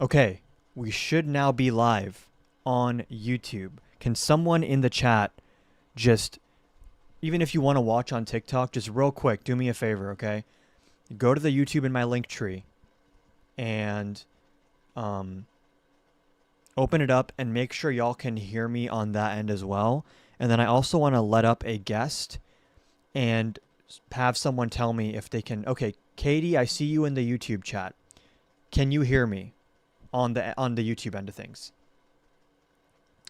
Okay, we should now be live on YouTube. Can someone in the chat just, even if you want to watch on TikTok, just real quick, do me a favor, okay? Go to the YouTube in my link tree and um, open it up and make sure y'all can hear me on that end as well. And then I also want to let up a guest and have someone tell me if they can. Okay, Katie, I see you in the YouTube chat. Can you hear me on the YouTube end of things?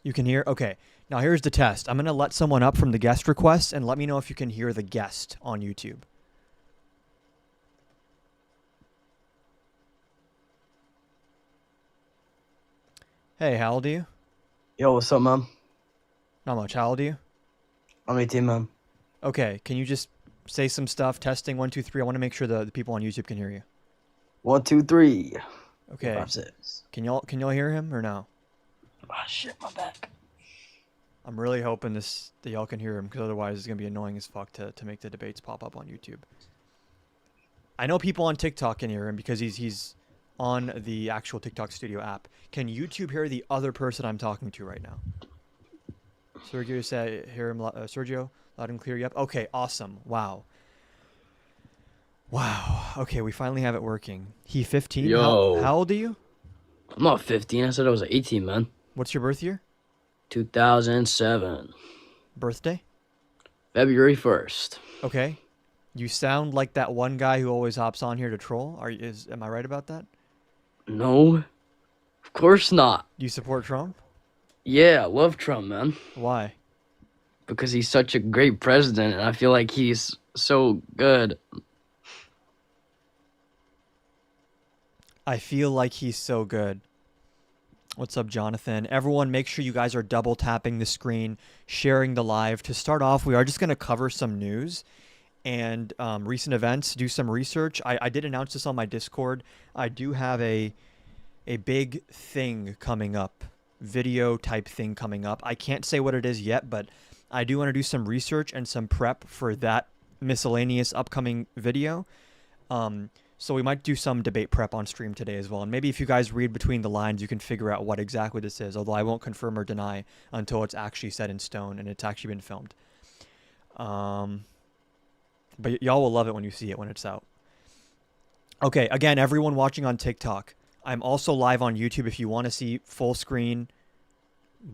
You can hear? Okay. Now here's the test. I'm going to let someone up from the guest request and let me know if you can hear the guest on YouTube. Hey, how old are you? Yo, what's up, man? Not much. How old are you? I'm 18, man. Okay. Can you just say some stuff? Testing 1, 2, 3. I want to make sure the people on YouTube can hear you. 1, 2, 3. Okay. 5, 6. Can y'all hear him or no? Ah, shit, my back. I'm really hoping that y'all can hear him, because otherwise it's gonna be annoying as fuck to make the debates pop up on YouTube. I know people on TikTok can hear him because he's on the actual TikTok Studio app. Can YouTube hear the other person I'm talking to right now? Sergio said, hear him, Sergio, loud and clear. Yep. Okay, awesome. Wow. Wow. Okay, we finally have it working. He 15? Yo. How old are you? I'm not 15. I said I was 18, man. What's your birth year? 2007. Birthday? February 1st. Okay. You sound like that one guy who always hops on here to troll. Am I right about that? No. Of course not. You support Trump? Yeah, I love Trump, man. Why? Because he's such a great president, and I feel like he's so good. I feel like he's so good. What's up, Jonathan? Everyone, make sure you guys are double tapping the screen, sharing the live. To start off, we are just going to cover some news and recent events, do some research. I did announce this on my Discord. I do have a big thing coming up, video type thing coming up. I can't say what it is yet, but I do want to do some research and some prep for that miscellaneous upcoming video. So we might do some debate prep on stream today as well. And maybe if you guys read between the lines, you can figure out what exactly this is, although I won't confirm or deny until it's actually set in stone and it's actually been filmed. But y'all will love it when you see it when it's out. Okay, again, everyone watching on TikTok, I'm also live on YouTube if you want to see full screen,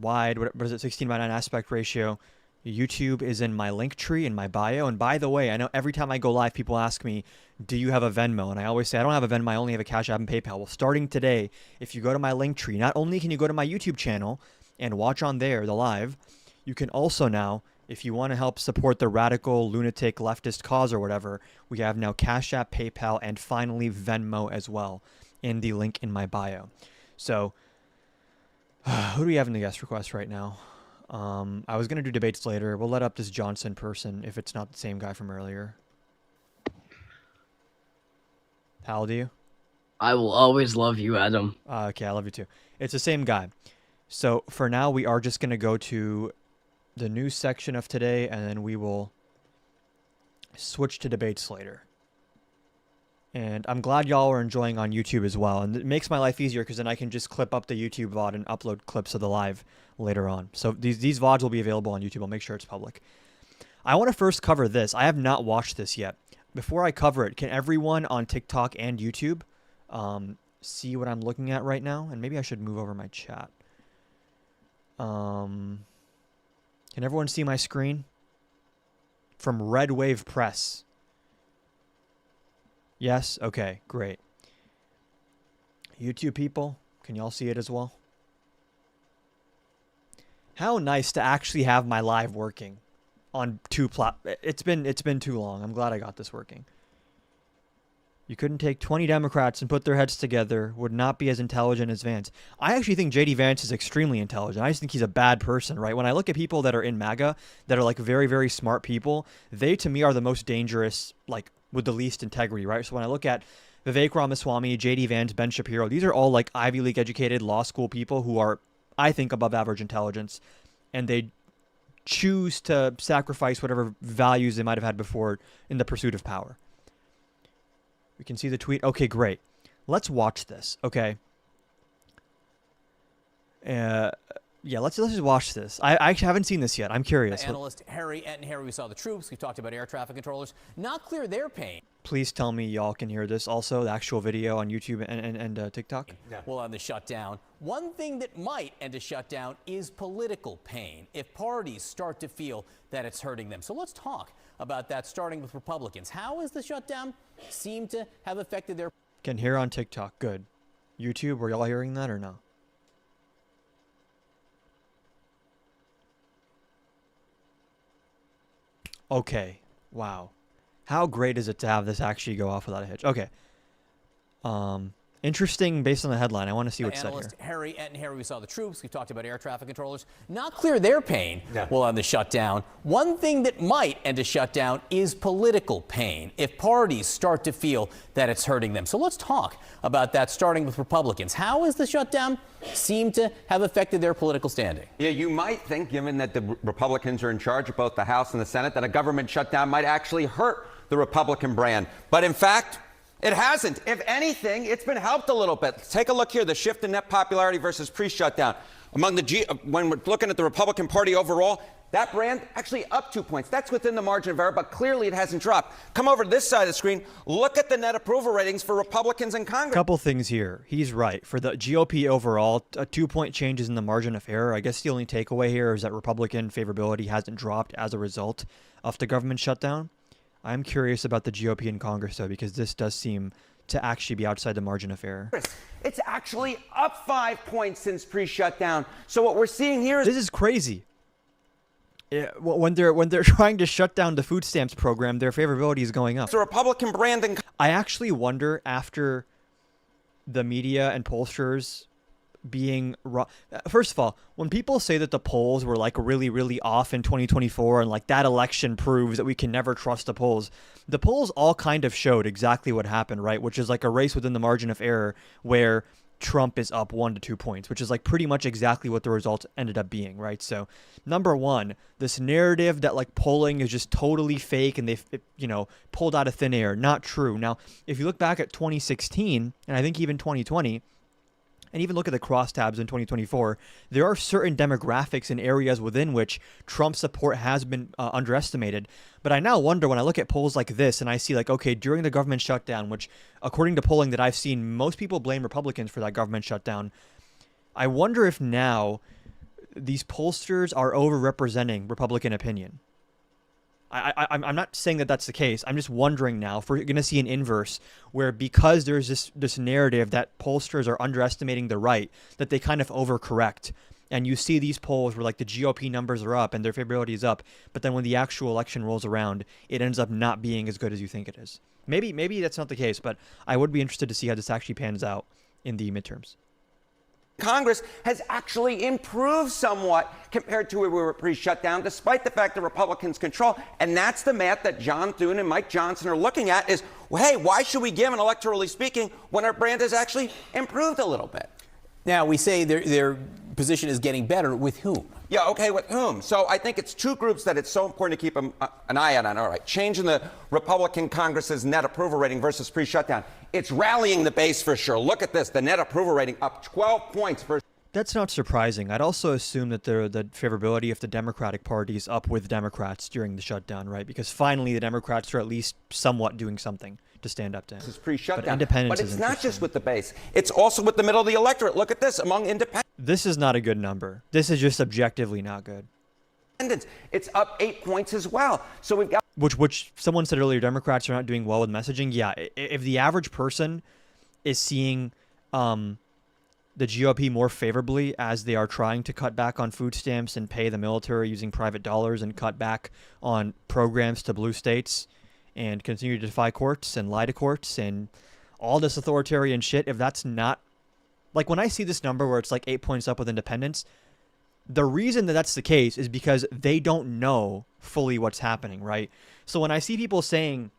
wide, what is it, 16:9 aspect ratio. YouTube is in my link tree in my bio. And by the way, I know every time I go live, people ask me, do you have a Venmo? And I always say, I don't have a Venmo. I only have a Cash App and PayPal. Well, starting today, if you go to my link tree, not only can you go to my YouTube channel and watch on there, the live, you can also now, if you want to help support the radical, lunatic, leftist cause or whatever, we have now Cash App, PayPal, and finally Venmo as well in the link in my bio. So who do we have in the guest request right now? I was going to do debates later. We'll let up this Johnson person if it's not the same guy from earlier. How old are you? I will always love you, Adam. Okay, I love you too. It's the same guy. So for now, we are just going to go to the news section of today, and then we will switch to debates later. And I'm glad y'all are enjoying on YouTube as well. And it makes my life easier because then I can just clip up the YouTube VOD and upload clips of the live later on. So these VODs will be available on YouTube. I'll make sure it's public. I want to first cover this. I have not watched this yet. Before I cover it, can everyone on TikTok and YouTube see what I'm looking at right now? And maybe I should move over my chat. Can everyone see my screen? From Red Wave Press. Yes? Okay, great. YouTube people, can y'all see it as well? How nice to actually have my live working on two It's been too long. I'm glad I got this working. You couldn't take 20 Democrats and put their heads together, would not be as intelligent as Vance. I actually think JD Vance is extremely intelligent. I just think he's a bad person, right? When I look at people that are in MAGA, that are like very, very smart people, they to me are the most dangerous, like with the least integrity, right? So when I look at Vivek Ramaswamy, JD Vance, Ben Shapiro, these are all like Ivy League educated law school people who are, I think, above average intelligence, and they choose to sacrifice whatever values they might have had before in the pursuit of power. We can see the tweet. Okay, great. Let's watch this, okay? Uh, yeah, let's just watch this. I actually haven't seen this yet. I'm curious. Analyst Harry Ettenharry, we saw the troops. We've talked about air traffic controllers. Not clear their pain. Please tell me y'all can hear this also, the actual video on YouTube and TikTok. Well, on the shutdown, one thing that might end a shutdown is political pain if parties start to feel that it's hurting them. So let's talk about that, starting with Republicans. How has the shutdown seemed to have affected their... Can hear on TikTok. Good. YouTube, were y'all hearing that or no? Okay. Wow. How great is it to have this actually go off without a hitch? Okay. Interesting based on the headline. I want to see what's said here. Analyst Harry Ettenharry, we saw the troops. We've talked about air traffic controllers. Not clear their pain will end the shutdown. One thing that might end a shutdown is political pain if parties start to feel that it's hurting them. So let's talk about that, starting with Republicans. How has the shutdown seemed to have affected their political standing? Yeah, you might think, given that the Republicans are in charge of both the House and the Senate, that a government shutdown might actually hurt the Republican brand. But in fact, it hasn't. If anything, it's been helped a little bit. Take a look here, the shift in net popularity versus pre-shutdown. When we're looking at the Republican Party overall, that brand actually up 2 points. That's within the margin of error, but clearly it hasn't dropped. Come over to this side of the screen. Look at the net approval ratings for Republicans in Congress. Couple things here. He's right. For the GOP overall, a 2-point change is in the margin of error. I guess the only takeaway here is that Republican favorability hasn't dropped as a result of the government shutdown. I'm curious about the GOP in Congress, though, because this does seem to actually be outside the margin of error. It's actually up 5 points since pre-shutdown. So what we're seeing here is... This is crazy. When they're trying to shut down the food stamps program, their favorability is going up. The Republican brand... I actually wonder, after the media and pollsters being wrong. First of all, when people say that the polls were like really, really off in 2024 and like that election proves that we can never trust the polls all kind of showed exactly what happened, right? Which is like a race within the margin of error where Trump is up 1 to 2 points, which is like pretty much exactly what the results ended up being, right? So number one, this narrative that like polling is just totally fake and they've, pulled out of thin air, not true. Now, if you look back at 2016 and I think even 2020, and even look at the crosstabs in 2024, there are certain demographics in areas within which Trump's support has been underestimated. But I now wonder when I look at polls like this and I see like, okay, during the government shutdown, which according to polling that I've seen, most people blame Republicans for that government shutdown. I wonder if now these pollsters are overrepresenting Republican opinion. I'm not saying that that's the case. I'm just wondering now if we're going to see an inverse where because there's this narrative that pollsters are underestimating the right, that they kind of overcorrect. And you see these polls where like the GOP numbers are up and their favorability is up, but then when the actual election rolls around, it ends up not being as good as you think it is. Maybe that's not the case, but I would be interested to see how this actually pans out in the midterms. Congress has actually improved somewhat compared to where we were pre-shutdown, despite the fact that Republicans control. And that's the math that John Thune and Mike Johnson are looking at is, well, hey, why should we give, and electorally speaking, when our brand has actually improved a little bit? Now, we say their position is getting better. With whom? Yeah, okay, with whom? So I think it's two groups that it's so important to keep an eye on. All right, change in the Republican Congress's net approval rating versus pre-shutdown. It's rallying the base for sure. Look at this, the net approval rating up 12 points versus... That's not surprising. I'd also assume that the favorability of the Democratic Party is up with Democrats during the shutdown, right? Because finally the Democrats are at least somewhat doing something to stand up to him. This is pre-shutdown. But it's not just with the base. It's also with the middle of the electorate. Look at this, among independents. This is not a good number. This is just objectively not good. It's up 8 points as well. So we've got... Which someone said earlier, Democrats are not doing well with messaging. Yeah, if the average person is seeing the GOP more favorably as they are trying to cut back on food stamps and pay the military using private dollars and cut back on programs to blue states and continue to defy courts and lie to courts and all this authoritarian shit, if that's not... Like, when I see this number where it's like 8 points up with independents, the reason that that's the case is because they don't know fully what's happening, right? So when I see people saying,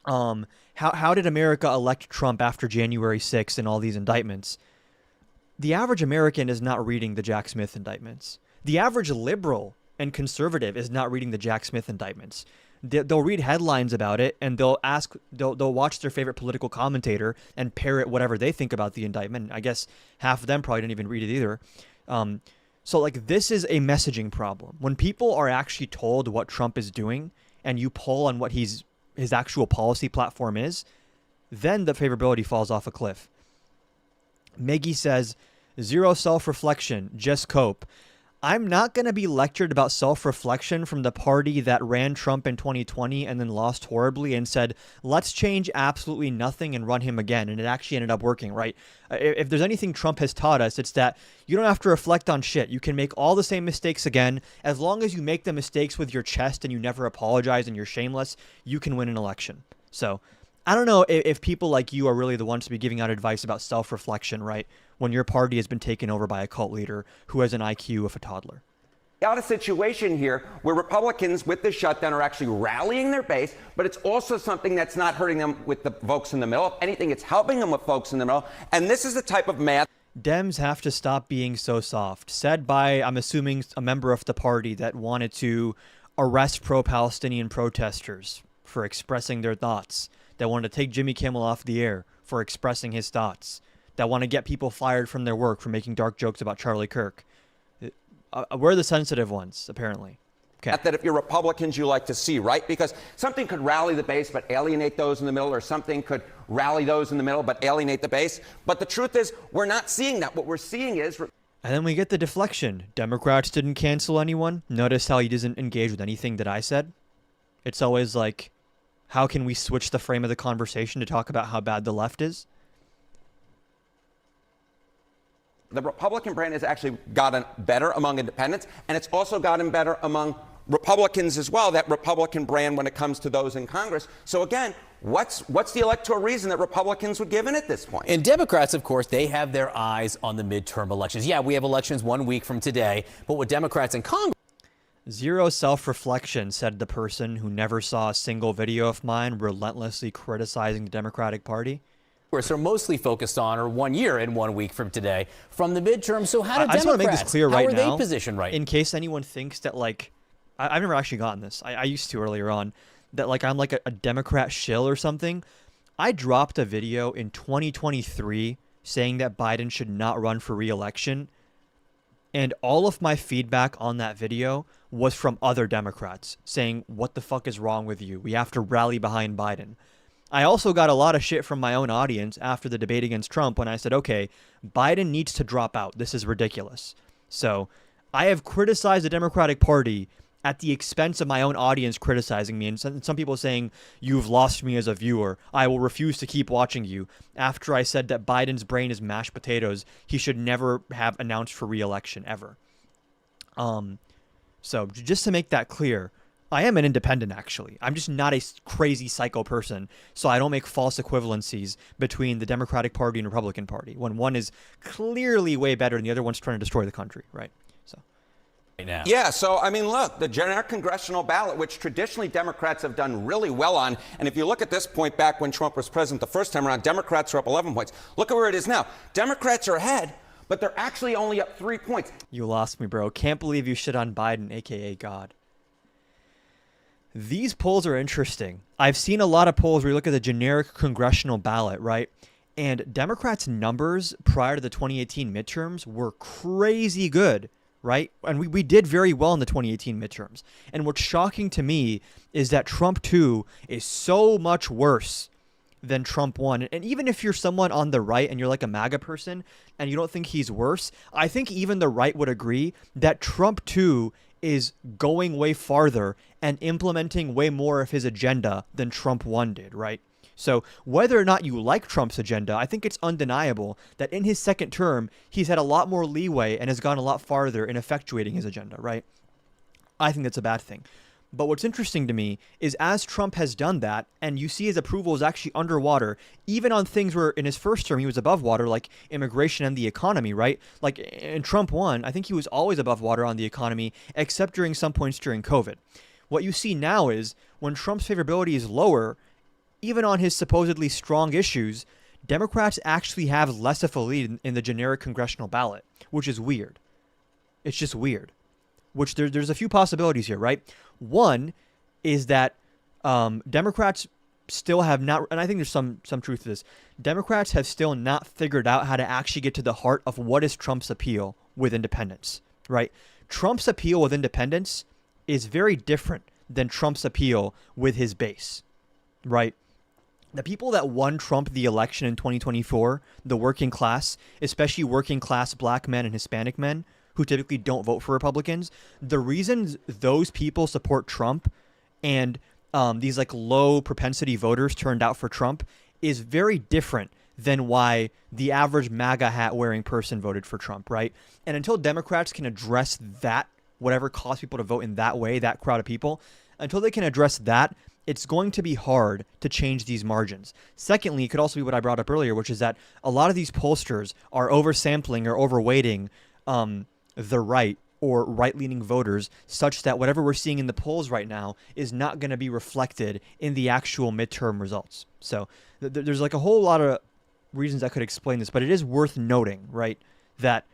how did America elect Trump after January 6th and all these indictments? The average American is not reading the Jack Smith indictments. The average liberal and conservative is not reading the Jack Smith indictments. They'll read headlines about it and they'll watch their favorite political commentator and parrot whatever they think about the indictment. I guess half of them probably didn't even read it either. So like this is a messaging problem. When people are actually told what Trump is doing and you poll on what his actual policy platform is, then the favorability falls off a cliff. Miggy says, zero self-reflection, just cope. I'm not going to be lectured about self-reflection from the party that ran Trump in 2020 and then lost horribly and said, let's change absolutely nothing and run him again. And it actually ended up working, right? If there's anything Trump has taught us, it's that you don't have to reflect on shit. You can make all the same mistakes again. As long as you make the mistakes with your chest and you never apologize and you're shameless, you can win an election. So I don't know if people like you are really the ones to be giving out advice about self-reflection, right? When your party has been taken over by a cult leader who has an IQ of a toddler. Got a situation here where Republicans with the shutdown are actually rallying their base, but it's also something that's not hurting them with the folks in the middle. If anything, it's helping them with folks in the middle. And this is the type of math. Dems have to stop being so soft. Said by, I'm assuming, a member of the party that wanted to arrest pro-Palestinian protesters for expressing their thoughts, that wanted to take Jimmy Kimmel off the air for expressing his thoughts, that want to get people fired from their work for making dark jokes about Charlie Kirk. We're the sensitive ones, apparently. Okay. That if you're Republicans, you like to see, right? Because something could rally the base but alienate those in the middle, or something could rally those in the middle but alienate the base. But the truth is, we're not seeing that. What we're seeing is... And then we get the deflection. Democrats didn't cancel anyone. Notice how he doesn't engage with anything that I said. It's always like, how can we switch the frame of the conversation to talk about how bad the left is? The Republican brand has actually gotten better among independents, and it's also gotten better among Republicans as well, that Republican brand when it comes to those in Congress. So again, what's the electoral reason that Republicans would give in at this point? And Democrats, of course, they have their eyes on the midterm elections. Yeah, we have elections 1 week from today, but with Democrats in Congress... Zero self-reflection, said the person who never saw a single video of mine relentlessly criticizing the Democratic Party. Are mostly focused on, or 1 year and 1 week from today, from the midterm. So how do I just want to make this clear right now. How are they positioned right? In case anyone thinks that, like, I've never actually gotten this. I used to earlier on, that like I'm like a Democrat shill or something. I dropped a video in 2023 saying that Biden should not run for re-election. And all of my feedback on that video was from other Democrats saying, what the fuck is wrong with you? We have to rally behind Biden. I also got a lot of shit from my own audience after the debate against Trump when I said, okay, Biden needs to drop out. This is ridiculous. So I have criticized the Democratic Party at the expense of my own audience criticizing me. And some people saying, you've lost me as a viewer. I will refuse to keep watching you. After I said that Biden's brain is mashed potatoes, he should never have announced for re-election ever. So just to make that clear, I am an independent, actually. I'm just not a crazy psycho person, so I don't make false equivalencies between the Democratic Party and Republican Party when one is clearly way better and the other one's trying to destroy the country, right? So. Right now. Yeah, so, I mean, look, the generic congressional ballot, which traditionally Democrats have done really well on, and if you look at this point back when Trump was president the first time around, Democrats are up 11 points. Look at where it is now. Democrats are ahead, but they're actually only up 3 points. You lost me, bro. Can't believe you shit on Biden, a.k.a. God. These polls are interesting. I've seen a lot of polls where you look at the generic congressional ballot, right? And Democrats' numbers prior to the 2018 midterms were crazy good, right? And we did very well in the 2018 midterms. And what's shocking to me is that Trump 2 is so much worse than Trump 1. And even if you're someone on the right and you're like a MAGA person and you don't think he's worse, I think even the right would agree that Trump 2 is going way farther and implementing way more of his agenda than Trump 1 did, right? So whether or not you like Trump's agenda, I think it's undeniable that in his second term, he's had a lot more leeway and has gone a lot farther in effectuating his agenda, right? I think that's a bad thing. But what's interesting to me is as Trump has done that, and you see his approval is actually underwater, even on things where in his first term he was above water, like immigration and the economy, right? Like in Trump 1, I think he was always above water on the economy, except during some points during COVID. What you see now is when Trump's favorability is lower, even on his supposedly strong issues, Democrats actually have less of a lead in the generic congressional ballot, which is weird. It's just weird. Which there's a few possibilities here, right? One is that Democrats still have not, and I think there's some truth to this, Democrats have still not figured out how to actually get to the heart of what is Trump's appeal. with independents, right? Trump's appeal with independents is very different than Trump's appeal with his base, right? The people that won Trump the election in 2024, the working class, especially working class black men and Hispanic men who typically don't vote for Republicans, the reasons those people support Trump and these like low propensity voters turned out for Trump is very different than why the average MAGA hat wearing person voted for Trump, right? And until Democrats can address that, whatever caused people to vote in that way, that crowd of people, until they can address that, it's going to be hard to change these margins. Secondly, it could also be what I brought up earlier, which is that a lot of these pollsters are oversampling or overweighting the right or right-leaning voters such that whatever we're seeing in the polls right now is not going to be reflected in the actual midterm results. So there's like a whole lot of reasons that could explain this, but it is worth noting, right, that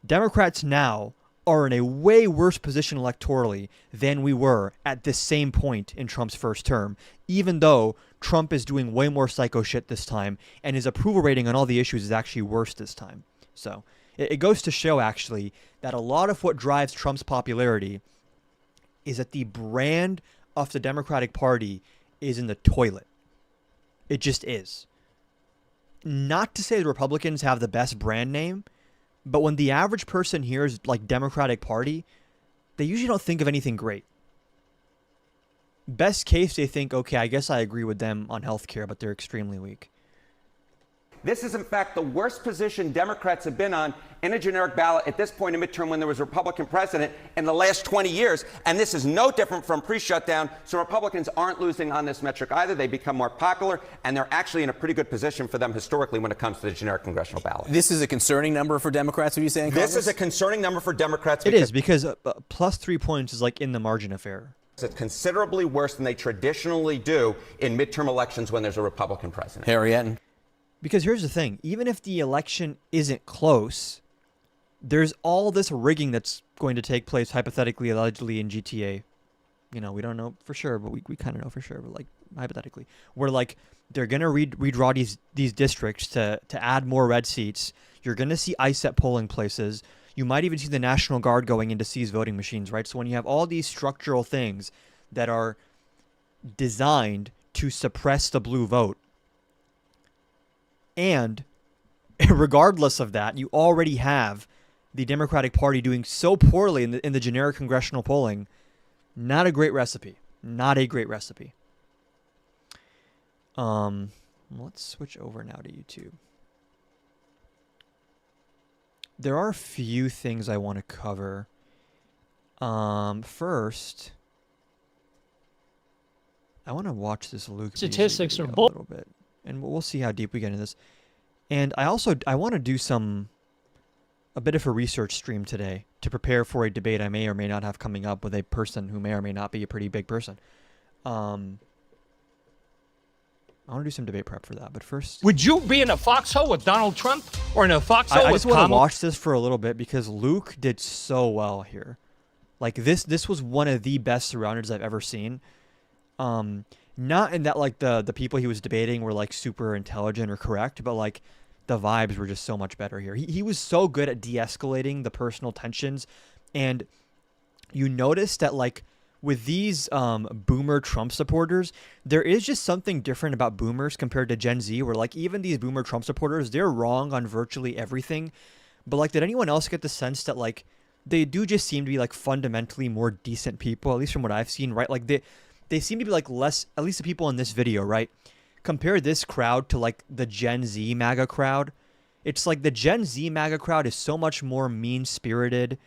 Democrats now are in a way worse position electorally than we were at this same point in Trump's first term, even though Trump is doing way more psycho shit this time and his approval rating on all the issues is actually worse this time. So it goes to show, actually, that a lot of what drives Trump's popularity is that the brand of the Democratic Party is in the toilet. It just is. Not to say the Republicans have the best brand name, but when the average person hears like Democratic Party, they usually don't think of anything great. Best case, they think, okay, I guess I agree with them on healthcare, but they're extremely weak. This is, in fact, the worst position Democrats have been on in a generic ballot at this point in midterm when there was a Republican president in the last 20 years. And this is no different from pre-shutdown. So Republicans aren't losing on this metric either. They become more popular, and they're actually in a pretty good position for them historically when it comes to the generic congressional ballot. This is a concerning number for Democrats, would you say, in Congress? This is a concerning number for Democrats. It is, because plus 3 points is like in the margin of error. It's considerably worse than they traditionally do in midterm elections when there's a Republican president. Harriet. Because here's the thing, even if the election isn't close, there's all this rigging that's going to take place hypothetically, allegedly in GTA. You know, we don't know for sure, but we kind of know for sure, but like hypothetically. Where like they're going to redraw these districts to add more red seats. You're going to see ICE at polling places. You might even see the National Guard going in to seize voting machines, right? So when you have all these structural things that are designed to suppress the blue vote, and regardless of that, you already have the Democratic Party doing so poorly in the generic congressional polling. Not a great recipe. Not a great recipe. Let's switch over now to YouTube. There are a few things I want to cover. First, I want to watch this Luke Statistics are a little bit, and we'll see how deep we get into this. And I want to do a bit of a research stream today to prepare for a debate I may or may not have coming up with a person who may or may not be a pretty big person. I want to do some debate prep for that, but first, Would you be in a foxhole with Donald Trump or in a foxhole I with just want to Kamala? watch this for a little bit because Luke did so well here. Like this was one of the best surrounders I've ever seen. Not in that like the people he was debating were like super intelligent or correct, but like the vibes were just so much better here. He was so good at de-escalating the personal tensions, and you notice that like with these boomer Trump supporters, there is just something different about boomers compared to Gen Z, where like even these boomer Trump supporters, they're wrong on virtually everything. But like, did anyone else get the sense that like they do just seem to be like fundamentally more decent people, at least from what I've seen, right? Like they seem to be like less, at least the people in this video, right? Compare this crowd to like the Gen Z MAGA crowd. It's like the Gen Z MAGA crowd is so much more mean-spirited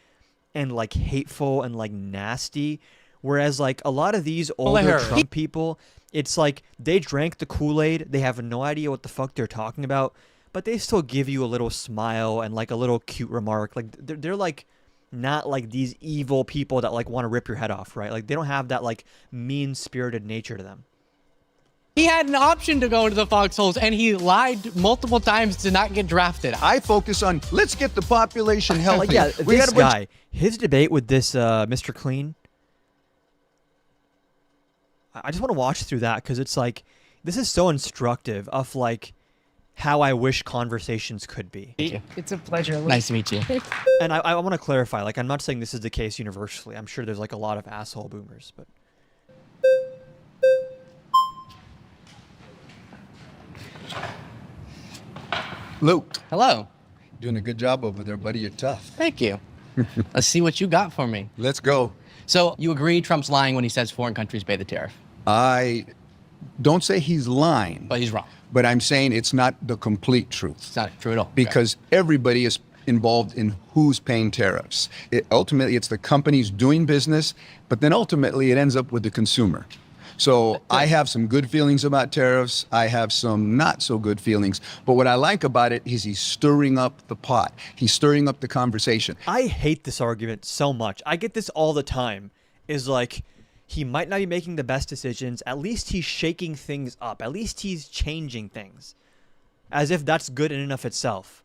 and like hateful and like nasty. Whereas like a lot of these older Trump people, it's like they drank the Kool-Aid. They have no idea what the fuck they're talking about, but they still give you a little smile and like a little cute remark. Like they're like not like these evil people that like want to rip your head off, right? Like they don't have that like mean-spirited nature to them. He had an option to go into the foxholes, and he lied multiple times to not get drafted. I focus on let's get the population healthy. Like, yeah, We this got a bunch- guy, his debate with this Mr. Clean, I just want to watch through that because it's like, this is so instructive of like how I wish conversations could be. It's a pleasure. Nice to meet you. And I want to clarify, like, I'm not saying this is the case universally. I'm sure there's like a lot of asshole boomers, but Luke, Hello. doing a good job over there, buddy. You're tough. Thank you. Let's see what you got for me. Let's go. So you agree Trump's lying when he says foreign countries pay the tariff, I don't say he's lying, but he's wrong. but I'm saying it's not the complete truth. It's not true at all. Because everybody is involved in who's paying tariffs. Ultimately, it's the companies doing business, but then ultimately it ends up with the consumer. So I have some good feelings about tariffs. I have some not so good feelings. But what I like about it is he's stirring up the pot. He's stirring up the conversation. I hate this argument so much. I get this all the time. Is like, he might not be making the best decisions. At least he's shaking things up. At least he's changing things. As if that's good in and of itself.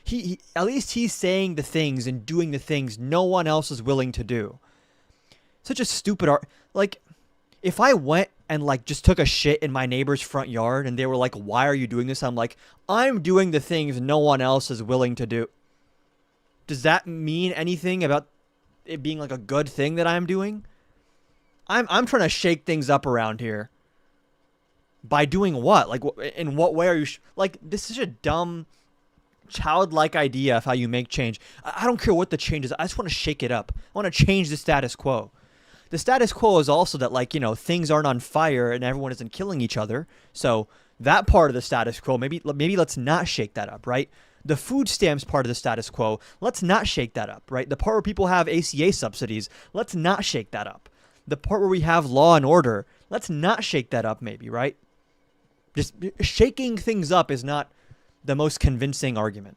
He at least he's saying the things and doing the things no one else is willing to do. Such a stupid like, if I went and like just took a shit in my neighbor's front yard and they were like, "Why are you doing this?" I'm like, "I'm doing the things no one else is willing to do." Does that mean anything about it being like a good thing that I'm doing? I'm trying to shake things up around here. By doing what? Like, in what way are you like, this is a dumb, childlike idea of how you make change. I don't care what the change is. I just want to shake it up. I want to change the status quo. The status quo is also that, like, you know, things aren't on fire and everyone isn't killing each other. So that part of the status quo, maybe let's not shake that up, right? The food stamps part of the status quo, let's not shake that up, right? The part where people have ACA subsidies, let's not shake that up. The part where we have law and order, let's not shake that up maybe, right? Just shaking things up is not the most convincing argument.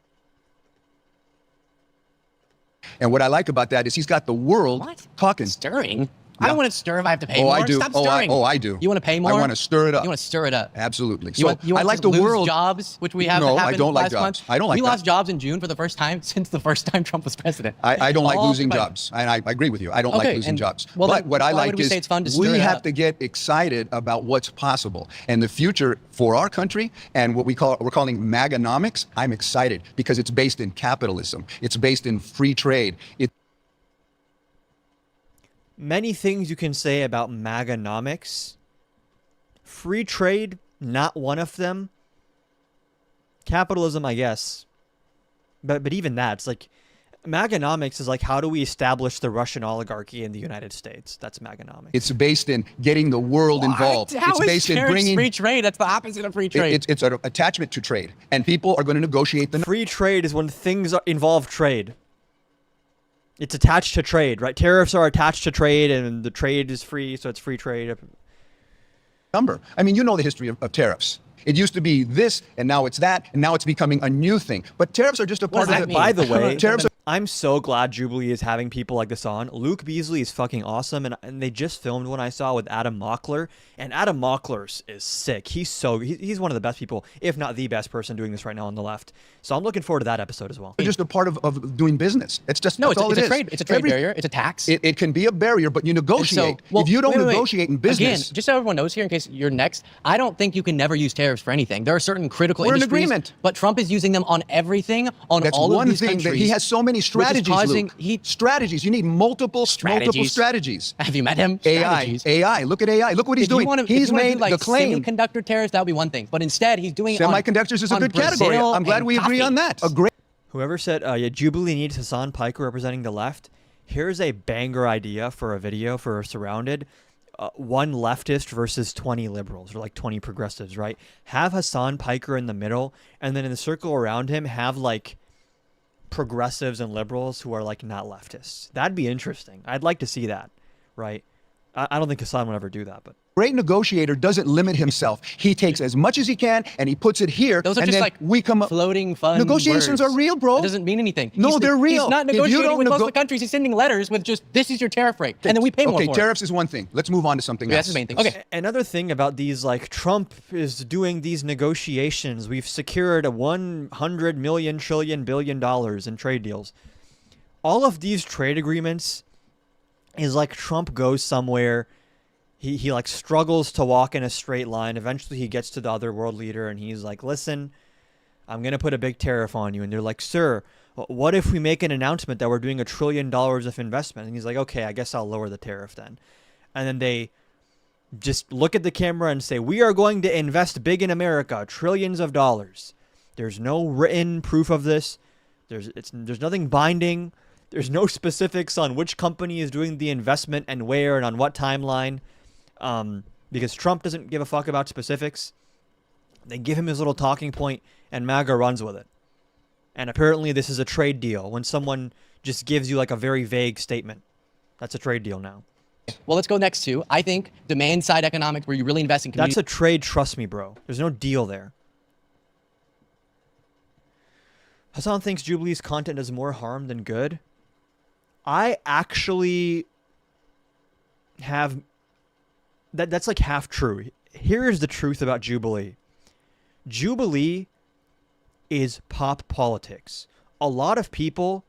And what I like about that is he's got the world talking. Stirring? I don't want to stir if I have to pay Oh, more. I do. Stop Oh, stirring. I do. You want to pay more? I want to stir it up. You want to stir it up. Absolutely. You want I like to the lose world. jobs, which we have No, I happened don't like last jobs. month. I don't like We lost jobs. jobs in June for the first time since the first time Trump was president. I don't like All losing because- jobs. I agree with you. I don't like Okay, losing and- jobs. well, But then what I why like would we is say it's fun to stir we it have up? to get excited about what's possible and the future for our country and what we're calling MAGAnomics. I'm excited because it's based in capitalism. It's based in free trade. Many things you can say about MAGAnomics. Free trade, not one of them. Capitalism, I guess. But even that, it's like, MAGAnomics is like, how do we establish the Russian oligarchy in the United States? That's MAGAnomics. It's based in getting the world involved. How It's is based in tariffs bringing. free trade? That's the opposite of free trade. It's an attachment to trade, and people are going to negotiate the. Free trade is when things involve trade. It's attached to trade, right? Tariffs are attached to trade, and the trade is free, so it's free trade. Number. I mean, you know the history of tariffs. It used to be this, and now it's that, and now it's becoming a new thing. But tariffs are just a part does of that it. mean? By the way, tariffs. I'm so glad Jubilee is having people like this on. Luke Beasley is fucking awesome, and they just filmed one I saw with Adam Mockler, and Adam Mockler is sick. He's one of the best people, if not the best person doing this right now on the left. So I'm looking forward to that episode as well. They're just a part of doing business. It's just No, that's all it's it a is. trade. It's a trade barrier. It's a tax. It can be a barrier, but you And negotiate. so- well, if you don't wait. negotiate in business, Again, just so everyone knows here, in case you're next, I don't think you can never use tariffs for anything. There are certain critical We're in industries, agreement. but Trump is using them on everything, on that's all of one these thing countries. that he has so many which is strategies. causing- Luke. Strategies. You need multiple strategies. Have you met him? Strategies. AI. Look at AI. Look what he's If you doing. wanna- if He's you wanna made do, like, the claim. semiconductor tariffs, that would be one thing. But instead, he's doing it on- Semiconductors is a on good category. Brazil I'm glad and we agree coffee. on that. A great. Whoever said Jubilee needs Hassan Piker representing the left, here's a banger idea for a video for Surrounded. One leftist versus 20 liberals, or like 20 progressives, right? Have Hassan Piker in the middle, and then in the circle around him, have like progressives and liberals who are like not leftists. That'd be interesting. I'd like to see that, right? I don't think Hassan would ever do that, but Great negotiator doesn't limit himself. He takes as much as he can and he puts it here. Those are and just then like we come up. floating fun Negotiations words. are real, bro. It doesn't mean anything. No, they're real. He's not If you negotiating don't with most nego- of the countries. He's sending letters with just, this is your tariff rate, and then we pay more Okay, for tariffs is one thing. Let's move on to something it. else. That's the main thing. Okay. Another thing about these, like, Trump is doing these negotiations. We've secured a 100 million trillion billion dollars in trade deals. All of these trade agreements is like Trump goes somewhere, he like struggles to walk in a straight line. Eventually he gets to the other world leader and he's like, listen, I'm going to put a big tariff on you. And they're like, sir, what if we make an announcement that we're doing $1 trillion of investment? And he's like, okay, I guess I'll lower the tariff then. And then they just look at the camera and say, we are going to invest big in America, trillions of dollars. There's no written proof of this. There's nothing binding. There's no specifics on which company is doing the investment and where and on what timeline. Because Trump doesn't give a fuck about specifics. They give him his little talking point and MAGA runs with it. And apparently this is a trade deal. When someone just gives you like a very vague statement, that's a trade deal now. Well, let's go next to, I think, demand side economics where you really invest in community. That's a trade, trust me, bro. There's no deal there. Hassan thinks Jubilee's content does more harm than good. I actually have... That's like half true. Here is the truth about Jubilee. Jubilee is pop politics. A lot of people,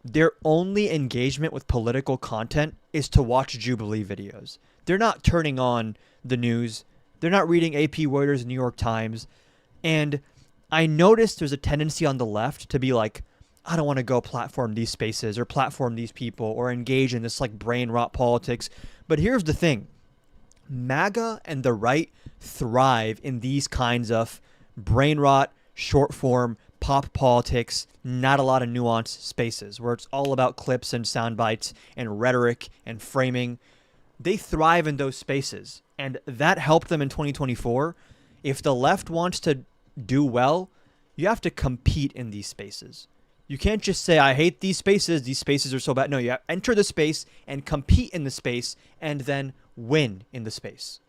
their only engagement with political content is to watch Jubilee videos. They're not turning on the news. They're not reading AP Reuters, New York Times. And I noticed there's a tendency on the left to be like, I don't want to go platform these spaces or platform these people or engage in this like brain rot politics. But here's the thing. MAGA and the right thrive in these kinds of brain rot, short form, pop politics, not a lot of nuanced spaces where it's all about clips and sound bites and rhetoric and framing. They thrive in those spaces. And that helped them in 2024. If the left wants to do well, you have to compete in these spaces. You can't just say, I hate these spaces are so bad. No, you have to enter the space and compete in the space and then win in the space.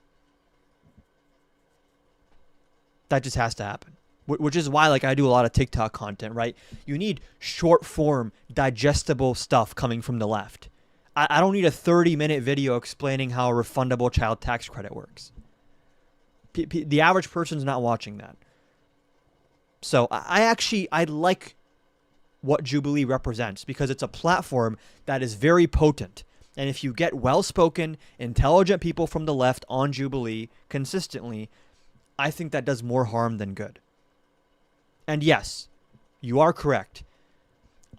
That just has to happen. Which is why, like, I do a lot of TikTok content, right? You need short form, digestible stuff coming from the left. I don't need a 30-minute video explaining how a refundable child tax credit works. The average person's not watching that. So I like what Jubilee represents because it's a platform that is very potent. And if you get well-spoken, intelligent people from the left on Jubilee consistently, I think that does more harm than good. And yes, you are correct.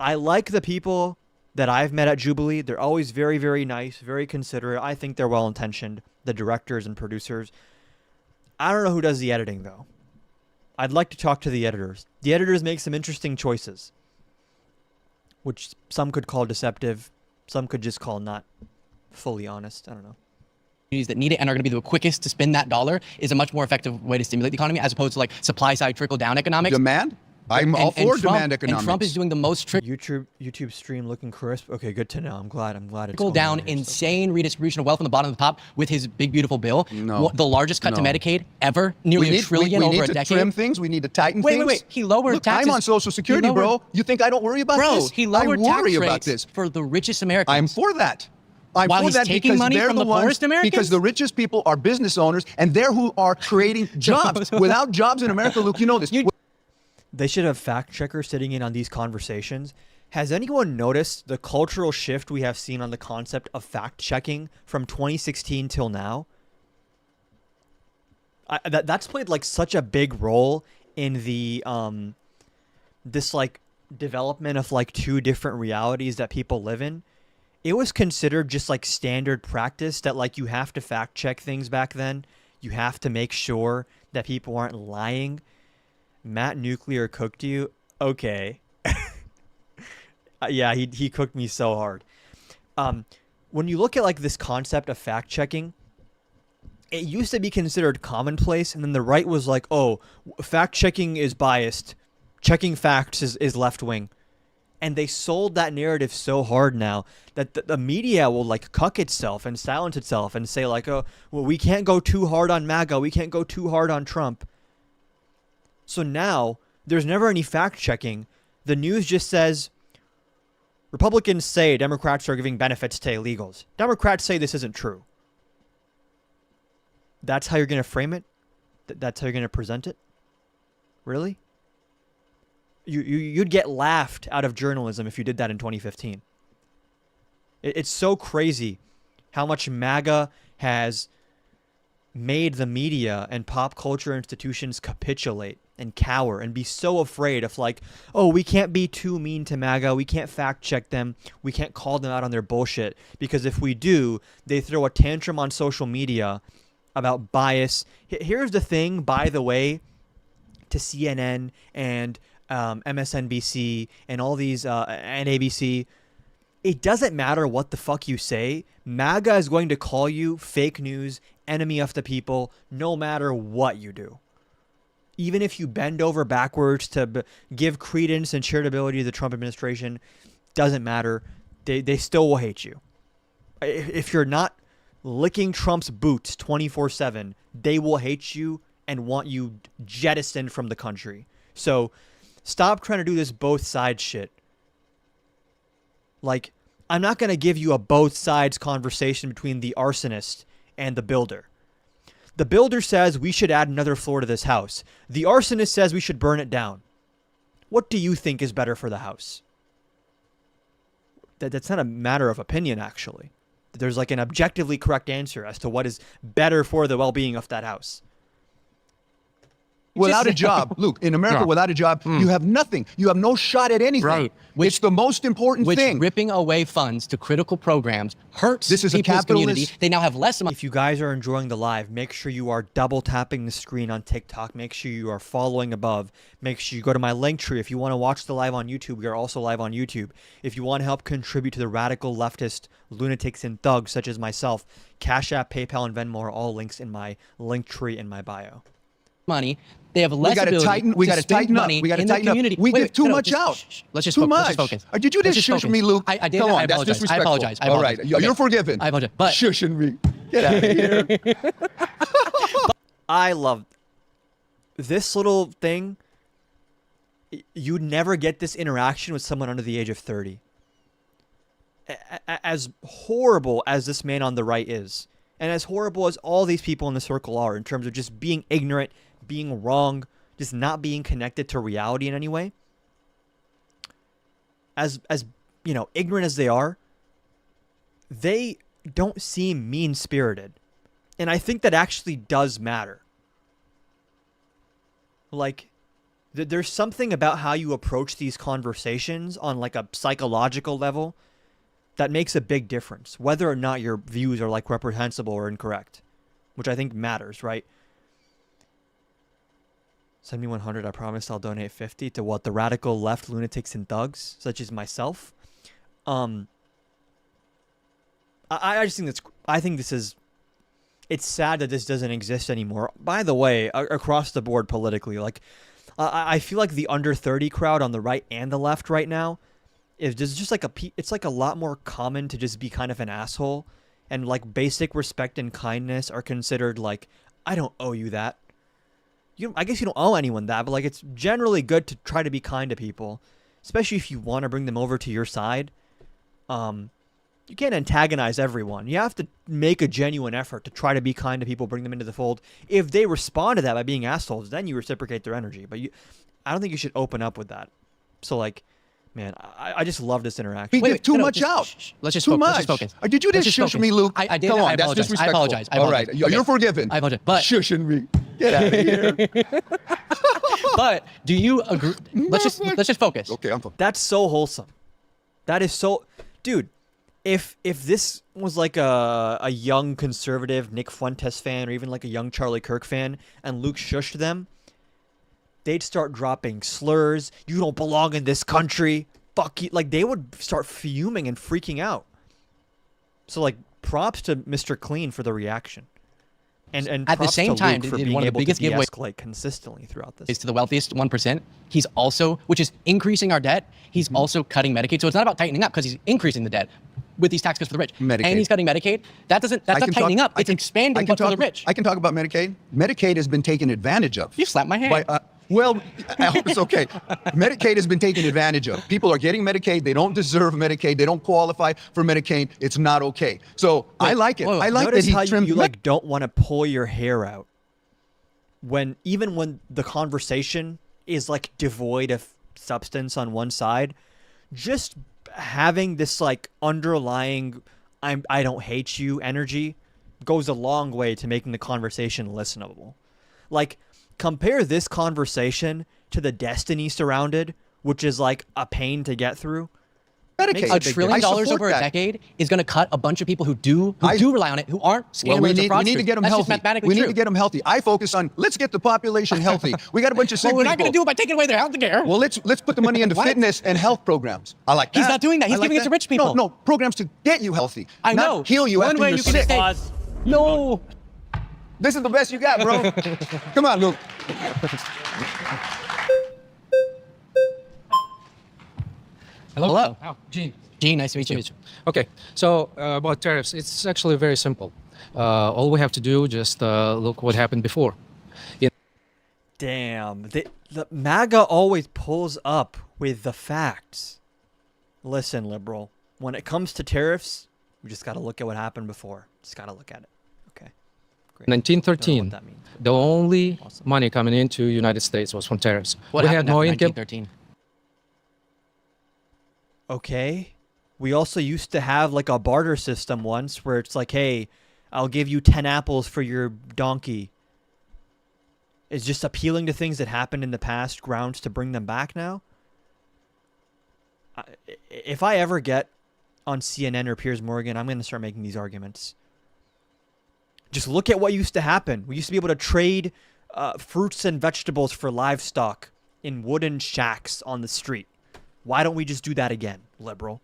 I like the people that I've met at Jubilee. They're always very, very nice, very considerate. I think they're well-intentioned, the directors and producers. I don't know who does the editing, though. I'd like to talk to the editors. The editors make some interesting choices, which some could call deceptive. Some could just call not fully honest. I don't know. That need it and are going to be the quickest to spend that dollar is a much more effective way to stimulate the economy as opposed to like supply side trickle down economics. Demand? I'm all for demand economics. And Trump is doing the most YouTube stream looking crisp. Okay, good to know. I'm glad it's trickle down insane redistribution of wealth from the bottom to the top with his big beautiful bill. No. The largest cut to Medicaid ever, nearly $1 trillion over a decade. We need to trim things. We need to tighten things. Wait. He lowered taxes. I'm on Social Security, bro. You think I don't worry about this? He lowered I worry tax about rates this. for the richest Americans. I'm for that. I'm While for he's that taking because money they're from the the poorest Americans? Because the richest people are business owners and they're who are creating jobs. Without jobs in America, Luke, you know this. They should have fact checkers sitting in on these conversations. Has anyone noticed the cultural shift we have seen on the concept of fact checking from 2016 till now? That's played like such a big role in the this like development of like two different realities that people live in. It was considered just like standard practice that like you have to fact check things back then. You have to make sure that people aren't lying. Matt Nuclear cooked you? Okay. Yeah, he cooked me so hard. When you look at like this concept of fact checking, it used to be considered commonplace, and then the right was like, oh, fact checking is biased. Checking facts is left wing. And they sold that narrative so hard now that the media will like cuck itself and silence itself and say like, oh, well, we can't go too hard on MAGA. We can't go too hard on Trump. So now there's never any fact checking. The news just says Republicans say Democrats are giving benefits to illegals. Democrats say this isn't true. That's how you're going to frame it? That's how you're going to present it? Really? You'd get laughed out of journalism if you did that in 2015. It's so crazy how much MAGA has made the media and pop culture institutions capitulate and cower and be so afraid of like, oh, we can't be too mean to MAGA. We can't fact check them. We can't call them out on their bullshit, because if we do, they throw a tantrum on social media about bias. Here's the thing, by the way, to CNN and MSNBC and all these and ABC, it doesn't matter what the fuck you say. MAGA is going to call you fake news, enemy of the people, no matter what you do. Even if you bend over backwards to give credence and charitability to the Trump administration, doesn't matter. They still will hate you. If you're not licking Trump's boots 24/7, they will hate you and want you jettisoned from the country. So stop trying to do this both sides shit. Like, I'm not going to give you a both sides conversation between the arsonist and the builder. The builder says we should add another floor to this house. The arsonist says we should burn it down. What do you think is better for the house? That's not a matter of opinion, actually. There's like an objectively correct answer as to what is better for the well-being of that house. Without a job, Luke, in America, without a job, you have nothing. You have no shot at anything. Right. It's the most important thing. Ripping away funds to critical programs hurts This is a people's community. capitalist- They now have less money. If you guys are enjoying the live, make sure you are double tapping the screen on TikTok. Make sure you are following above. Make sure you go to my link tree. If you want to watch the live on YouTube, we are also live on YouTube. If you want to help contribute to the radical leftist lunatics and thugs such as myself, Cash App, PayPal, and Venmo are all links in my link tree in my bio. Money. They have less gotta ability tighten- we to gotta spend tighten up. money We gotta in the tighten up. community. We give too no, much out. Let's just Too focus. much. Let's focus. Did you Let's just shush focus. me, Luke? I did. Come I on, that's apologize. disrespectful. I apologize. I All apologize. right, Okay. you're forgiven. I apologize. But Shushing me. Get out of here. I love this little thing. You'd never get this interaction with someone under the age of 30. As horrible as this man on the right is, and as horrible as all these people in the circle are in terms of just being ignorant, being wrong, just not being connected to reality in any way, as you know, ignorant as they are, they don't seem mean-spirited. And I think that actually does matter. Like, there's something about how you approach these conversations on like a psychological level that makes a big difference, whether or not your views are like reprehensible or incorrect, which I think matters, right? Send me 100. I promise I'll donate 50 to what? The radical left lunatics and thugs, such as myself. I just think I think this is, it's sad that this doesn't exist anymore. By the way, across the board politically, like, I feel like the under 30 crowd on the right and the left right now is just like it's like a lot more common to just be kind of an asshole, and like basic respect and kindness are considered like, I don't owe you that. I guess you don't owe anyone that, but like it's generally good to try to be kind to people, especially if you want to bring them over to your side. You can't antagonize everyone. You have to make a genuine effort to try to be kind to people, bring them into the fold. If they respond to that by being assholes, then you reciprocate their energy. But I don't think you should open up with that. So like, man, I just love this interaction. We give too much just, out. Let's just too focus. much. Let's just focus. Did you Let's just just shush focus. me, Luke? I did. Come I on, that's apologize. disrespectful. I apologize. All right, Okay. you're forgiven. I apologize. But Shushing me. Get out of here. but do you agree? Let's just focus. Okay, I'm fine. That's so wholesome. That is so, dude. If this was like a young conservative Nick Fuentes fan, or even like a young Charlie Kirk fan, and Luke shushed them, they'd start dropping slurs. You don't belong in this country. Fuck you. Like, they would start fuming and freaking out. So like, props to Mr. Clean for the reaction. And At the props same to time, Luke for one being of the able biggest to giveaways de-escalate consistently throughout this. is to the wealthiest 1%. He's also, which is increasing our debt. He's also cutting Medicaid. So it's not about tightening up, because he's increasing the debt with these tax cuts for the rich. Medicaid. And he's cutting Medicaid. That's not tightening up. It's expanding but for the rich. I can talk about Medicaid. Medicaid has been taken advantage of. You slapped my hand. Well, I hope it's okay. Medicaid has been taken advantage of. People are getting Medicaid. They don't deserve Medicaid. They don't qualify for Medicaid. It's not okay. So I like it. I like that Notice he how trimmed you like don't want to pull your hair out even when the conversation is like devoid of substance on one side. Just having this like underlying I don't hate you energy goes a long way to making the conversation listenable. Like, compare this conversation to the destiny surrounded, which is like a pain to get through. Medicaid. Makes $1 trillion I support over a that. decade is going to cut a bunch of people who do rely on it, who aren't scammers Well, we or need fraudsters. to get them That's just healthy. mathematically We need true. to get them healthy. I focus on let's get the population healthy. We got a bunch of sick Well, we're not people. going to do it by taking away their health care. Well, let's put the money into What? fitness and health programs. I like that. He's not doing that. He's I like giving it to rich people. No, programs to get you healthy. I not know. heal you One after way you're you can sick. say, no. This is the best you got, bro. Come on, Luke. Hello. Oh, Gene. Gene, nice to meet you. Okay, so about tariffs, it's actually very simple. All we have to do just look what happened before. Damn. The MAGA always pulls up with the facts. Listen, liberal. When it comes to tariffs, we just got to look at what happened before. Just got to look at it. Okay. Great. Don't know 1913, what that means. the only Awesome. money coming into United States was from tariffs. What we happened had no after income. 1913? Okay. We also used to have like a barter system once where it's like, hey, I'll give you 10 apples for your donkey. Is just appealing to things that happened in the past grounds to bring them back now? If I ever get on CNN or Piers Morgan, I'm going to start making these arguments. Just look at what used to happen. We used to be able to trade fruits and vegetables for livestock in wooden shacks on the street. Why don't we just do that again, liberal?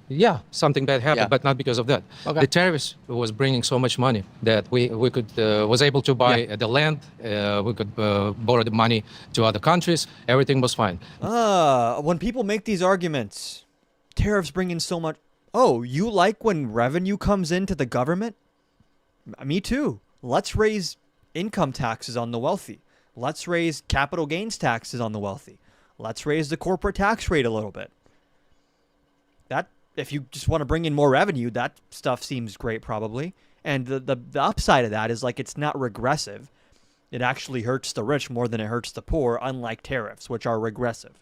Yeah, something bad happened, Yeah. but not because of that. Okay. The tariffs was bringing so much money that we could was able to buy the land. We could borrow the money to other countries. Everything was fine. When people make these arguments, tariffs bring in so much. Oh, you like when revenue comes into the government? Me too. Let's raise income taxes on the wealthy. Let's raise capital gains taxes on the wealthy. Let's raise the corporate tax rate a little bit. That, if you just want to bring in more revenue, that stuff seems great probably. And the upside of that is like it's not regressive. It actually hurts the rich more than it hurts the poor, unlike tariffs, which are regressive.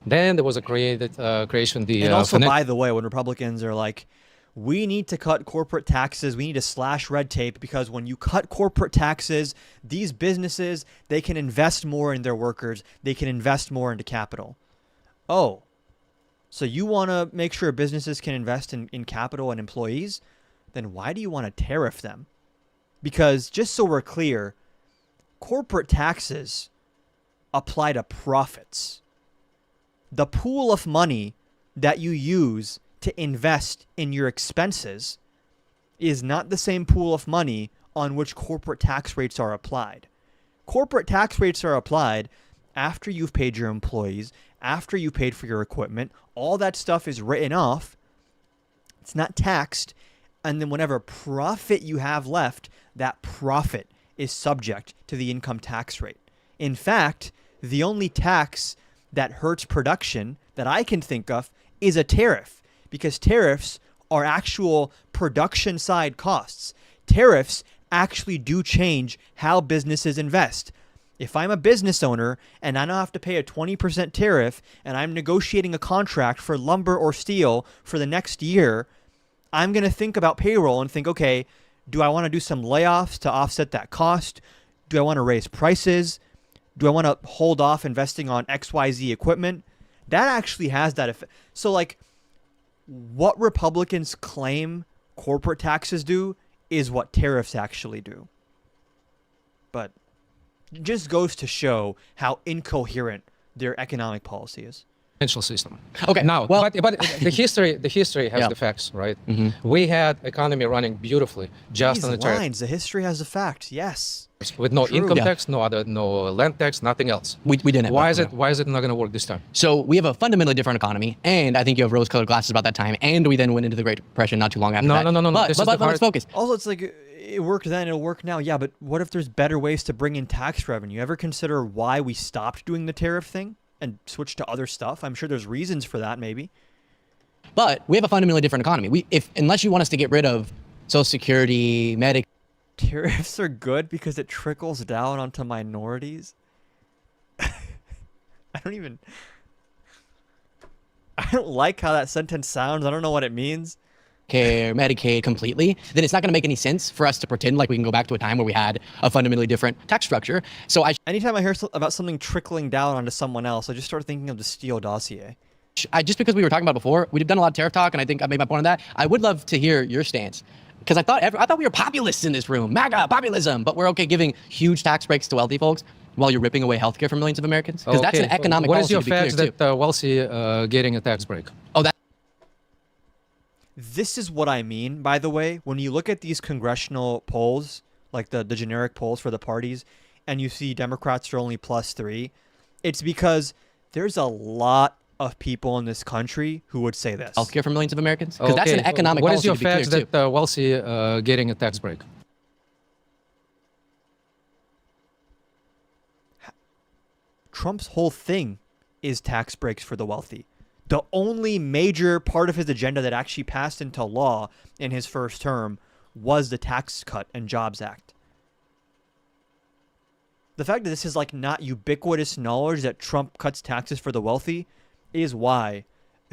Then there was a creation the And also, finan- by the way, when Republicans are like, we need to cut corporate taxes, we need to slash red tape, because when you cut corporate taxes, these businesses, they can invest more in their workers, they can invest more into capital. Oh, so you want to make sure businesses can invest in capital and employees? Then why do you want to tariff them? Because just so we're clear, corporate taxes apply to profits. The pool of money that you use to invest in your expenses is not the same pool of money on which corporate tax rates are applied. Corporate tax rates are applied after you've paid your employees, after you paid for your equipment. All that stuff is written off. It's not taxed. And then whatever profit you have left, that profit is subject to the income tax rate. In fact, the only tax that hurts production that I can think of is a tariff, because tariffs are actual production side costs. Tariffs actually do change how businesses invest. If I'm a business owner and I now have to pay a 20% tariff and I'm negotiating a contract for lumber or steel for the next year, I'm going to think about payroll and think, okay, do I want to do some layoffs to offset that cost? Do I want to raise prices? Do I want to hold off investing on XYZ equipment? That actually has that effect. So like what Republicans claim corporate taxes do is what tariffs actually do. But it just goes to show how incoherent their economic policy is. financial system. Okay, Now, well- but the history has Yeah. the facts, right? We had economy running beautifully just These on the tariff, lines, the history has the facts. Yes. with no True. income Yeah. tax, no land tax, nothing else. We didn't have Why that, is it? yeah. Why is it not going to work this time? So we have a fundamentally different economy, and I think you have rose-colored glasses about that time, and we then went into the Great Depression not too long after No, that. no. But, This but, is the but let's hard- focus. Also, it's like it worked then, it'll work now. Yeah, but what if there's better ways to bring in tax revenue? Ever consider why we stopped doing the tariff thing and switched to other stuff? I'm sure there's reasons for that, maybe. But we have a fundamentally different economy. Unless you want us to get rid of Social Security, Medicaid, Tariffs are good because it trickles down onto minorities. I don't like how that sentence sounds. I don't know what it means. care, Medicaid completely, then it's not going to make any sense for us to pretend like we can go back to a time where we had a fundamentally different tax structure. So Anytime I hear about something trickling down onto someone else, I just start thinking of the Steele dossier. just because we were talking about it before, we've done a lot of tariff talk, and I think I made my point on that. I would love to hear your stance. Because I thought we were populists in this room, MAGA populism, but we're okay giving huge tax breaks to wealthy folks while you're ripping away healthcare from millions of Americans. Because that's an economic What policy, is your to be clear, fact too. that wealthy getting a tax break? Oh, that. This is what I mean, by the way, when you look at these congressional polls, like the generic polls for the parties, and you see Democrats are only +3, it's because there's a lot of people in this country who would say this. Healthcare for millions of Americans? Because that's an economic What is policy, your to be clear, fact too. that wealthy getting a tax break? Trump's whole thing is tax breaks for the wealthy. The only major part of his agenda that actually passed into law in his first term was the Tax Cut and Jobs Act. The fact that this is like not ubiquitous knowledge that Trump cuts taxes for the wealthy is why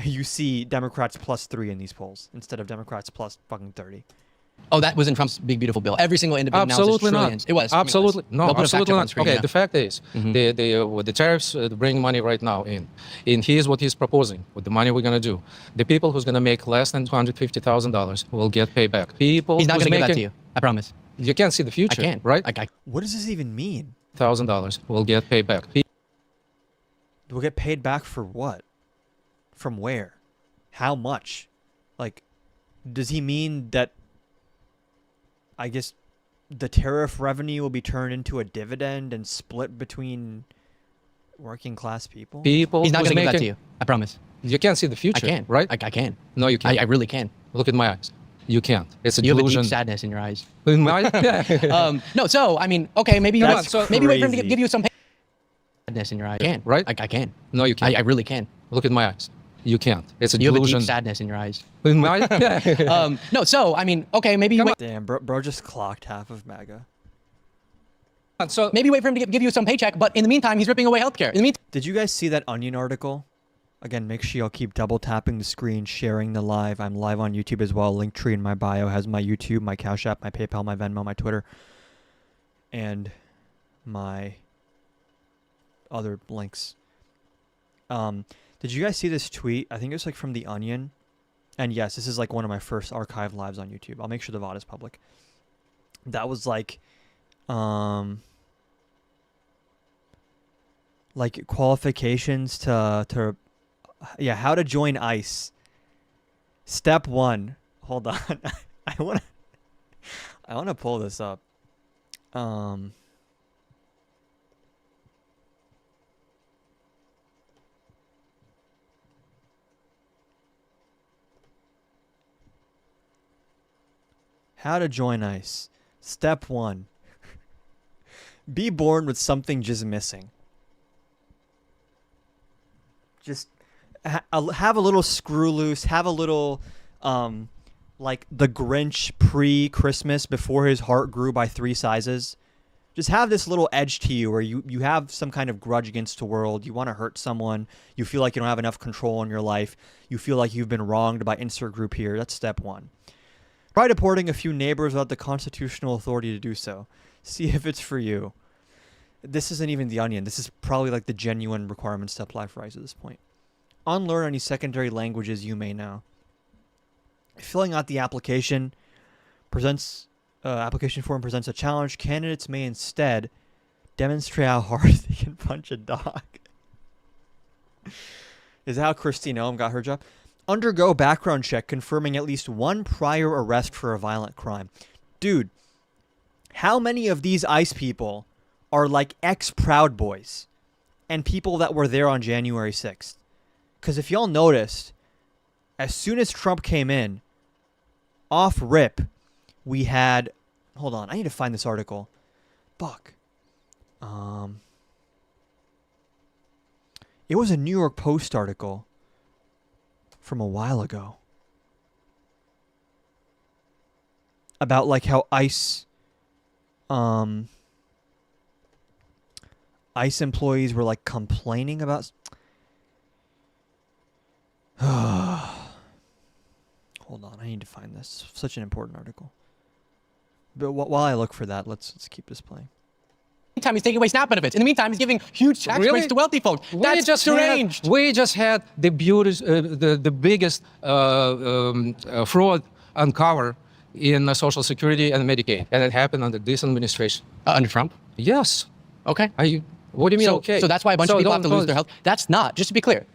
you see Democrats +3 in these polls instead of Democrats plus fucking 30. Oh, that was in Trump's big, beautiful bill. Every single individual Absolutely not. trillions. It was. Absolutely no. They'll put a fact Absolutely check on not. screen, Okay, yeah. the fact is, the tariffs bring money right now in. And here's what he's proposing with the money we're gonna do. The people who's gonna make less than $250,000 will get payback. People He's not who's going to give that to making- you. I promise. You can't see the I future, can. right? What does this even mean? $1,000 will get paid back. We'll get paid back for what? From where? How much? Like, does he mean that, I guess, the tariff revenue will be turned into a dividend and split between working class people? People He's not who's going to give that to making- you. I promise. You can't see the I future, can. right? I can. No, you can't. I really can. Look at my eyes. You can't. It's a You have a delusion. deep sadness in your eyes. In my- No, so, I mean, okay, maybe you That's want, maybe wait for him to crazy. give you some sadness in your eyes. I can. Right? I can. No, you can't. I really can. Look at my eyes. You can't. It's a You have a delusion. deep sadness in your eyes. In my- No, so, I mean, okay, maybe you wait, Damn, bro just clocked half of MAGA. So maybe wait for him to give you some paycheck, but in the meantime, he's ripping away healthcare. In the meantime, Did you guys see that Onion article? Again, make sure y'all keep double tapping the screen, sharing the live. I'm live on YouTube as well. Linktree in my bio has my YouTube, my Cash App, my PayPal, my Venmo, my Twitter, and my other links. Did you guys see this tweet? I think it was like from the Onion. And yes, this is like one of my first archive lives on YouTube. I'll make sure the VOD is public. That was like qualifications to how to join ICE. Step 1. Hold on. I want to pull this up. How to join ICE. Step 1. Be born with something just missing. Just have a little screw loose. Have a little, like the Grinch pre-Christmas before his heart grew by 3 sizes. Just have this little edge to you where you have some kind of grudge against the world. You want to hurt someone. You feel like you don't have enough control in your life. You feel like you've been wronged by insert group here. That's step 1. Try deporting a few neighbors without the constitutional authority to do so. See if it's for you. This isn't even the Onion. This is probably like the genuine requirements to apply for ICE at this point. Unlearn any secondary languages you may know. Filling out the application form presents a challenge. Candidates may instead demonstrate how hard they can punch a dog. Is that how Christine Ohm got her job? Undergo background check confirming at least 1 prior arrest for a violent crime. Dude, how many of these ICE people are like ex-Proud Boys and people that were there on January 6th? Because if y'all noticed, as soon as Trump came in, off rip, we had... Hold on, I need to find this article. Fuck. It was a New York Post article from a while ago about like how ICE employees were like complaining about hold Hold on, I need to find this. Such an important article. But while I look for that, let's keep this playing. Meantime, he's taking away SNAP benefits. In the meantime, he's giving huge tax breaks to wealthy folks. That's deranged. We just had the the biggest fraud uncovered in Social Security and Medicaid, and it happened under this administration. Under Trump? Yes. Okay. What do you mean? So, Okay. so that's why a bunch of people have to lose don't- their health. That's not. Just to be clear,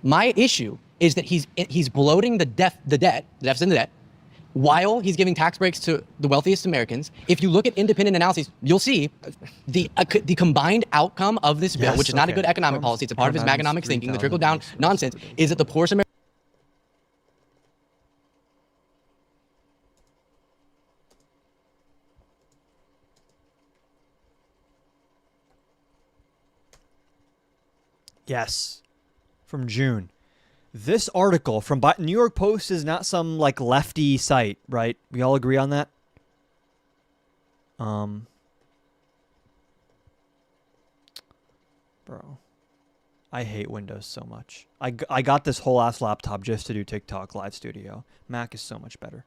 my issue is that he's bloating the deficit in the debt, while he's giving tax breaks to the wealthiest Americans. If you look at independent analyses, you'll see the combined outcome of this bill, Yes, which is not a okay. good economic policy. It's a part of his Trump adds Maganomics thinking, the 3,000 trickle-down nonsense, is that the poorest Americans. Yes, from June. This article from New York Post is not some like lefty site, right? We all agree on that. Bro, I hate Windows so much. I got this whole ass laptop just to do TikTok Live Studio. Mac is so much better.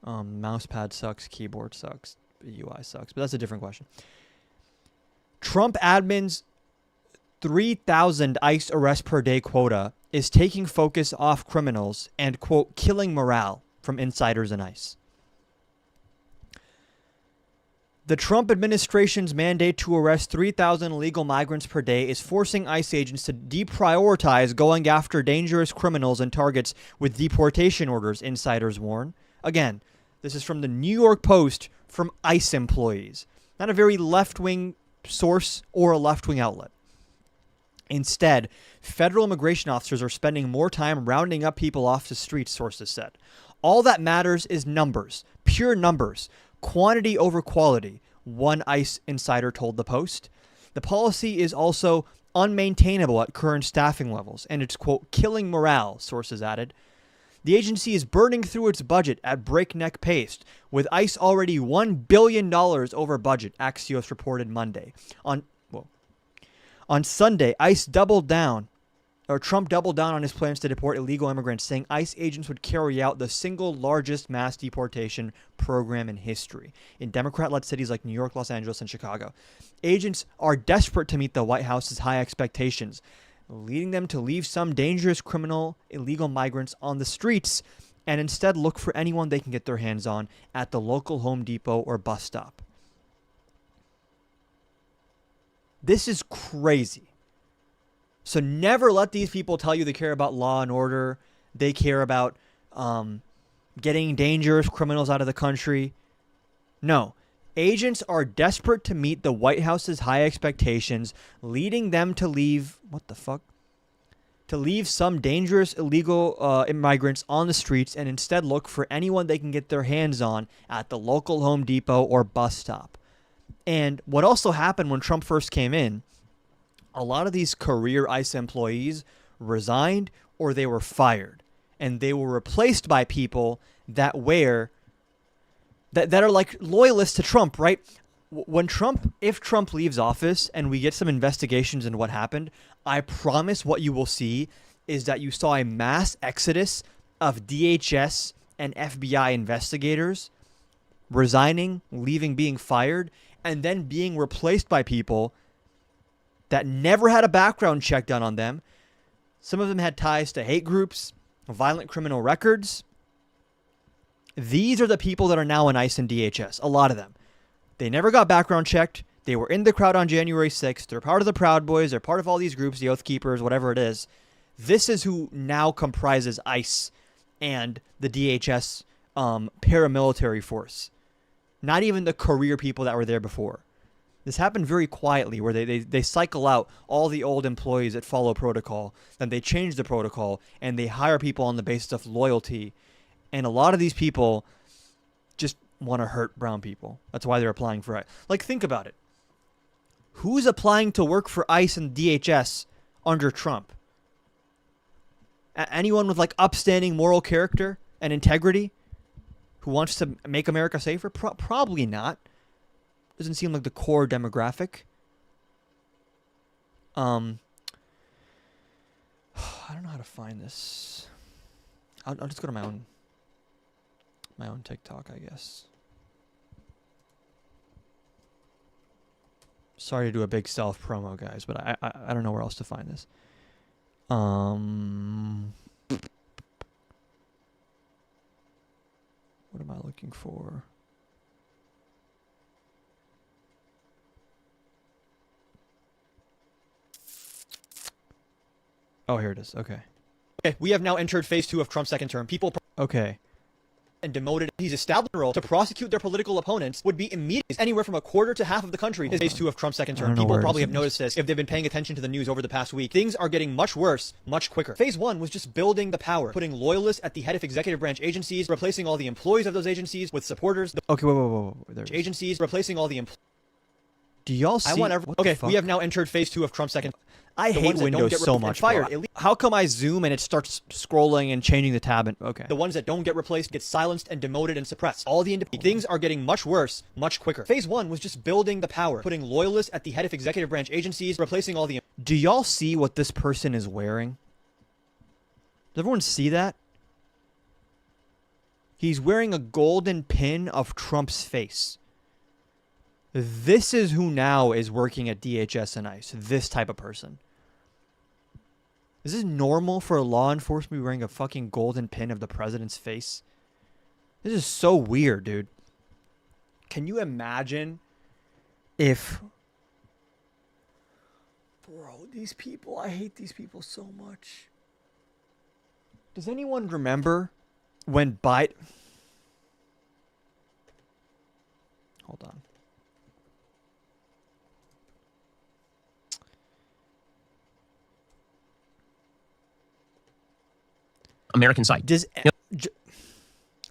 Mouse pad sucks, keyboard sucks, UI sucks, but that's a different question. Trump admins 3,000 ICE arrests per day quota is taking focus off criminals and, quote, killing morale from insiders in ICE. The Trump administration's mandate to arrest 3,000 illegal migrants per day is forcing ICE agents to deprioritize going after dangerous criminals and targets with deportation orders, insiders warn. Again, this is from the New York Post from ICE employees, not a very left-wing source or a left-wing outlet. Instead, federal immigration officers are spending more time rounding up people off the streets, sources said. All that matters is numbers, pure numbers, quantity over quality, one ICE insider told the Post. The policy is also unmaintainable at current staffing levels, and it's, quote, killing morale, sources added. The agency is burning through its budget at breakneck pace, with ICE already $1 billion over budget, Axios reported Monday. On Sunday, Trump doubled down on his plans to deport illegal immigrants, saying ICE agents would carry out the single largest mass deportation program in history in Democrat-led cities like New York, Los Angeles, and Chicago. Agents are desperate to meet the White House's high expectations, leading them to leave some dangerous criminal illegal migrants on the streets and instead look for anyone they can get their hands on at the local Home Depot or bus stop. This is crazy. So never let these people tell you they care about law and order. They care about getting dangerous criminals out of the country. No. Agents are desperate to meet the White House's high expectations, leading them to leave... What the fuck? To leave some dangerous illegal immigrants on the streets and instead look for anyone they can get their hands on at the local Home Depot or bus stop. And what also happened when Trump first came in, a lot of these career ICE employees resigned or they were fired. And they were replaced by people that are like loyalists to Trump, right? If Trump leaves office and we get some investigations into what happened, I promise what you will see is that you saw a mass exodus of DHS and FBI investigators resigning, leaving, being fired, and then being replaced by people that never had a background check done on them. Some of them had ties to hate groups, violent criminal records. These are the people that are now in ICE and DHS, a lot of them. They never got background checked. They were in the crowd on January 6th. They're part of the Proud Boys. They're part of all these groups, the Oath Keepers, whatever it is. This is who now comprises ICE and the DHS paramilitary force. Not even the career people that were there before. This happened very quietly where they cycle out all the old employees that follow protocol. Then they change the protocol and they hire people on the basis of loyalty. And a lot of these people just want to hurt brown people. That's why they're applying for ICE. Like, think about it. Who's applying to work for ICE and DHS under Trump? Anyone with like upstanding moral character and integrity who wants to make America safer? Probably not. Doesn't seem like the core demographic. I don't know how to find this. I'll just go to my own my own TikTok, I guess. Sorry to do a big self promo, guys, but I don't know where else to find this. What am I looking for? Oh, here it is. Okay. Okay, we have now entered phase 2 of Trump's second term. People. Okay. And demoted. He's established a role to prosecute their political opponents would be immediate. Anywhere from a quarter to half of the country is phase 2 of Trump's second term. People probably have noticed this if they've been paying attention to the news over the past week. Things are getting much worse, much quicker. Phase 1 was just building the power, putting loyalists at the head of executive branch agencies, replacing all the employees of those agencies with supporters. Okay, whoa. There's agencies, replacing all the employees. Do y'all see? Okay, we have now entered phase 2 of Trump's second. I hate Windows so much. How come I zoom and it starts scrolling and changing the tab? And okay, the ones that don't get replaced get silenced and demoted and suppressed. All the things are getting much worse, much quicker. Phase 1 was just building the power, putting loyalists at the head of executive branch agencies, replacing all the. Do y'all see what this person is wearing? Does everyone see that? He's wearing a golden pin of Trump's face. This is who now is working at DHS and ICE. This type of person. Is this normal for law enforcement to be wearing a fucking golden pin of the president's face? This is so weird, dude. Can you imagine if... Bro, these people, I hate these people so much. Does anyone remember when Biden... Hold on. American site.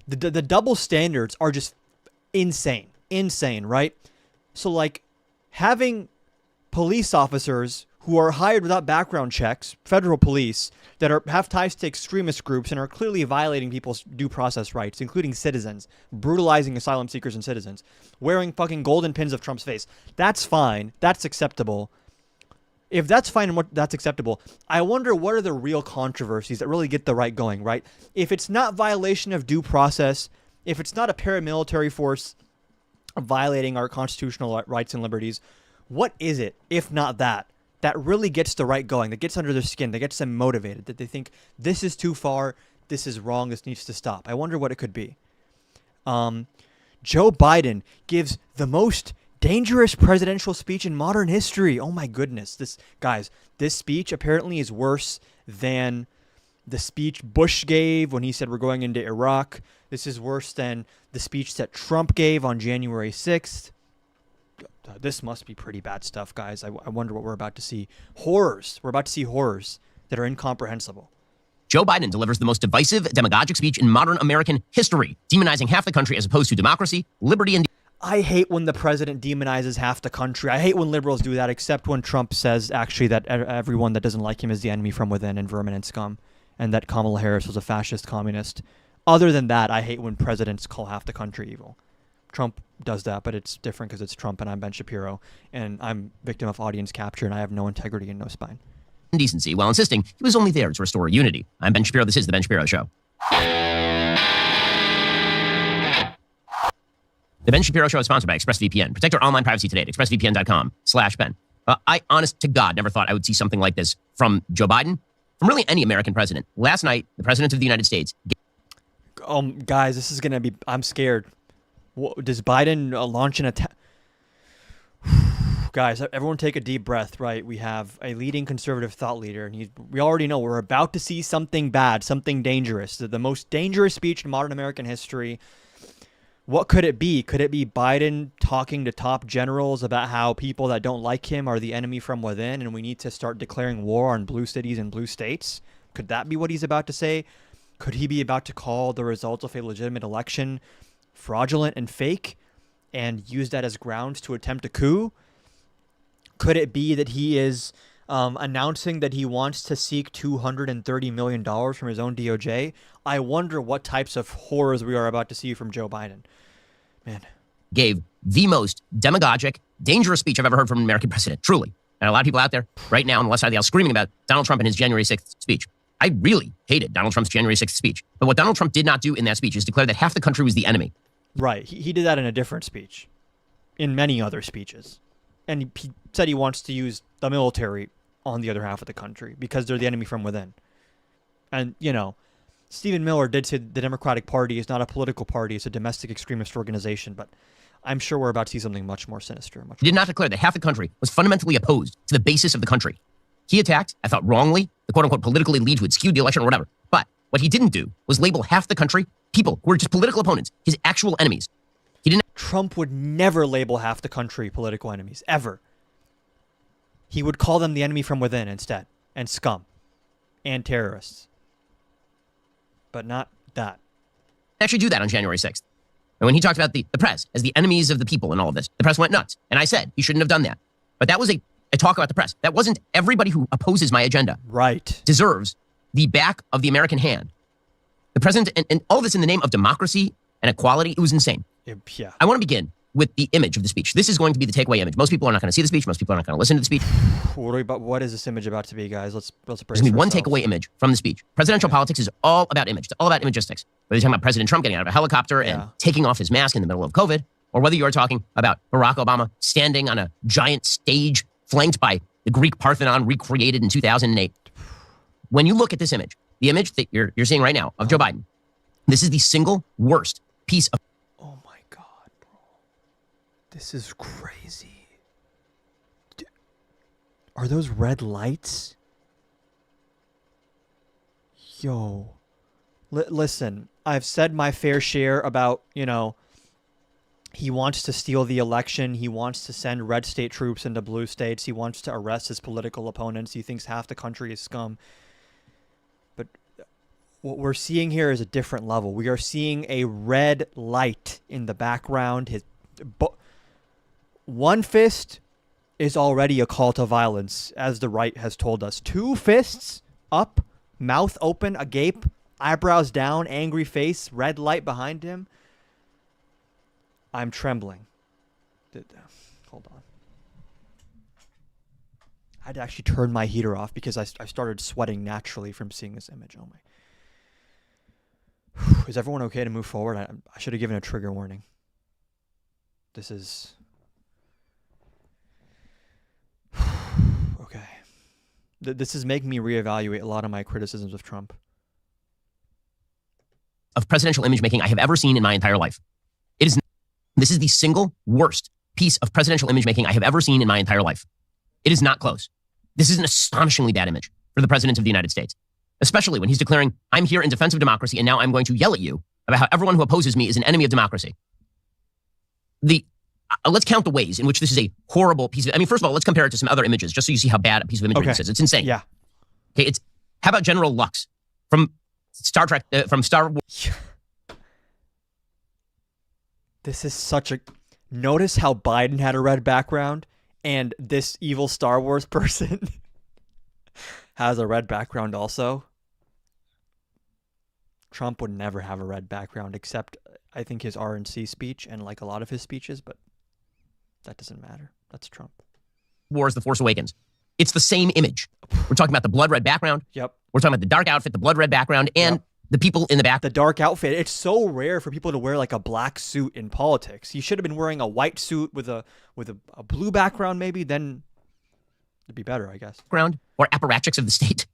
The double standards are just insane, right? So like having police officers who are hired without background checks, federal police that have ties to extremist groups and are clearly violating people's due process rights, including citizens, brutalizing asylum seekers and citizens, wearing fucking golden pins of Trump's face. That's fine. That's acceptable. If that's fine and that's acceptable, I wonder what are the real controversies that really get the right going, right? If it's not violation of due process, if it's not a paramilitary force violating our constitutional rights and liberties, what is it, if not that really gets the right going, that gets under their skin, that gets them motivated, that they think this is too far, this is wrong, this needs to stop? I wonder what it could be. Joe Biden gives the most dangerous presidential speech in modern history. Oh my goodness. This speech apparently is worse than the speech Bush gave when he said we're going into Iraq. This is worse than the speech that Trump gave on January 6th. This must be pretty bad stuff, guys. I wonder what we're about to see. Horrors. We're about to see horrors that are incomprehensible. Joe Biden delivers the most divisive, demagogic speech in modern American history, demonizing half the country as opposed to democracy, liberty, and... I hate when the president demonizes half the country. I hate when liberals do that, except when Trump says, actually, that everyone that doesn't like him is the enemy from within and vermin and scum, and that Kamala Harris was a fascist communist. Other than that, I hate when presidents call half the country evil. Trump does that, but it's different because it's Trump and I'm Ben Shapiro, and I'm victim of audience capture, and I have no integrity and no spine. Decency, while insisting he was only there to restore unity. I'm Ben Shapiro. This is The Ben Shapiro Show. The Ben Shapiro Show is sponsored by ExpressVPN. Protect your online privacy today at expressvpn.com/Ben. I, honest to God, never thought I would see something like this from Joe Biden, from really any American president. Last night, the president of the United States... Guys, this is going to be... I'm scared. Does Biden launch an attack? Guys, everyone take a deep breath, right? We have a leading conservative thought leader, and we already know we're about to see something bad, something dangerous. The most dangerous speech in modern American history. What could it be? Could it be Biden talking to top generals about how people that don't like him are the enemy from within and we need to start declaring war on blue cities and blue states? Could that be what he's about to say? Could he be about to call the results of a legitimate election fraudulent and fake and use that as grounds to attempt a coup? Could it be that he is announcing that he wants to seek $230 million from his own DOJ? I wonder what types of horrors we are about to see from Joe Biden. Man. Gave the most demagogic, dangerous speech I've ever heard from an American president, truly. And a lot of people out there right now on the left side of the aisle screaming about Donald Trump and his January 6th speech. I really hated Donald Trump's January 6th speech. But what Donald Trump did not do in that speech is declare that half the country was the enemy. Right. He did that in a different speech, in many other speeches. And he said he wants to use the military on the other half of the country because they're the enemy from within. And, you know, Stephen Miller did say the Democratic Party is not a political party, it's a domestic extremist organization, but I'm sure we're about to see something much more sinister. He did not declare that half the country was fundamentally opposed to the basis of the country. He attacked, I thought wrongly, the quote-unquote political elite who had skewed the election or whatever. But what he didn't do was label half the country, people who were just political opponents, his actual enemies. He didn't. Trump would never label half the country political enemies, ever. He would call them the enemy from within instead, and scum, and terrorists. But not that. Actually do that on January 6th. And when he talked about the press as the enemies of the people and all of this, the press went nuts. And I said he shouldn't have done that. But that was a talk about the press. That wasn't everybody who opposes my agenda. Right. Deserves the back of the American hand. The president, and all this in the name of democracy and equality, it was insane. Yeah. I want to begin with the image of the speech. This is going to be the takeaway image. Most people are not going to see the speech. Most people are not going to listen to the speech. What is this image about to be, guys? Let's brace There's going to be one ourselves. takeaway image from the speech. Presidential politics is all about image. It's all about imagistics. Whether you're talking about President Trump getting out of a helicopter and taking off his mask in the middle of COVID, or whether you're talking about Barack Obama standing on a giant stage flanked by the Greek Parthenon recreated in 2008. When you look at this image, the image that you're seeing right now of Joe Biden, this is the single worst piece of... Oh my God, bro. This is crazy. Are those red lights? Yo. Listen, I've said my fair share about, you know, he wants to steal the election. He wants to send red state troops into blue states. He wants to arrest his political opponents. He thinks half the country is scum. But what we're seeing here is a different level. We are seeing a red light in the background. One fist is already a call to violence, as the right has told us. Two fists up, mouth open, agape, eyebrows down, angry face, red light behind him. I'm trembling. Hold on. I had to actually turn my heater off because I started sweating naturally from seeing this image. Oh my. Is everyone okay to move forward? I should have given a trigger warning. This is... Okay. This is making me reevaluate a lot of my criticisms of Trump. Of presidential image making I have ever seen in my entire life. This is the single worst piece of presidential image making I have ever seen in my entire life. It is not close. This is an astonishingly bad image for the president of the United States, especially when he's declaring, I'm here in defense of democracy, and now I'm going to yell at you about how everyone who opposes me is an enemy of democracy. Let's count the ways in which this is a horrible piece of... I mean, first of all, let's compare it to some other images, just so you see how bad a piece of imagery this is. It's insane. Yeah. Okay, how about General Lux from Star Trek, from Star Wars? This is such a... Notice how Biden had a red background and this evil Star Wars person has a red background also. Trump would never have a red background except, I think, his RNC speech and like a lot of his speeches, but that doesn't matter. That's Trump. Wars, The Force Awakens. It's the same image. We're talking about the blood red background. Yep. We're talking about the dark outfit, the blood red background, and the people in the back. The dark outfit. It's so rare for people to wear like a black suit in politics. You should have been wearing a white suit with a blue background, maybe. Then it'd be better, I guess. Background or apparatchiks of the state.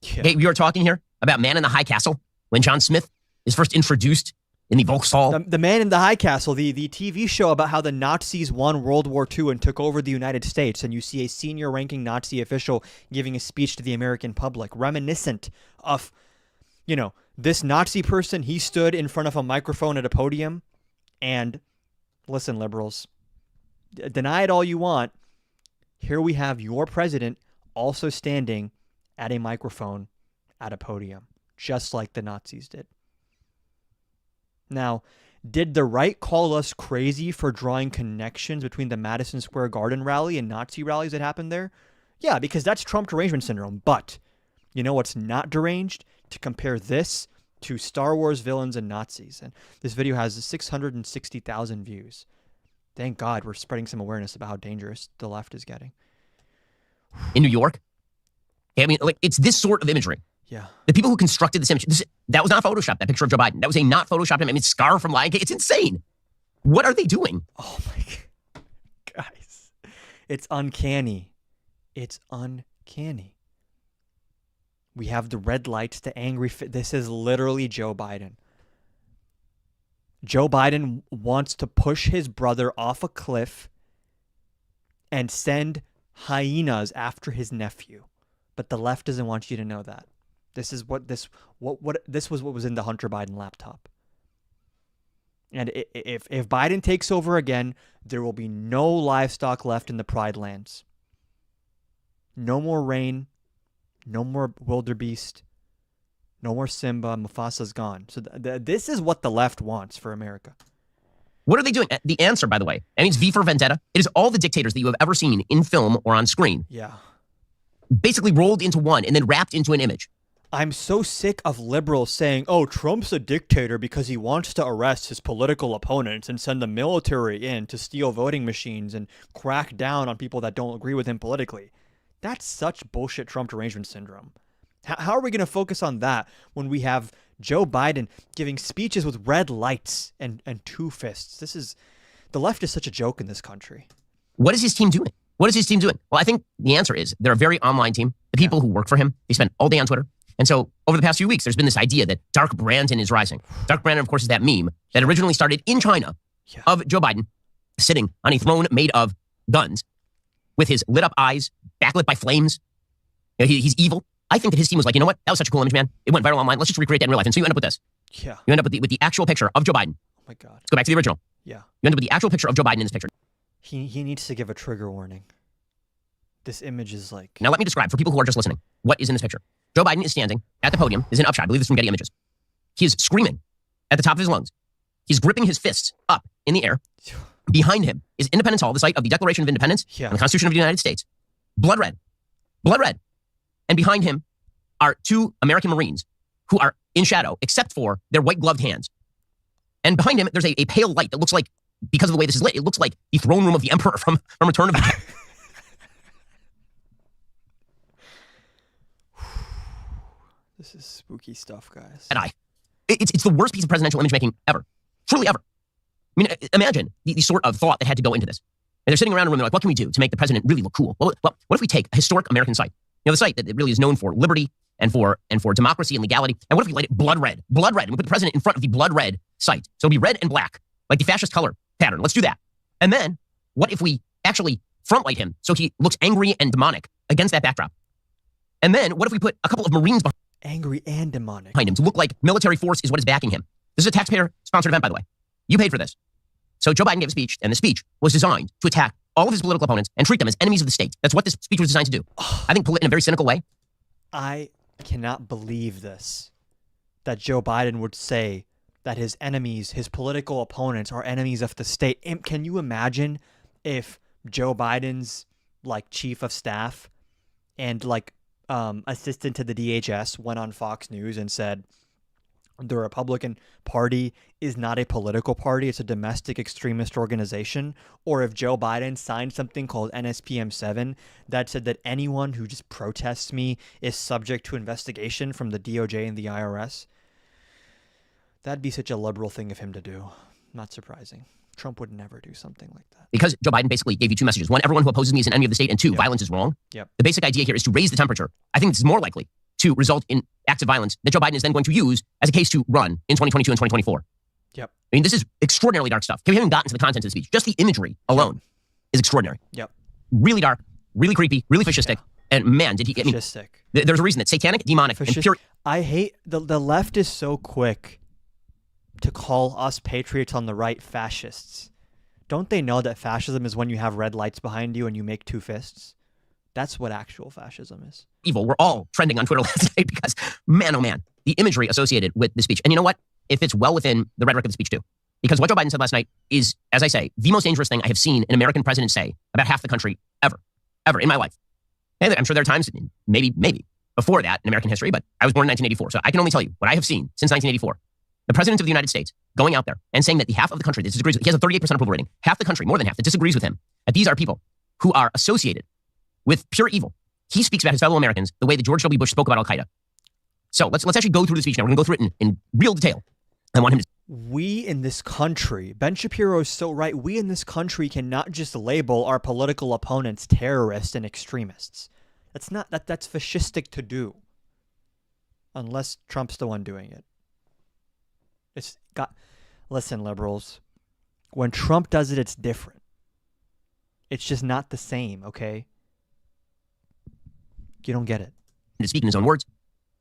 Yeah. Okay, we are talking here about Man in the High Castle when John Smith is first introduced in the Vauxhall. The Man in the High Castle, the TV show about how the Nazis won World War II and took over the United States, and you see a senior-ranking Nazi official giving a speech to the American public, reminiscent of, you know, this Nazi person. He stood in front of a microphone at a podium, and listen, liberals, deny it all you want. Here we have your president also standing at a microphone at a podium, just like the Nazis did. Now, did the right call us crazy for drawing connections between the Madison Square Garden rally and Nazi rallies that happened there? Yeah, because that's Trump derangement syndrome. But you know what's not deranged? To compare this to Star Wars villains and Nazis. And this video has 660,000 views. Thank God we're spreading some awareness about how dangerous the left is getting. In New York. I mean, like, it's this sort of imagery Yeah. The people who constructed this image, that was not Photoshopped, that picture of Joe Biden. That was a not Photoshopped image. I mean, Scar from Lion King. It's insane. What are they doing? Oh my God. Guys, it's uncanny. It's uncanny. We have the red lights, the angry. This is literally Joe Biden. Joe Biden wants to push his brother off a cliff and send hyenas after his nephew. But the left doesn't want you to know that. This is this was what was in the Hunter Biden laptop. And if Biden takes over again, there will be no livestock left in the Pride lands. No more rain, no more wildebeest, no more Simba. Mufasa's gone. So this is what the left wants for America. What are they doing? The answer, by the way, that means V for Vendetta. It is all the dictators that you have ever seen in film or on screen, Yeah. basically rolled into one and then wrapped into an image. I'm so sick of liberals saying, oh, Trump's a dictator because he wants to arrest his political opponents and send the military in to steal voting machines and crack down on people that don't agree with him politically. That's such bullshit Trump derangement syndrome. How are we going to focus on that when we have Joe Biden giving speeches with red lights and two fists? The left is such a joke in this country. What is his team doing? What is his team doing? Well, I think the answer is they're a very online team. The people who work for him, they spend all day on Twitter. And so over the past few weeks, there's been this idea that Dark Brandon is rising. Dark Brandon, of course, is that meme that originally started in China of Joe Biden sitting on a throne made of guns with his lit up eyes, backlit by flames. You know, he's evil. I think that his team was like, you know what? That was such a cool image, man. It went viral online. Let's just recreate that in real life. And so you end up with this. Yeah. You end up with the actual picture of Joe Biden. Oh my God. Let's go back to the original. Yeah. You end up with the actual picture of Joe Biden in this picture. He needs to give a trigger warning. This image is like... Now let me describe for people who are just listening what is in this picture. Joe Biden is standing at the podium. This is an upshot. I believe this is from Getty Images. He is screaming at the top of his lungs. He's gripping his fists up in the air. Behind him is Independence Hall, the site of the Declaration of Independence and the Constitution of the United States. Blood red. Blood red. And behind him are two American Marines who are in shadow, except for their white-gloved hands. And behind him, there's a pale light that looks like, because of the way this is lit, it looks like the throne room of the Emperor from Return of the Jedi. This is spooky stuff, guys. And it's the worst piece of presidential image making ever. Truly ever. I mean, imagine the sort of thought that had to go into this. And they're sitting around a room, they're like, what can we do to make the president really look cool? Well, what if we take a historic American site? You know, the site that really is known for liberty and for democracy and legality. And what if we light it blood red? Blood red. And we put the president in front of the blood red site. So it'll be red and black, like the fascist color pattern. Let's do that. And then what if we actually front light him so he looks angry and demonic against that backdrop? And then what if we put a couple of Marines angry and demonic behind him to look like military force is what is backing him? This is a taxpayer-sponsored event, by the way. You paid for this. So Joe Biden gave a speech, and the speech was designed to attack all of his political opponents and treat them as enemies of the state. That's what this speech was designed to do. I think in a very cynical way. I cannot believe this, that Joe Biden would say that his enemies, his political opponents, are enemies of the state. Can you imagine if Joe Biden's like chief of staff and like assistant to the DHS went on Fox News and said the Republican Party is not a political party, it's a domestic extremist organization? Or if Joe Biden signed something called NSPM 7 that said that anyone who just protests me is subject to investigation from the DOJ and the IRS? That'd be such a liberal thing of him to do. Not surprising. Trump would never do something like that. Because Joe Biden basically gave you two messages. One, everyone who opposes me is an enemy of the state. And two, violence is wrong. Yep. The basic idea here is to raise the temperature. I think this is more likely to result in acts of violence that Joe Biden is then going to use as a case to run in 2022 and 2024. Yep. I mean, this is extraordinarily dark stuff. We haven't gotten to the content of the speech. Just the imagery alone is extraordinary. Yep. Really dark, really creepy, really fascistic. Yeah. And man, did he... Fascistic. I mean, there's a reason that satanic, demonic, and pure... I hate... The left is so quick to call us patriots on the right fascists. Don't they know that fascism is when you have red lights behind you and you make two fists? That's what actual fascism is. Evil. We're all trending on Twitter last night because, man, oh man, the imagery associated with the speech. And you know what? It fits well within the rhetoric of the speech too. Because what Joe Biden said last night is, as I say, the most dangerous thing I have seen an American president say about half the country ever in my life. And I'm sure there are times, maybe before that in American history, but I was born in 1984. So I can only tell you what I have seen since 1984. The president of the United States going out there and saying that the half of the country that disagrees with, he has a 38% approval rating, half the country, more than half, that disagrees with him, that these are people who are associated with pure evil. He speaks about his fellow Americans the way that George W. Bush spoke about Al-Qaeda. So let's actually go through the speech now. We're going to go through it in real detail. I want him to. We in this country, Ben Shapiro is so right. We in this country cannot just label our political opponents terrorists and extremists. That's not that's fascistic to do. Unless Trump's the one doing it. Listen, liberals. When Trump does it, it's different. It's just not the same, okay? You don't get it. To speak in his own words.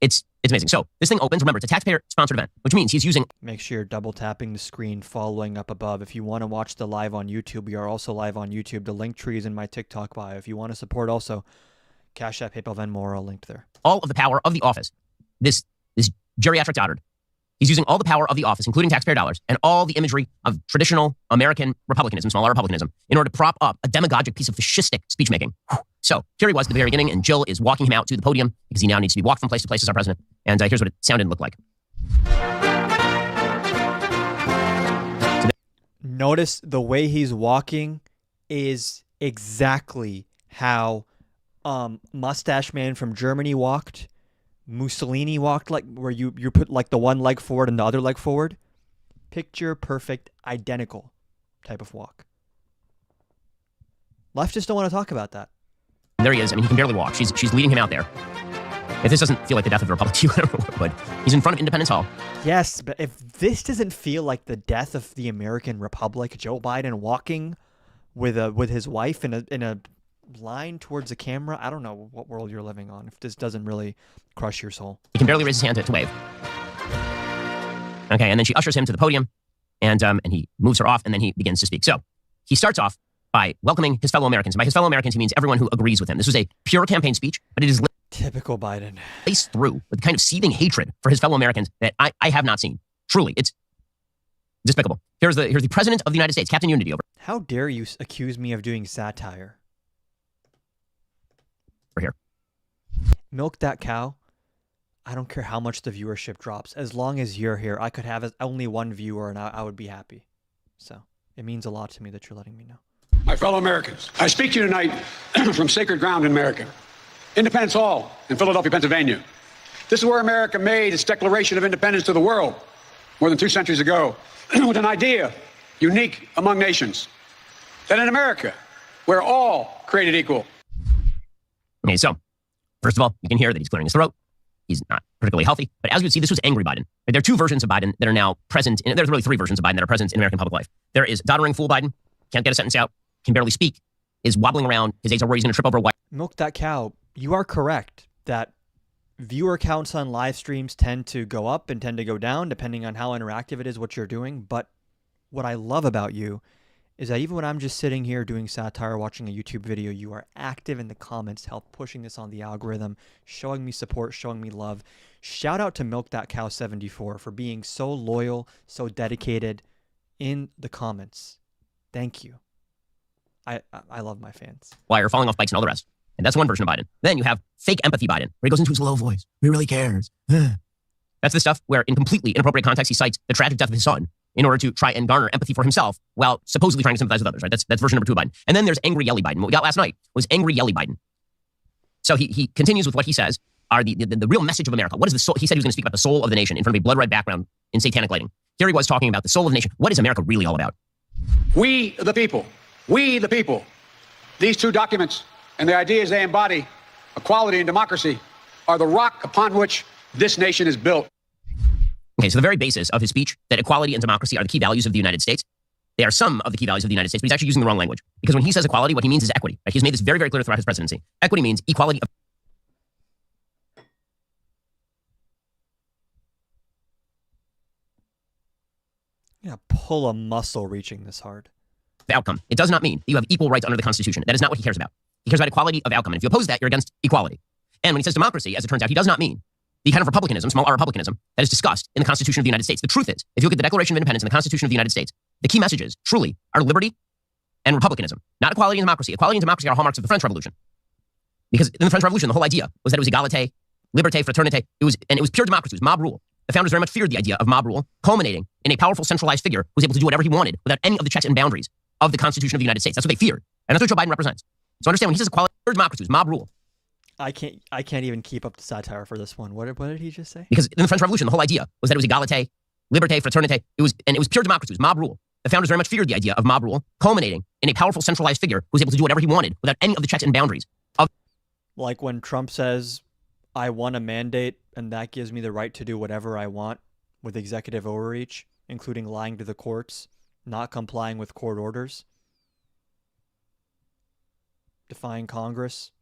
It's amazing. So this thing opens. Remember, it's a taxpayer-sponsored event, which means he's using. Make sure you're double tapping the screen, following up above. If you want to watch the live on YouTube, we are also live on YouTube. The link tree is in my TikTok bio. If you want to support also, Cash App, PayPal, Venmo are all linked there. All of the power of the office. This geriatric dotard. He's using all the power of the office, including taxpayer dollars, and all the imagery of traditional American republicanism, small r republicanism, in order to prop up a demagogic piece of fascistic speech-making. So here he was at the very beginning, and Jill is walking him out to the podium because he now needs to be walked from place to place as our president. And here's what it sounded and looked like. Notice the way he's walking is exactly how Mustache Man from Germany walked. Mussolini walked, like where you put like the one leg forward and the other leg forward. Picture perfect, identical type of walk. Leftists don't want to talk about that. There he is. I mean, he can barely walk. She's leading him out there. If this doesn't feel like the death of the Republic to you, I don't know what would. He's in front of Independence Hall. Yes, but if this doesn't feel like the death of the American Republic, Joe Biden walking with his wife in a line towards the camera, I don't know what world you're living on if this doesn't really crush your soul. He can barely raise his hand to wave. Okay, and then she ushers him to the podium, and he moves her off, and then he begins to speak. So he starts off by welcoming his fellow Americans. And by his fellow Americans, he means everyone who agrees with him. This was a pure campaign speech, but it is typical Biden. Laced through with the kind of seething hatred for his fellow Americans that I have not seen. Truly, it's despicable. Here's the President of the United States, Captain Unity over How dare you accuse me of doing satire? here. Milk that cow. I don't care how much the viewership drops. As long as you're here, I could have only one viewer and I would be happy. So it means a lot to me that you're letting me know. My fellow Americans, I speak to you tonight from sacred ground in America. Independence Hall in Philadelphia, Pennsylvania. This is where America made its Declaration of Independence to the world more than 2 centuries ago with an idea unique among nations. That in America, we're all created equal. Okay, so first of all, you can hear that he's clearing his throat. He's not particularly healthy. But as you can see, this was angry Biden. There are two versions of Biden that are now present. There's really three versions of Biden that are present in American public life. There is doddering fool Biden, can't get a sentence out, can barely speak, is wobbling around. His aides are worried he's going to trip over a white. Milk that cow. You are correct that viewer counts on live streams tend to go up and tend to go down depending on how interactive it is, what you're doing. But what I love about you is that even when I'm just sitting here doing satire, watching a YouTube video, you are active in the comments, help pushing this on the algorithm, showing me support, showing me love. Shout out to Milk That Cow 74 for being so loyal, so dedicated in the comments. Thank you. I love my fans. Wire, falling off bikes and all the rest. And that's one version of Biden. Then you have fake empathy Biden, where he goes into his low voice. He really cares. That's the stuff where in completely inappropriate context, he cites the tragic death of his son in order to try and garner empathy for himself while supposedly trying to sympathize with others, right? That's version number 2 of Biden. And then there's angry yelly Biden. What we got last night was angry yelly Biden. So he continues with what he says are the real message of America. What is the soul? He said he was going to speak about the soul of the nation in front of a blood red background in satanic lighting. Here he was talking about the soul of the nation. What is America really all about? We the people. We the people. These two documents and the ideas they embody, equality and democracy, are the rock upon which this nation is built. Okay, so the very basis of his speech, that equality and democracy are the key values of the United States. They are some of the key values of the United States, but he's actually using the wrong language. Because when he says equality, what he means is equity. Right? He's made this very, very clear throughout his presidency. Equity means equality of Yeah, pull a muscle reaching this hard. the outcome. It does not mean that you have equal rights under the Constitution. That is not what he cares about. He cares about equality of outcome. And if you oppose that, you're against equality. And when he says democracy, as it turns out, he does not mean the kind of republicanism, small r republicanism, that is discussed in the Constitution of the United States. The truth is, if you look at the Declaration of Independence and the Constitution of the United States, the key messages truly are liberty and republicanism, not equality and democracy. Equality and democracy are hallmarks of the French Revolution. Because in the French Revolution, the whole idea was that it was égalité, liberté, fraternité. It was pure democracy. It was mob rule. The founders very much feared the idea of mob rule, culminating in a powerful centralized figure who was able to do whatever he wanted without any of the checks and boundaries of the Constitution of the United States. That's what they feared. And that's what Joe Biden represents. So understand when he says equality, democracy was mob rule. I can't even keep up the satire for this one. What did he just say? Because in the French Revolution, the whole idea was that it was égalité, liberté, fraternité. It was pure democracy. It was mob rule. The founders very much feared the idea of mob rule, culminating in a powerful centralized figure who was able to do whatever he wanted without any of the checks and boundaries. Like when Trump says, I want a mandate and that gives me the right to do whatever I want with executive overreach, including lying to the courts, not complying with court orders, defying Congress.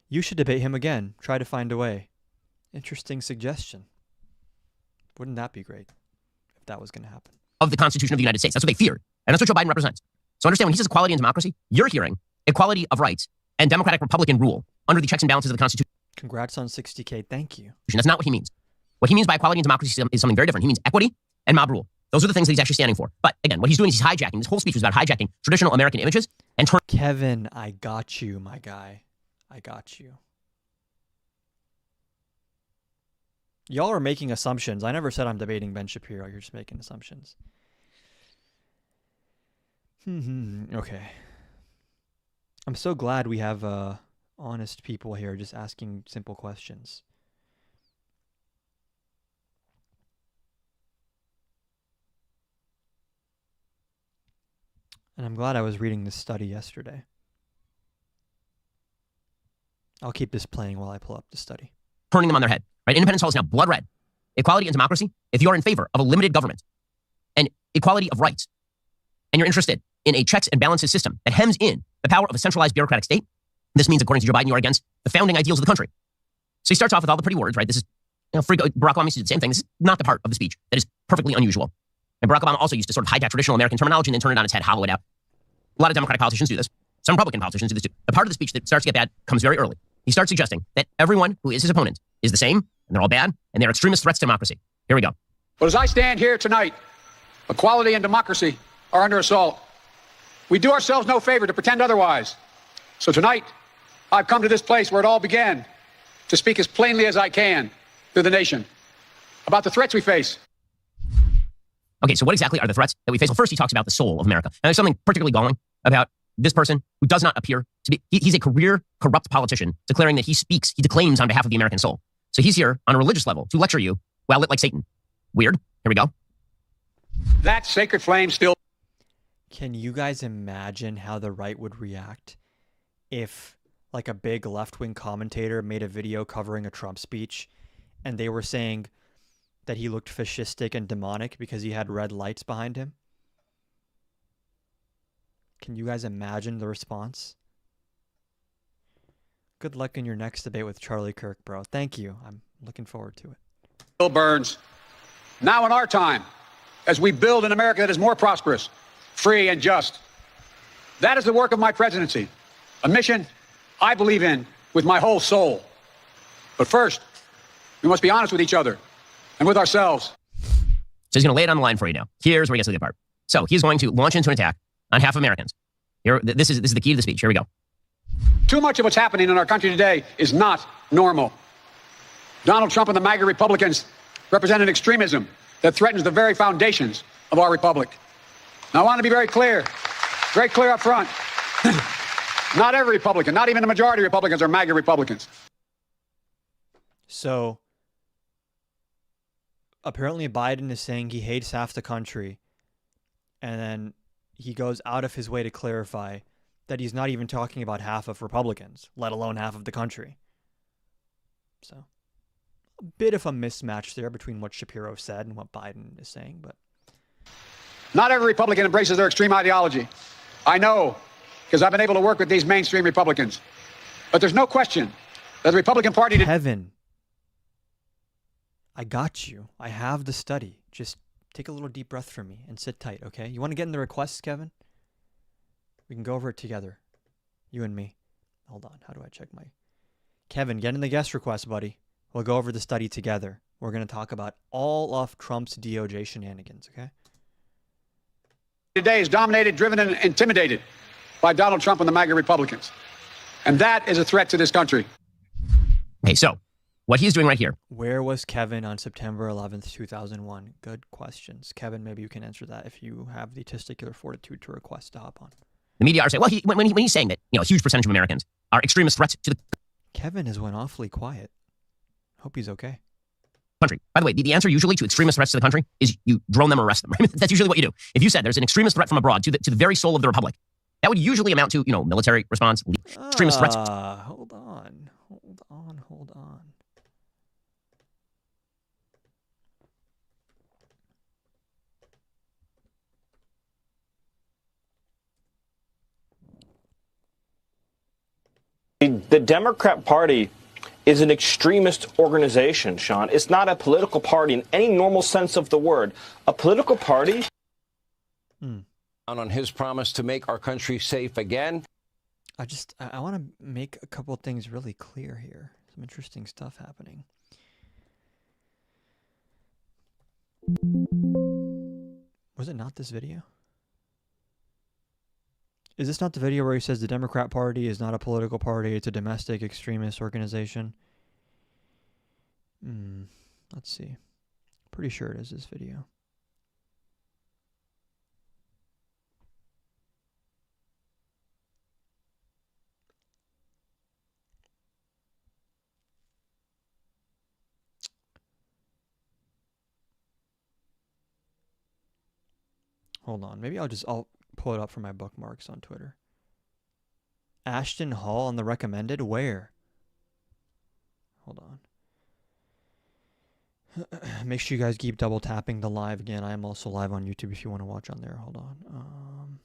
You should debate him again. Try to find a way. Interesting suggestion. Wouldn't that be great if that was going to happen? Of the Constitution of the United States. That's what they feared. And that's what Joe Biden represents. So understand, when he says equality and democracy, you're hearing equality of rights and democratic Republican rule under the checks and balances of the Constitution. Congrats on 60K. Thank you. That's not what he means. What he means by equality and democracy is something very different. He means equity and mob rule. Those are the things that he's actually standing for. But again, what he's doing is he's hijacking. This whole speech was about hijacking traditional American images and turning. Kevin, I got you, my guy. I got you. Y'all are making assumptions. I never said I'm debating Ben Shapiro. You're just making assumptions. Okay. I'm so glad we have honest people here just asking simple questions. And I'm glad I was reading this study yesterday. I'll keep this playing while I pull up the study. Turning them on their head. Right? Independence Hall is now blood red. Equality and democracy, if you are in favor of a limited government and equality of rights, and you're interested in a checks and balances system that hems in the power of a centralized bureaucratic state, this means, according to Joe Biden, you are against the founding ideals of the country. So he starts off with all the pretty words, right? This is, Barack Obama used to do the same thing. This is not the part of the speech that is perfectly unusual. And Barack Obama also used to sort of hijack traditional American terminology and then turn it on its head, hollow it out. A lot of Democratic politicians do this. Some Republican politicians do this too. The part of the speech that starts to get bad comes very early. He starts suggesting that everyone who is his opponent is the same, and they're all bad, and they're extremist threats to democracy. Here we go. But as I stand here tonight, equality and democracy are under assault. We do ourselves no favor to pretend otherwise. So tonight, I've come to this place where it all began to speak as plainly as I can to the nation about the threats we face. Okay, so what exactly are the threats that we face? Well, first, he talks about the soul of America. And there's something particularly galling about this person who does not appear to be, he's a career corrupt politician declaring that he declaims on behalf of the American soul. So he's here on a religious level to lecture you while lit like Satan. Weird. Here we go. That sacred flame still. Can you guys imagine how the right would react if like a big left-wing commentator made a video covering a Trump speech and they were saying that he looked fascistic and demonic because he had red lights behind him? Can you guys imagine the response? Good luck in your next debate with Charlie Kirk, bro. Thank you. I'm looking forward to it. Still burns. Now in our time, as we build an America that is more prosperous, free, and just. That is the work of my presidency, a mission I believe in with my whole soul. But first, we must be honest with each other and with ourselves. So he's going to lay it on the line for you now. Here's where he gets to the good part. So he's going to launch into an attack on half Americans. Here, this is the key to the speech. Here we go. Too much of what's happening in our country today is not normal. Donald Trump and the MAGA Republicans represent an extremism that threatens the very foundations of our republic. Now, I want to be very clear up front. Not every Republican, not even the majority of Republicans are MAGA Republicans. So, apparently Biden is saying he hates half the country, and then he goes out of his way to clarify that he's not even talking about half of Republicans, let alone half of the country. So, a bit of a mismatch there between what Shapiro said and what Biden is saying, but... Not every Republican embraces their extreme ideology. I know, because I've been able to work with these mainstream Republicans. But there's no question that the Republican Party... Kevin, I got you. I have the study. Just take a little deep breath for me and sit tight, okay? You want to get in the requests, Kevin? We can go over it together. You and me. Hold on. How do I check my... Kevin, get in the guest request, buddy. We'll go over the study together. We're going to talk about all of Trump's DOJ shenanigans, okay? Today is dominated, driven, and intimidated by Donald Trump and the MAGA Republicans. And that is a threat to this country. Okay, so what he's doing right here. Where was Kevin on September 11th, 2001? Good questions. Kevin, maybe you can answer that if you have the testicular fortitude to request to hop on. The media are saying, well, when he's saying that, a huge percentage of Americans are extremist threats to the... Kevin has went awfully quiet. Hope he's okay. Country. By the way, the answer usually to extremist threats to the country is you drone them or arrest them. Right? That's usually what you do. If you said there's an extremist threat from abroad to the very soul of the republic, that would usually amount to, military response, extremist threats. Hold on. The Democrat Party is an extremist organization, Sean. It's not a political party in any normal sense of the word. A political party. On his promise to make our country safe again. I want to make a couple of things really clear here. Some interesting stuff happening. Was it not this video? Is this not the video where he says the Democrat Party is not a political party, it's a domestic extremist organization? Let's see. Pretty sure it is this video. Hold on. Maybe I'll pull it up from my bookmarks on Twitter. Ashton Hall on the recommended? Where? Hold on. Make sure you guys keep double tapping the live again. I am also live on YouTube if you want to watch on there. Hold on.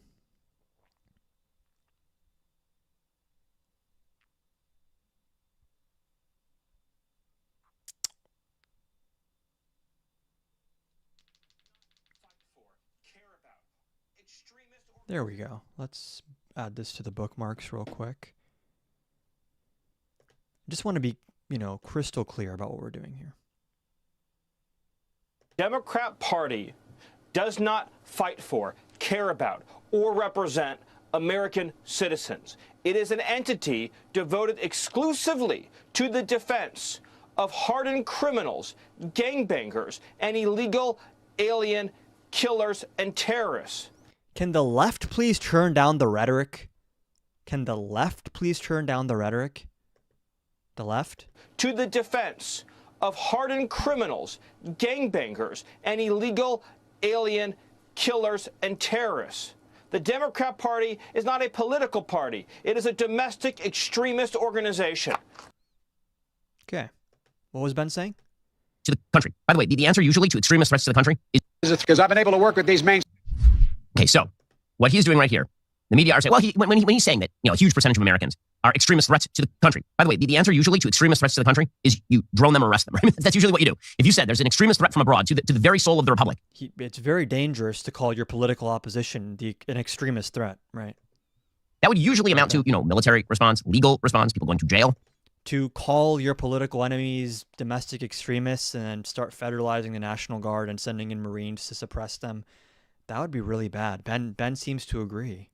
There we go. Let's add this to the bookmarks real quick. I just want to be, crystal clear about what we're doing here. Democrat Party does not fight for, care about, or represent American citizens. It is an entity devoted exclusively to the defense of hardened criminals, gangbangers, and illegal alien killers and terrorists. Can the left please turn down the rhetoric? Can the left please turn down the rhetoric? The left? To the defense of hardened criminals, gangbangers, and illegal alien killers and terrorists. The Democrat Party is not a political party. It is a domestic extremist organization. Okay. What was Ben saying? To the country. By the way, the answer usually to extremist threats to the country is Because I've been able to work with these main. Okay, so what he's doing right here, the media are saying, well, when he's saying that, a huge percentage of Americans are extremist threats to the country. By the way, the answer usually to extremist threats to the country is you drone them or arrest them. Right? That's usually what you do. If you said there's an extremist threat from abroad to the very soul of the republic. It's very dangerous to call your political opposition an extremist threat, right? That would usually amount to, military response, legal response, people going to jail. To call your political enemies domestic extremists and start federalizing the National Guard and sending in Marines to suppress them, that would be really bad. Ben seems to agree.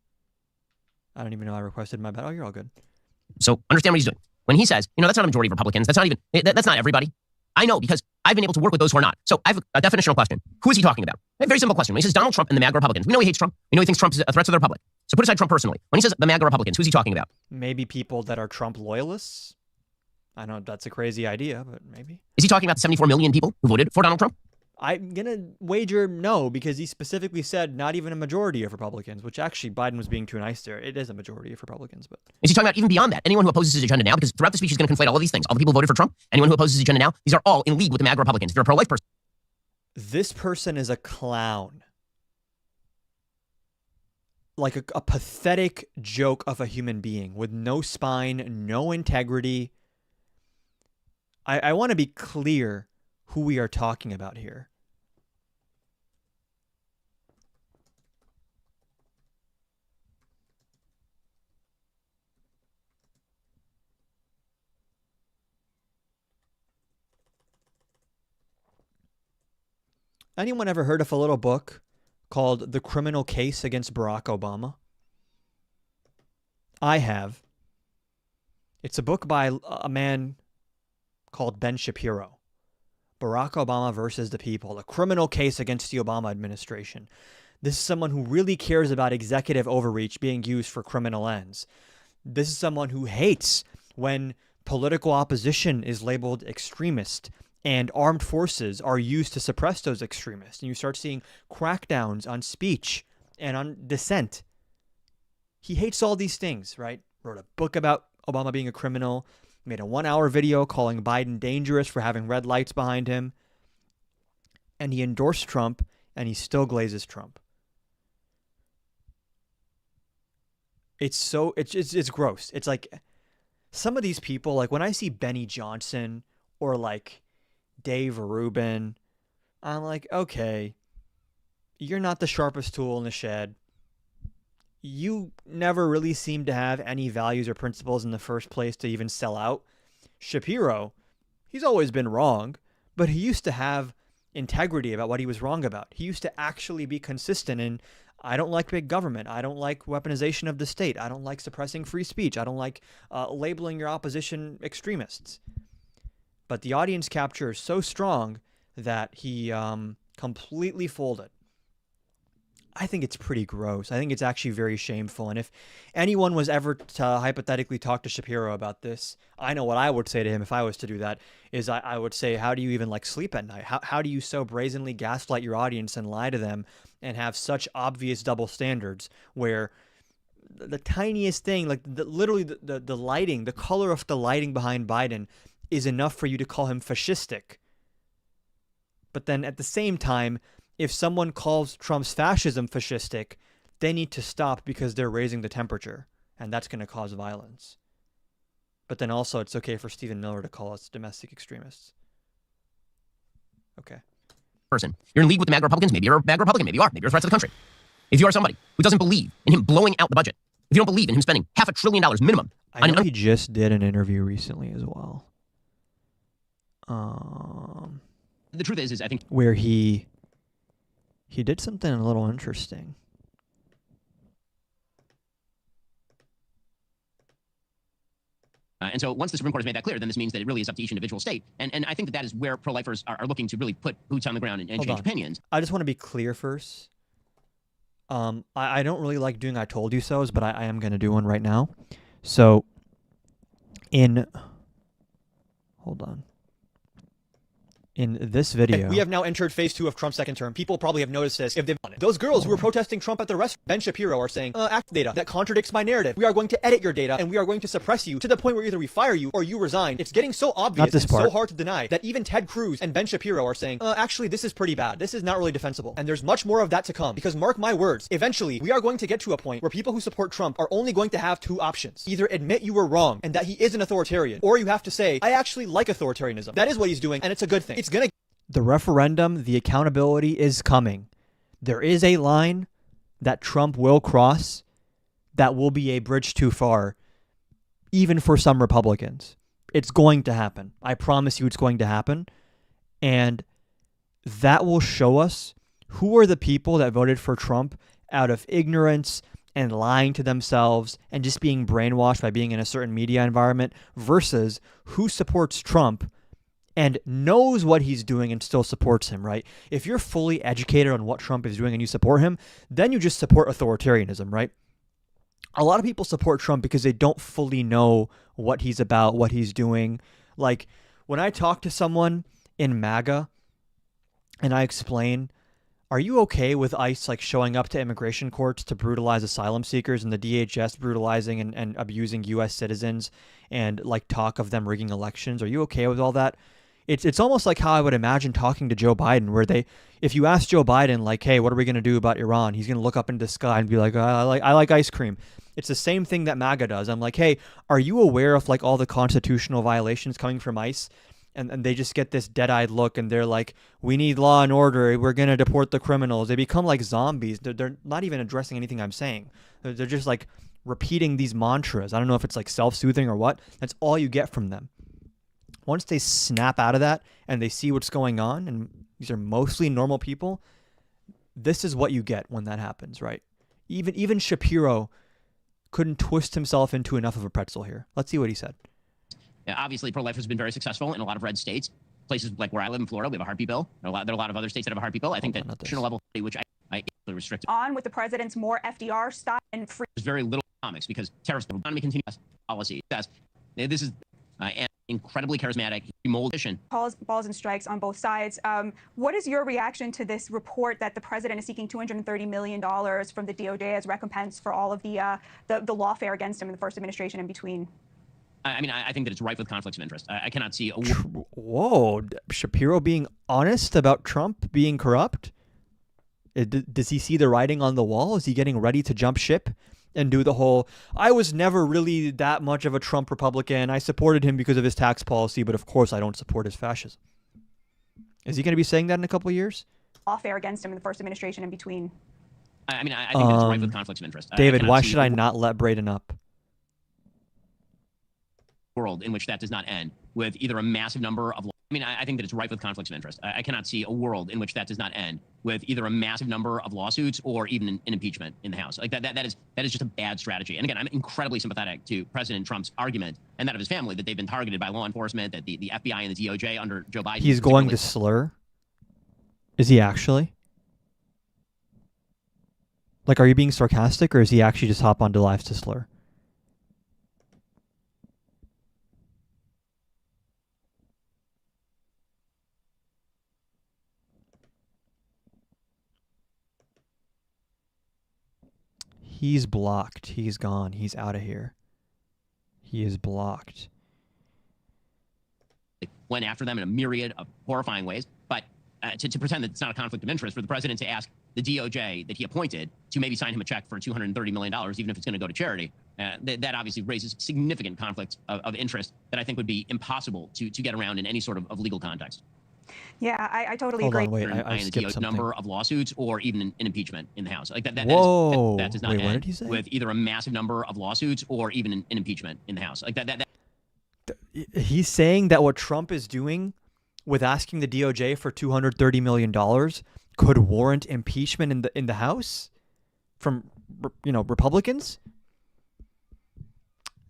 I don't even know I requested my bet. Oh, you're all good. So understand what he's doing. When he says, that's not a majority of Republicans, that's not everybody. I know because I've been able to work with those who are not. So I have a definitional question. Who is he talking about? A very simple question. When he says Donald Trump and the MAGA Republicans, we know he hates Trump. We know he thinks Trump is a threat to the Republic. So put aside Trump personally. When he says the MAGA Republicans, who's he talking about? Maybe people that are Trump loyalists. I know that's a crazy idea, but maybe. Is he talking about the 74 million people who voted for Donald Trump? I'm going to wager no, because he specifically said not even a majority of Republicans, which actually Biden was being too nice there. It is a majority of Republicans. But is he talking about even beyond that? Anyone who opposes his agenda now? Because throughout the speech, he's going to conflate all of these things. All the people who voted for Trump, anyone who opposes his agenda now, these are all in league with the MAGA Republicans. If you're a pro-life person. This person is a clown. Like a pathetic joke of a human being with no spine, no integrity. I want to be clear who we are talking about here. Anyone ever heard of a little book called The Criminal Case Against Barack Obama? I have. It's a book by a man called Ben Shapiro. Barack Obama versus the people. A criminal case against the Obama administration. This is someone who really cares about executive overreach being used for criminal ends. This is someone who hates when Political opposition is labeled extremist, and armed forces are used to suppress those extremists. And you start seeing crackdowns on speech and on dissent. He hates all these things, right? Wrote a book about Obama being a criminal, made a 1-hour video calling Biden dangerous for having red lights behind him. And he endorsed Trump, and he still glazes Trump. It's gross. It's like some of these people, like when I see Benny Johnson or like Dave Rubin, I'm like, okay, you're not the sharpest tool in the shed. You never really seem to have any values or principles in the first place to even sell out. Shapiro, he's always been wrong, but he used to have integrity about what he was wrong about. He used to actually be consistent in, I don't like big government. I don't like weaponization of the state. I don't like suppressing free speech. I don't like labeling your opposition extremists. But the audience capture is so strong that he completely folded. I think it's pretty gross. I think it's actually very shameful. And if anyone was ever to hypothetically talk to Shapiro about this, I know what I would say to him if I was to do that, is I would say, how do you even like sleep at night? How do you so brazenly gaslight your audience and lie to them and have such obvious double standards where the tiniest thing, like literally the lighting, the color of the lighting behind Biden is enough for you to call him fascistic. But then at the same time, if someone calls Trump's fascism fascistic, they need to stop because they're raising the temperature, and that's going to cause violence. But then also it's okay for Stephen Miller to call us domestic extremists. Okay. Person. You're in league with the MAGA Republicans. Maybe you're a MAGA Republican. Maybe you are. Maybe you're a threat to the country. If you are somebody who doesn't believe in him blowing out the budget, if you don't believe in him spending $500 billion minimum. I know he just did an interview recently as well. The truth is I think where he did something a little interesting. And so once the Supreme Court has made that clear, then this means that it really is up to each individual state. And I think that is where pro-lifers are looking to really put boots on the ground and change opinions. I just want to be clear first. I don't really like doing I told you so's, but I am going to do one right now. So hold on. In this video, we have now entered phase 2 of Trump's second term. People probably have noticed this if they've done it. Those girls who were protesting Trump at the restaurant, Ben Shapiro, are saying, act data that contradicts my narrative. We are going to edit your data and we are going to suppress you to the point where either we fire you or you resign. It's getting so obvious and so hard to deny that even Ted Cruz and Ben Shapiro are saying, actually, this is pretty bad. This is not really defensible. And there's much more of that to come because mark my words, eventually we are going to get to a point where people who support Trump are only going to have two options. Either admit you were wrong and that he is an authoritarian, or you have to say, I actually like authoritarianism. That is what he's doing and it's a good thing. It's going to The referendum, the accountability is coming. There is a line that Trump will cross that will be a bridge too far, even for some Republicans. It's going to happen. I promise you it's going to happen. And that will show us who are the people that voted for Trump out of ignorance and lying to themselves and just being brainwashed by being in a certain media environment versus who supports Trump and knows what he's doing and still supports him, right? If you're fully educated on what Trump is doing and you support him, then you just support authoritarianism, right? A lot of people support Trump because they don't fully know what he's about, what he's doing. Like, when I talk to someone in MAGA and I explain, are you okay with ICE like showing up to immigration courts to brutalize asylum seekers and the DHS brutalizing and abusing U.S. citizens and like talk of them rigging elections? Are you okay with all that? It's almost like how I would imagine talking to Joe Biden, where if you ask Joe Biden, like, hey, what are we going to do about Iran? He's going to look up into the sky and be like, I like ice cream. It's the same thing that MAGA does. I'm like, hey, are you aware of like all the constitutional violations coming from ICE? And they just get this dead-eyed look and they're like, we need law and order. We're going to deport the criminals. They become like zombies. They're not even addressing anything I'm saying. They're just like repeating these mantras. I don't know if it's like self-soothing or what. That's all you get from them. Once they snap out of that and they see what's going on, and these are mostly normal people, this is what you get when that happens, right? Even Shapiro couldn't twist himself into enough of a pretzel here. Let's see what he said. Obviously, pro-life has been very successful in a lot of red states. Places like where I live in Florida, we have a heartbeat bill. There are a lot of other states that have a heartbeat bill. I think that national level, which I restrict. On with the president's more FDR style and free. There's very little economics because tariffs, the economy continues policy. This is and incredibly charismatic, moldician. Balls and strikes on both sides. What is your reaction to this report that the president is seeking $230 million from the DOJ as recompense for all of the lawfare against him in the first administration and between? I mean, I think that it's rife with conflicts of interest. I cannot see a Whoa, Shapiro being honest about Trump being corrupt? Does he see the writing on the wall? Is he getting ready to jump ship and do the whole, I was never really that much of a Trump Republican. I supported him because of his tax policy, but of course I don't support his fascism. Is he going to be saying that in a couple of years? Lawfare against him in the first administration and between. I mean, I think that it's rife with conflicts of interest. David, why should I not let Braden up? World in which that does not end with either a massive number of I think that it's rife with conflicts of interest. I cannot see a world in which that does not end with either a massive number of lawsuits or even an impeachment in the House. Like that is just a bad strategy. And again, I'm incredibly sympathetic to President Trump's argument and that of his family that they've been targeted by law enforcement, that the FBI and the DOJ under Joe Biden. He's going to slur? Is he actually? Like, are you being sarcastic, or is he actually just hop onto live to slur? He's blocked. He's gone. He's out of here. He is blocked. Went after them in a myriad of horrifying ways, but to pretend that it's not a conflict of interest for the president to ask the DOJ that he appointed to maybe sign him a check for $230 million, even if it's going to go to charity, that obviously raises significant conflicts of interest that I think would be impossible to get around in any sort of legal context. Yeah, I totally Hold agree. on, wait, I skipped something. Number of lawsuits or even an impeachment in the House. Like that Whoa. That does not Wait, end what did he say? with either a massive number of lawsuits or even an impeachment in the House. Like that. He's saying that what Trump is doing with asking the DOJ for $230 million could warrant impeachment in the House from Republicans.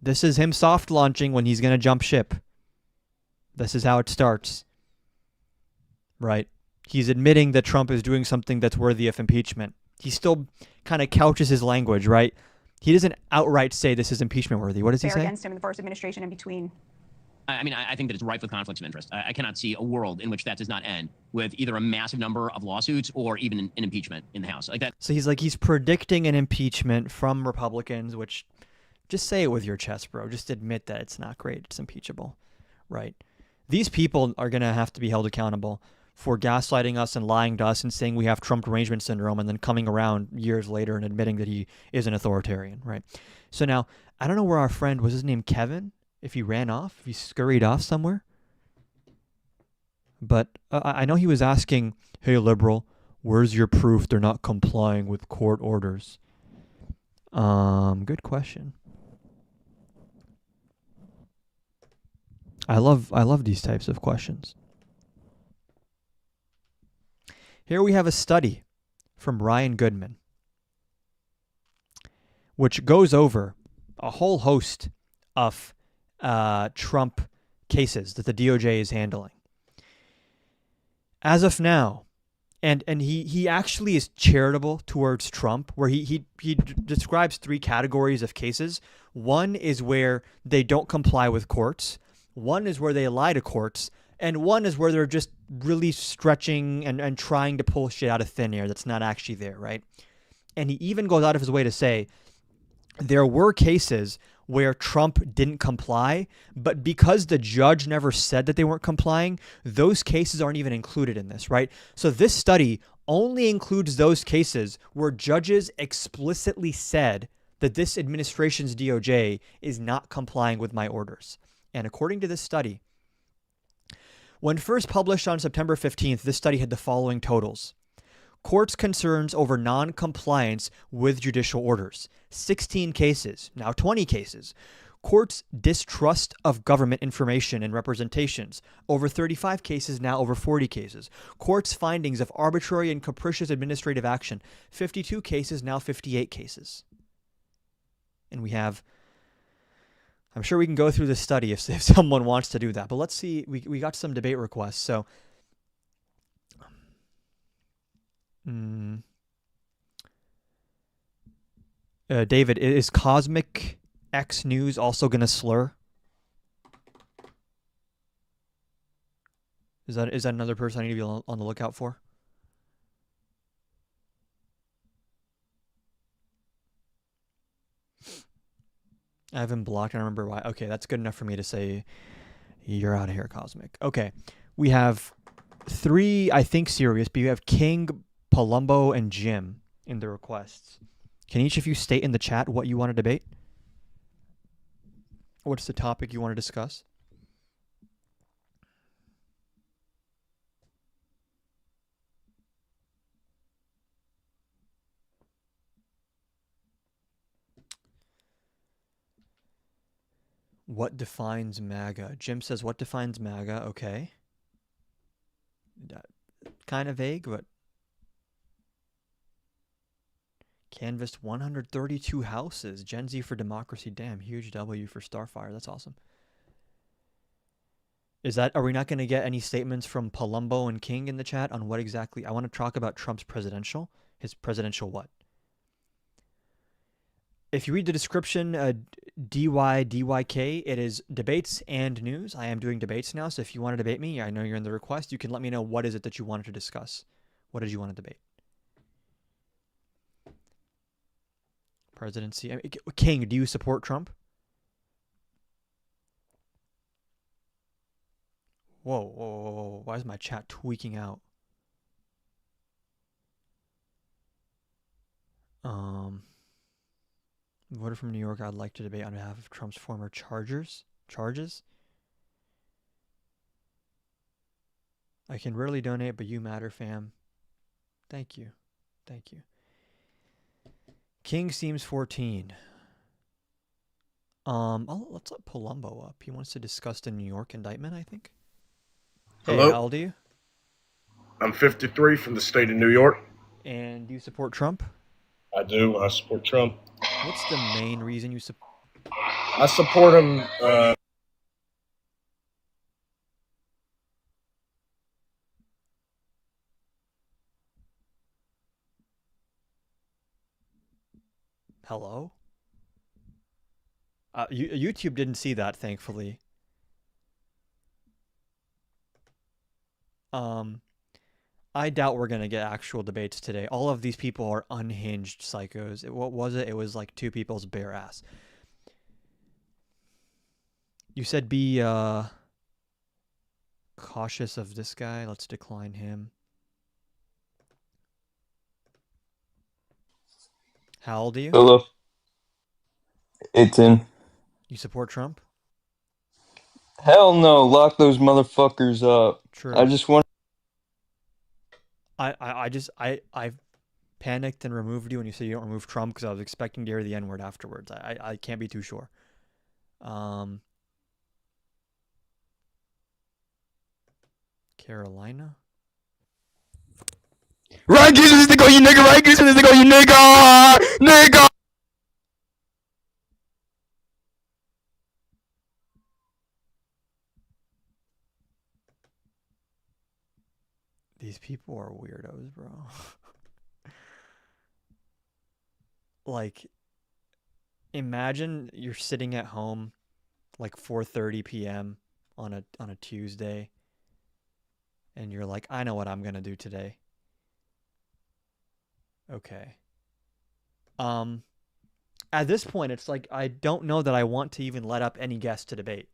This is him soft launching when he's going to jump ship. This is how it starts. Right? He's admitting that Trump is doing something that's worthy of impeachment. He still kind of couches his language, right? He doesn't outright say this is impeachment worthy. What does he say? Against him in the first administration and between. I mean, I think that it's rife with conflicts of interest. I cannot see a world in which that does not end with either a massive number of lawsuits or even an impeachment in the House. Like that. So he's predicting an impeachment from Republicans, which just say it with your chest, bro. Just admit that it's not great. It's impeachable, right? These people are going to have to be held accountable for gaslighting us and lying to us and saying we have Trump derangement syndrome and then coming around years later and admitting that he is an authoritarian, right? So now, I don't know where our friend, was his name Kevin? If he ran off, if he scurried off somewhere. But I know he was asking, hey, liberal, where's your proof they're not complying with court orders? Good question. I love these types of questions. Here we have a study from Ryan Goodman, which goes over a whole host of Trump cases that the DOJ is handling. As of now, and he actually is charitable towards Trump, where he describes three categories of cases. One is where they don't comply with courts. One is where they lie to courts. And one is where they're just really stretching and trying to pull shit out of thin air that's not actually there, right? And he even goes out of his way to say there were cases where Trump didn't comply, but because the judge never said that they weren't complying, those cases aren't even included in this, right? So this study only includes those cases where judges explicitly said that this administration's DOJ is not complying with my orders. And according to this study, when first published on September 15th, this study had the following totals. Courts' concerns over non-compliance with judicial orders, 16 cases, now 20 cases. Courts' distrust of government information and representations, over 35 cases, now over 40 cases. Courts' findings of arbitrary and capricious administrative action, 52 cases, now 58 cases. And we have, I'm sure we can go through this study if someone wants to do that. But let's see, we got some debate requests. So, David, is Cosmic X News also going to slur? Is that another person I need to be on the lookout for? I haven't blocked. I don't remember why. Okay, that's good enough for me to say you're out of here, Cosmic. Okay, we have 3, I think, serious, but you have King, Palumbo, and Jim in the requests. Can each of you state in the chat what you want to debate? What's the topic you want to discuss? What defines MAGA? Jim says, what defines MAGA? Okay. Kind of vague, but... Canvassed 132 houses. Gen Z for democracy. Damn, huge W for Starfire. That's awesome. Are we not going to get any statements from Palumbo and King in the chat on what exactly... I want to talk about Trump's presidential. His presidential what? If you read the description, DYK, it is debates and news. I am doing debates now, so if you want to debate me, I know you're in the request. You can let me know what is it that you wanted to discuss. What did you want to debate? Presidency. King, do you support Trump? Whoa, whoa, whoa, whoa. Why is my chat tweaking out? Voter from New York, I'd like to debate on behalf of Trump's former charges. I can rarely donate, but you matter, fam. Thank you. Thank you. King seems 14. Let's let Palumbo up. He wants to discuss the New York indictment, I think. Hello? Hey, how old are you? I'm 53 from the state of New York. And do you support Trump? I do. I support Trump. What's the main reason you support? I support him. Hello? YouTube didn't see that, thankfully. I doubt we're going to get actual debates today. All of these people are unhinged psychos. What was it? It was like two people's bare ass. You said be cautious of this guy. Let's decline him. How old are you? Hello. 18. You support Trump? Hell no. Lock those motherfuckers up. True. I just want... I panicked and removed you when you said you don't remove Trump because I was expecting to hear the N-word afterwards. I can't be too sure. Carolina? Right, Goose, this nigga, you nigga, right, Goose, this nigga, you nigga, nigga. These people are weirdos, bro. Like, imagine you're sitting at home, like 4:30 p.m. on a Tuesday, and you're like, I know what I'm gonna do today. Okay. At this point, it's like I don't know that I want to even let up any guest to debate.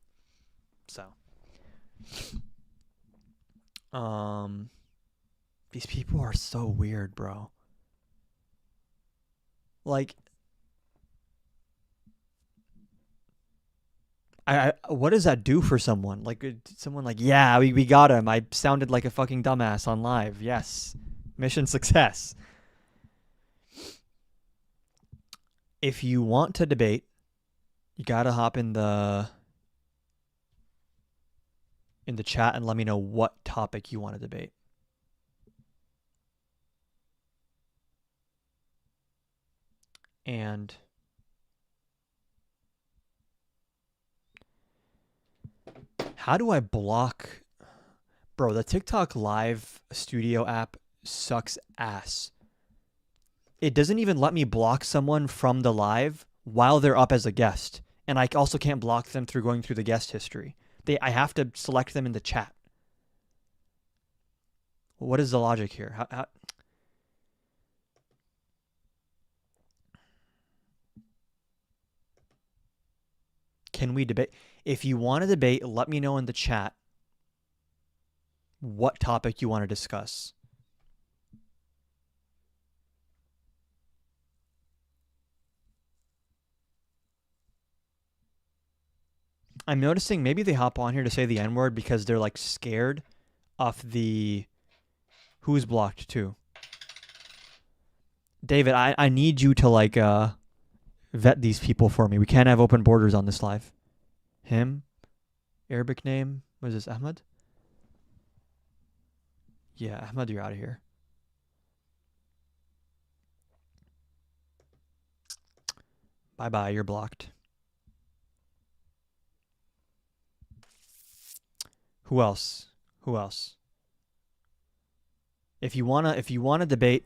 So, these people are so weird, bro. Like, what does that do for someone? Like, someone like, yeah, we got him. I sounded like a fucking dumbass on live. Yes. Mission success. If you want to debate, you gotta hop in the chat and let me know what topic you want to debate. And how do I block? Bro, the TikTok Live Studio app sucks ass. It doesn't even let me block someone from the live while they're up as a guest. And I also can't block them through going through the guest history. I have to select them in the chat. What is the logic here? How... Can we debate? If you want to debate, let me know in the chat what topic you want to discuss. I'm noticing maybe they hop on here to say the N-word because they're like scared of the who's blocked too. David, I need you to like vet these people for me. We can't have open borders on this live. Him, Arabic name, was this Ahmed? Yeah, Ahmed, you're out of here. Bye-bye, you're blocked. Who else? Who else? If you wanna debate,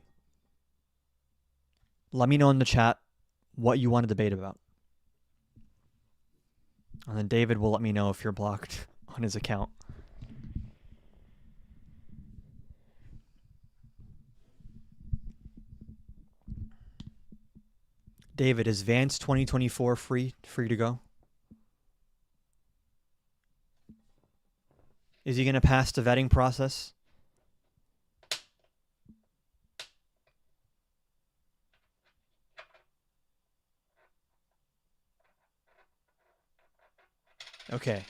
let me know in the chat what you want to debate about. And then David will let me know if you're blocked on his account. David, is Vance 2024 free to go? Is he going to pass the vetting process? Okay.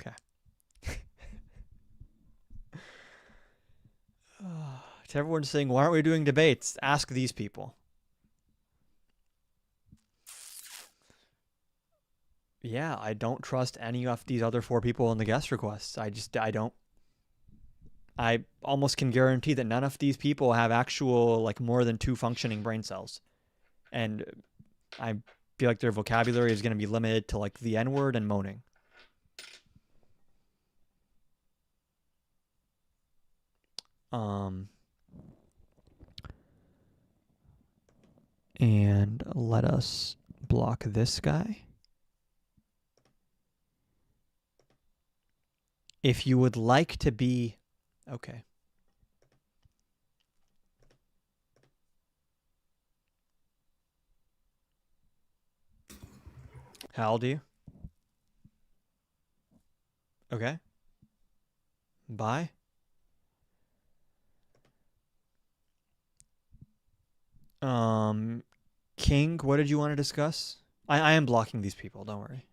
Okay. To everyone saying, why aren't we doing debates? Ask these people. Yeah, I don't trust any of these other 4 people in the guest requests. I don't. I almost can guarantee that none of these people have actual, like, more than 2 functioning brain cells. And I feel like their vocabulary is going to be limited to, like, the N-word and moaning. And let us block this guy. If you would like to be... Okay. How old are you? Okay. Bye. King, what did you want to discuss? I am blocking these people, don't worry.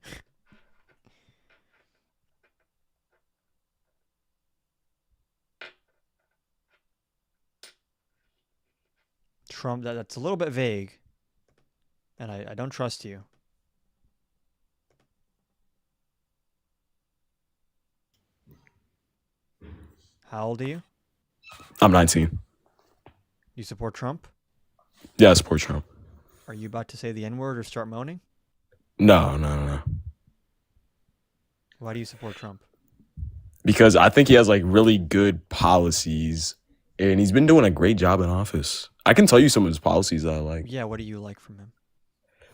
Trump, that's a little bit vague. And I don't trust you. How old are you? I'm 19. You support Trump? Yeah, I support Trump. Are you about to say the N-word or start moaning? No. Why do you support Trump? Because I think he has like really good policies and he's been doing a great job in office. I can tell you some of his policies that I like. Yeah, what do you like from him?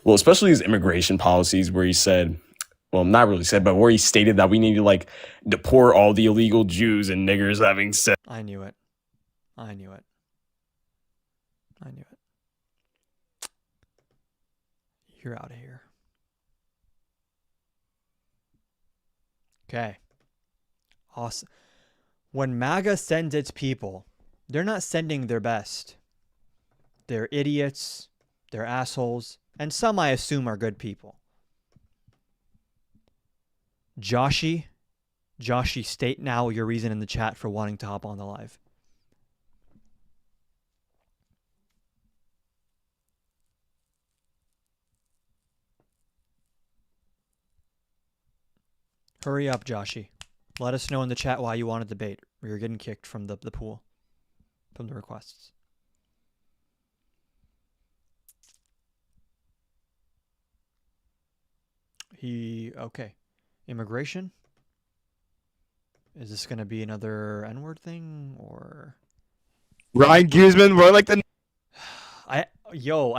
Well, especially his immigration policies where he said, well, not really said, but where he stated that we need to like deport all the illegal Jews and niggers having sex. I knew it. I knew it. I knew it. You're out of here. Okay. Awesome. When MAGA sends its people, they're not sending their best. They're idiots, they're assholes, and some I assume are good people. Joshy, state now your reason in the chat for wanting to hop on the live. Hurry up, Joshy. Let us know in the chat why you want to debate, or you're getting kicked from the pool, from the requests. Okay. Immigration? Is this gonna be another N-word thing or? Ryan Guzman, we're like the. I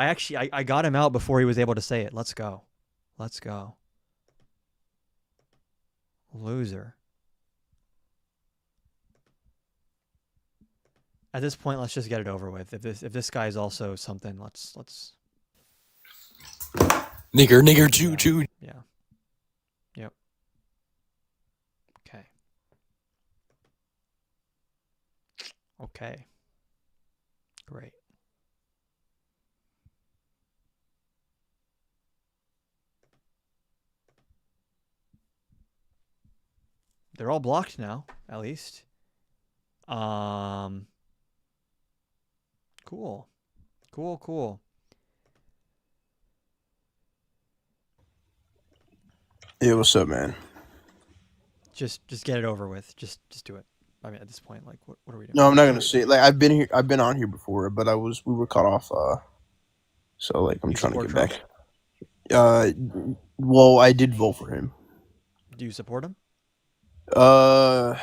actually got him out before he was able to say it. Let's go. Let's go. Loser. At this point, let's just get it over with. If this guy is also something, let's Nigger, choo. yeah. Yep. Okay. Okay. Great. They're all blocked now, at least. Cool. Cool. Yeah, what's up, man? Just get it over with. Just do it. I mean, at this point, like, what are we doing? No, I'm not gonna say like I've been on here before, but we were cut off. So like I'm trying to get support back. Well, I did vote for him. Do you support him? To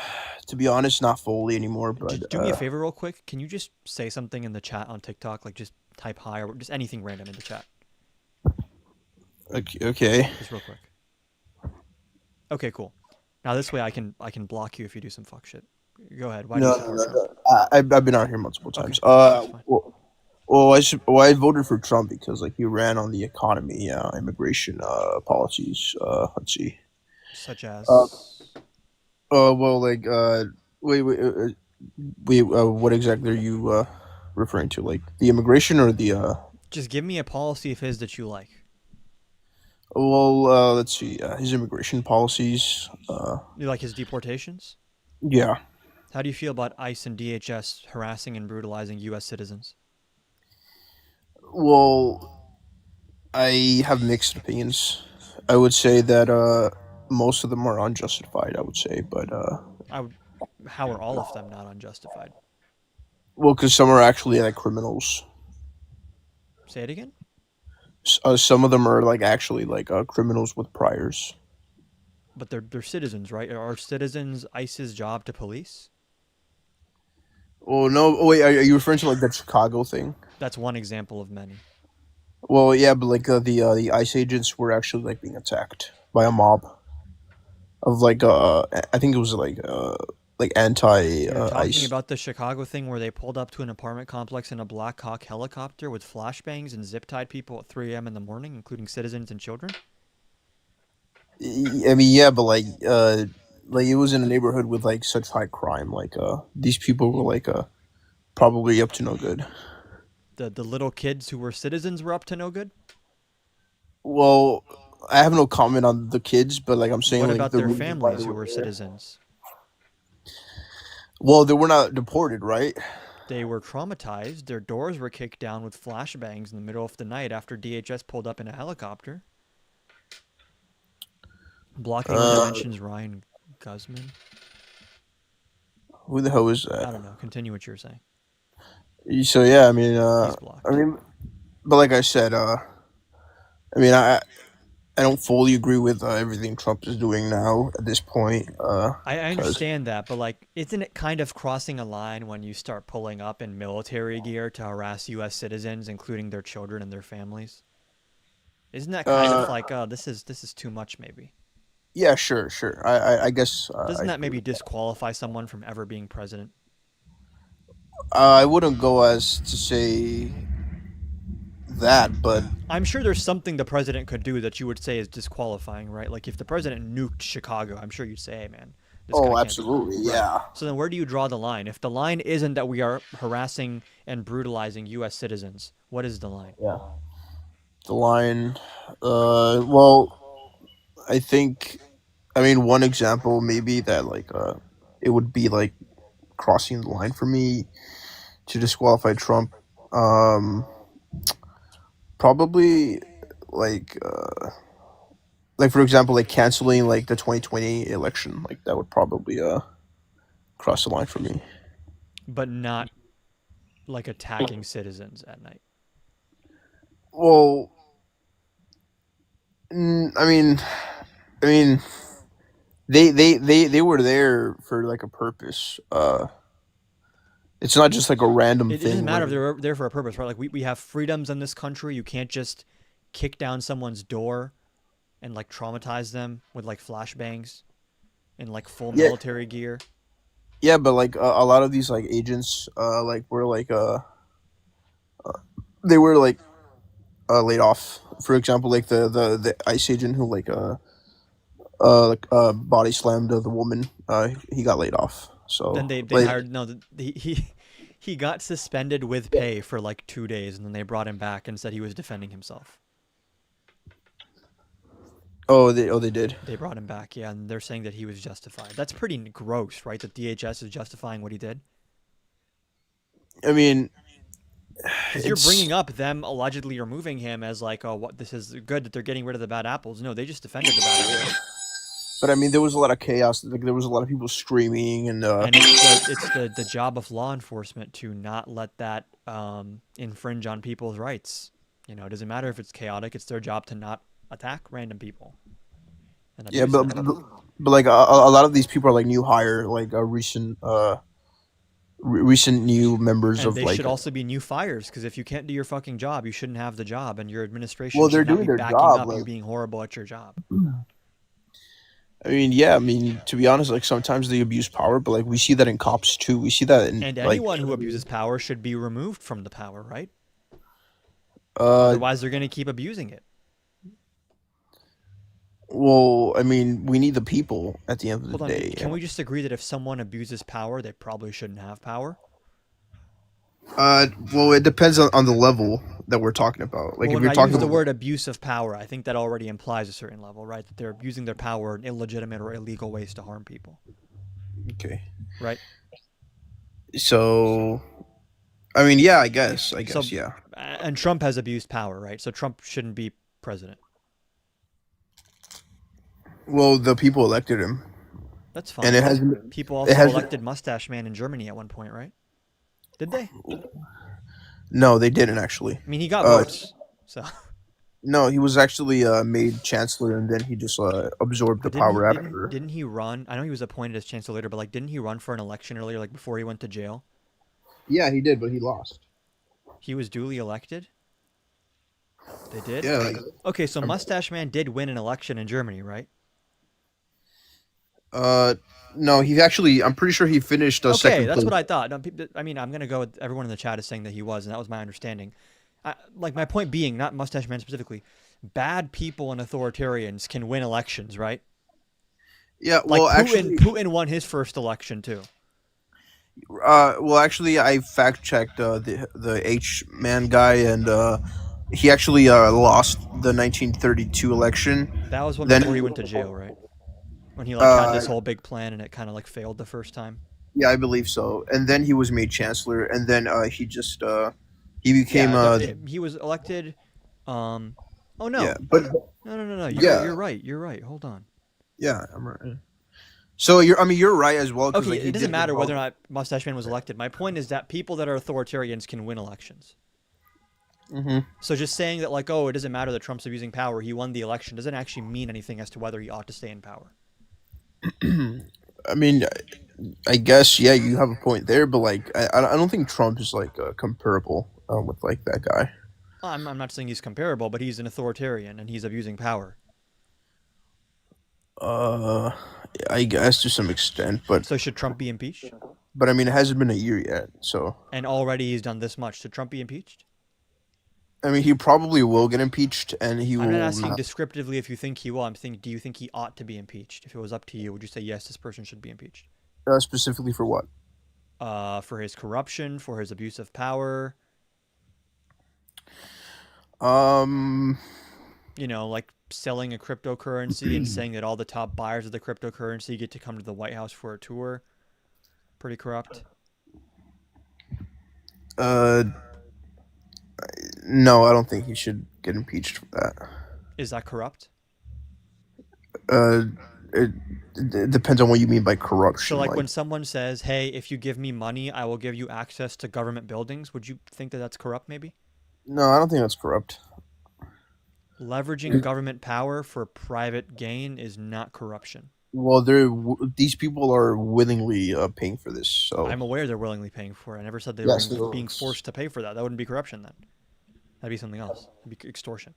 be honest, not fully anymore. But Do me a favor, real quick. Can you just say something in the chat on TikTok? Like, just type hi or just anything random in the chat. Okay. Just real quick. Okay, cool. Now this way, I can block you if you do some fuck shit. Go ahead. Why do you support Trump? I've been on here multiple times. Okay, I voted for Trump because like he ran on the economy, immigration policies. Let's see. Such as. Well, like wait, what exactly are you referring to? Like the immigration or the? Just give me a policy of his that you like. Well, let's see. His immigration policies. You like his deportations? Yeah. How do you feel about ICE and DHS harassing and brutalizing U.S. citizens? Well, I have mixed opinions. I would say that most of them are unjustified. I would say, but how are all of them not unjustified? Well, because some are actually like criminals. Say it again. Some of them are like actually like criminals with priors. But they're citizens, right? Are citizens ICE's job to police? Oh no! Oh, wait, are you referring to like that Chicago thing? That's one example of many. Well, yeah, but like the ICE agents were actually like being attacked by a mob of like I think it was like anti You're talking ICE. about the Chicago thing where they pulled up to an apartment complex in a Black Hawk helicopter with flashbangs and zip tied people at 3 a.m. in the morning, including citizens and children? I mean, yeah, but like it was in a neighborhood with like such high crime. Like these people were like probably up to no good. The little kids who were citizens were up to no good? Well, I have no comment on the kids, but like I'm saying, What like about the their reason why families they who were there. citizens? Well, they were not deported, right? They were traumatized. Their doors were kicked down with flashbangs in the middle of the night after DHS pulled up in a helicopter. Blocking mentions Ryan Guzman. Who the hell is that? I don't know. Continue what you're saying. So yeah, I mean, but like I said, I mean, I don't fully agree with everything Trump is doing now at this point. I understand that, but like, isn't it kind of crossing a line when you start pulling up in military gear to harass U.S. citizens, including their children and their families? Isn't that kind of like, oh, this is too much, maybe? Yeah, sure. I guess. Doesn't that maybe disqualify someone from ever being president? I wouldn't go as to say that, but I'm sure there's something the president could do that you would say is disqualifying, right? Like if the president nuked Chicago, I'm sure you'd say, hey, man. This guy oh, can't absolutely, be- Right. yeah. So then where do you draw the line? If the line isn't that we are harassing and brutalizing U.S. citizens, what is the line? Yeah. The line, well, I think, I mean, one example maybe that like, it would be like crossing the line for me to disqualify Trump. Probably like for example, like canceling like the 2020 election, like that would probably cross the line for me. But not like attacking citizens at night. Well, I mean, they were there for like a purpose. It's not just like a random It thing. doesn't matter if where- they're there for a purpose, right? Like we have freedoms in this country. You can't just kick down someone's door and like traumatize them with like flashbangs in like full Yeah. military gear. Yeah, but like a lot of these like agents, like were like they were like laid off. For example, like the ICE agent who body slammed the woman. He got laid off. So Then they like, hired he got suspended with pay for like 2 days, and then they brought him back and said he was defending himself. they did. They brought him back, yeah, and they're saying that he was justified. That's pretty gross, right? That DHS is justifying what he did. I mean, Because you're bringing up them allegedly removing him as like, oh, what this is good that they're getting rid of the bad apples. No, they just defended the bad apples. but I mean, there was a lot of chaos. Like there was a lot of people screaming and. And it's the job of law enforcement to not let that infringe on people's rights. You know, it doesn't matter if it's chaotic. It's their job to not attack random people. And Yeah, abuse but, them. but like a lot of these people are like new hire, like recent new members And of they like. should also be new fires, because if you can't do your fucking job, you shouldn't have the job, and your administration Well, they're should not doing be their backing job, up you like- being horrible at your job. I mean, yeah. I mean, to be honest, like sometimes they abuse power, but like we see that in cops too. We see that in And like. anyone who abuses power should be removed from the power, right? Uh, Otherwise, they're going to keep abusing it. well, I mean, we need the people at the end of the Hold on, day. can we just agree that if someone abuses power, they probably shouldn't have power? Well, it depends on the level that we're talking about. Like Well, if when you're I talking use the word abuse of power, I think that already implies a certain level, right? That they're abusing their power in illegitimate or illegal ways to harm people, okay, right? so, I mean, yeah, I guess, yeah. And Trump has abused power, right? So Trump shouldn't be president. Well, the people elected him. That's fine. And it hasn't. People it also hasn't- elected Mustache Man in Germany at one point, right? Did they? No, they didn't actually. I mean, he got votes, so. No, he was actually made chancellor, and then he just absorbed the power after. Didn't he run? I know he was appointed as chancellor later, but like, didn't he run for an election earlier, like before he went to jail? Yeah, he did, but he lost. He was duly elected. They did. Yeah. Like, Okay, so Mustache Man did win an election in Germany, right? no, he actually. I'm pretty sure he finished second. Okay, that's place. what I thought. No, I mean, I'm gonna go with everyone in the chat is saying that he was, and that was my understanding. Like my point being, not Mustache Man specifically, bad people and authoritarians can win elections, right? Yeah, Like well, Putin, actually, Putin won his first election too. well, actually, I fact checked the H man guy, and he actually lost the 1932 election. That was when Then- before he went to jail, right? When he like had this Uh, whole big plan and it kind of like failed the first time. Yeah, I believe so. And then he was made chancellor, and then he just he became He was elected. Oh no. yeah, but No. Yeah. You're right. You're right. Hold on. yeah, I'm right. So you're right as well. 'Cause, Okay, like, he it doesn't did matter get whether or voted. not Mustache Man was elected. My point is that people that are authoritarians can win elections. Mhm. So just saying that like, oh, it doesn't matter that Trump's abusing power, he won the election, doesn't actually mean anything as to whether he ought to stay in power. I mean, I guess yeah, you have a point there, but like, I don't think Trump is like comparable with like that guy. I'm not saying he's comparable, but he's an authoritarian and he's abusing power. I guess to some extent, but So should Trump be impeached? I mean, it hasn't been a year yet, so And already he's done this much. Should Trump be impeached? I mean, he probably will get impeached, and he will. I'm not asking not- descriptively if you think he will. I'm thinking, do you think he ought to be impeached? If it was up to you, would you say yes, this person should be impeached? specifically for what? For his corruption, for his abuse of power. You know, like selling a cryptocurrency and saying that all the top buyers of the cryptocurrency get to come to the White House for a tour. Pretty corrupt. No, I don't think he should get impeached for that. Is that corrupt? It depends on what you mean by corruption. So, like when someone says, "Hey, if you give me money, I will give you access to government buildings," would you think that that's corrupt? Maybe No, I don't think that's corrupt. leveraging government power for private gain is not corruption. Well, these people are willingly paying for this. So I'm aware they're willingly paying for it. I never said they Yes, were so being it's- forced to pay for that. That wouldn't be corruption then. That'd be something else. It'd be extortion.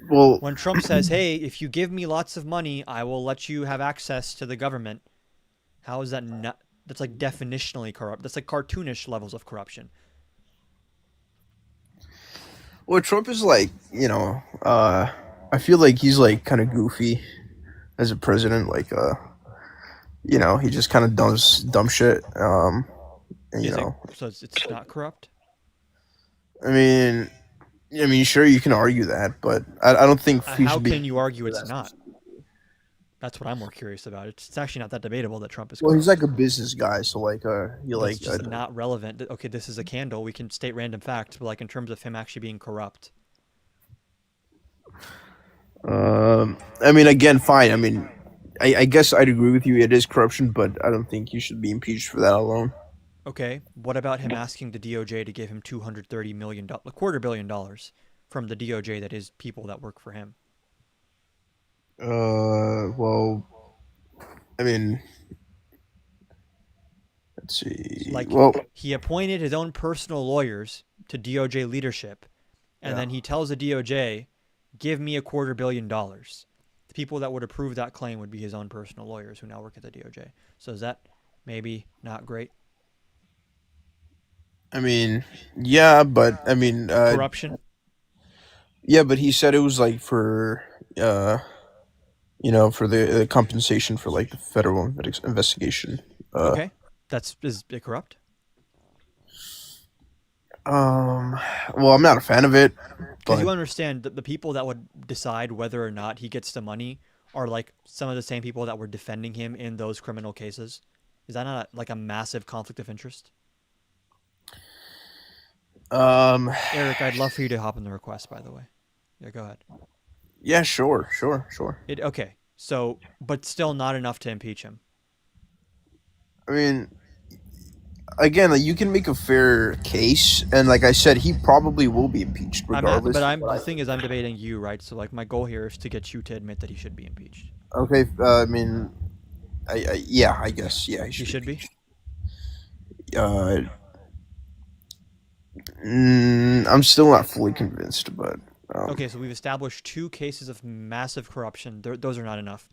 Well, When Trump says, "Hey, if you give me lots of money, I will let you have access to the government," how is that not? That's like definitionally corrupt. That's like cartoonish levels of corruption. well, Trump is like, I feel like he's like kind of goofy as a president. Like, he just kind of does dumb shit. And, You think so? It's not corrupt. I mean, sure, you can argue that, but I don't think he How should be. can you argue it's not? That's what I'm more curious about. It's actually not that debatable that Trump is Well, corrupt. he's like a business guy, so like, That's just not relevant. Okay, this is a candle. We can state random facts, but like in terms of him actually being corrupt. I mean, again, fine. I mean, I guess I'd agree with you. It is corruption, but I don't think he should be impeached for that alone. Okay, what about him asking the DOJ to give him $230 million, $250 million from the DOJ that is people that work for him? Well, I mean, let's see. Like, well, he appointed his own personal lawyers to DOJ leadership, and then he tells the DOJ, give me $250 million. The people that would approve that claim would be his own personal lawyers who now work at the DOJ. So is that maybe not great? I mean, yeah, but I mean, Corruption? Yeah, but he said it was like for, for the compensation for like the federal investigation. Okay, is it corrupt? Well, I'm not a fan of it. Because But you understand that the people that would decide whether or not he gets the money are like some of the same people that were defending him in those criminal cases. Is that not like a massive conflict of interest? Eric, I'd love for you to hop in the request, by the way. Yeah, go ahead. Yeah, sure. Okay, so, but still not enough to impeach him. I mean, again, like, you can make a fair case, and like I said, he probably will be impeached regardless. The thing is, I'm debating you, right? So, like, my goal here is to get you to admit that he should be impeached. Okay, I mean, yeah, I guess, yeah, He should be. I'm still not fully convinced, but Okay, so we've established 2 cases of massive corruption. Those are not enough.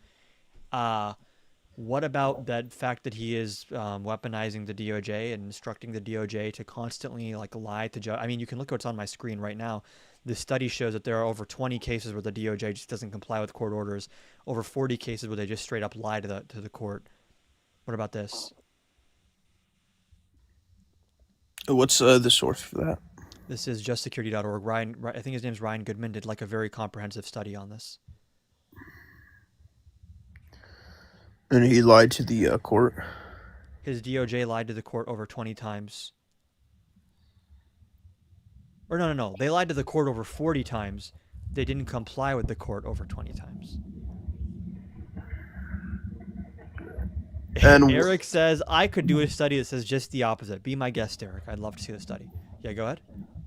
What about that fact that he is weaponizing the DOJ and instructing the DOJ to constantly like lie to judge? I mean, you can look at what's on my screen right now. The study shows that there are over 20 cases where the DOJ just doesn't comply with court orders. Over 40 cases where they just straight up lie to the court. What about this? What's the source for that? This is justsecurity.org. I think his name's Ryan Goodman, did like a very comprehensive study on this. And he lied to the court. His DOJ lied to the court over 20 times. Or no. They lied to the court over 40 times. They didn't comply with the court over 20 times. And Eric says, I could do a study that says just the opposite. Be my guest, Eric. I'd love to see the study. Yeah, go ahead.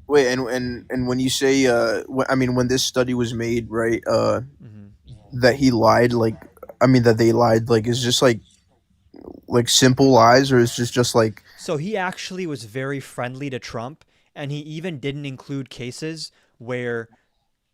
Wait, and when you say, I mean, when this study was made, right, that he lied, like, I mean, that they lied, like, is just like simple lies, or is just like... So he actually was very friendly to Trump, and he even didn't include cases where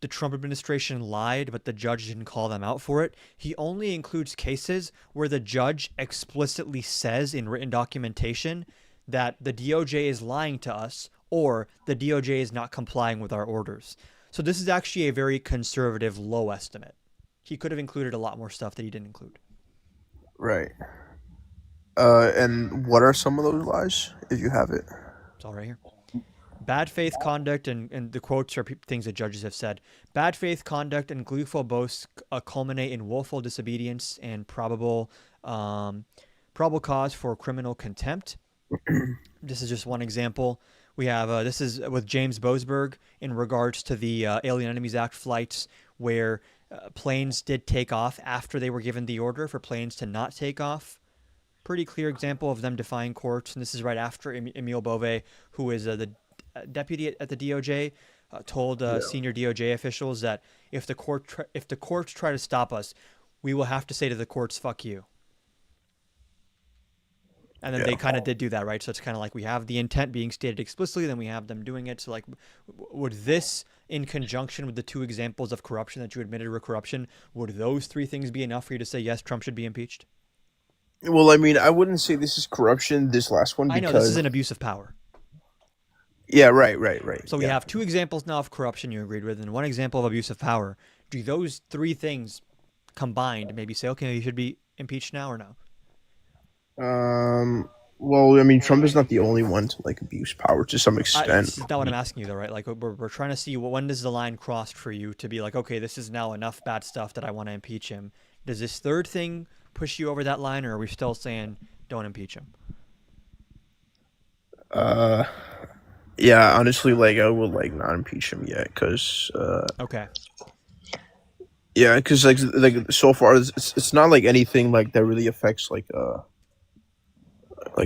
the Trump administration lied, but the judge didn't call them out for it. He only includes cases where the judge explicitly says in written documentation that the DOJ is lying to us, or the DOJ is not complying with our orders. So this is actually a very conservative, low estimate. He could have included a lot more stuff that he didn't include. Right. And what are some of those lies, if you have it? It's all right here. Bad faith conduct, and the quotes are things that judges have said. Bad faith conduct and gleeful boasts culminate in willful disobedience and probable cause for criminal contempt. This is just one example. We have, this is with James Boasberg in regards to the Alien Enemies Act flights where planes did take off after they were given the order for planes to not take off. Pretty clear example of them defying courts. And this is right after Emile Bove, who is the deputy at the DOJ, told senior DOJ officials that if the courts try to stop us, we will have to say to the courts, "Fuck you." And then they kind of did do that, right? So it's kind of like we have the intent being stated explicitly, then we have them doing it. So like, would this, in conjunction with the 2 examples of corruption that you admitted were corruption, would those 3 things be enough for you to say yes, Trump should be impeached? Well, I mean, I wouldn't say this is corruption. This last one, I because know this is an abuse of power. Yeah, right. So we have 2 examples now of corruption you agreed with, and 1 example of abuse of power. Do those 3 things combined maybe say, okay, you should be impeached now or no? Well, I mean, Trump is not the only one to like abuse power to some extent. That's not what I'm asking you, though, right? Like, we're trying to see when does the line cross for you to be like, okay, this is now enough bad stuff that I want to impeach him. Does this 3rd thing push you over that line, or are we still saying don't impeach him? Yeah, honestly, like I would like not impeach him yet, because okay. Yeah, because like so far, it's not like anything like that really affects like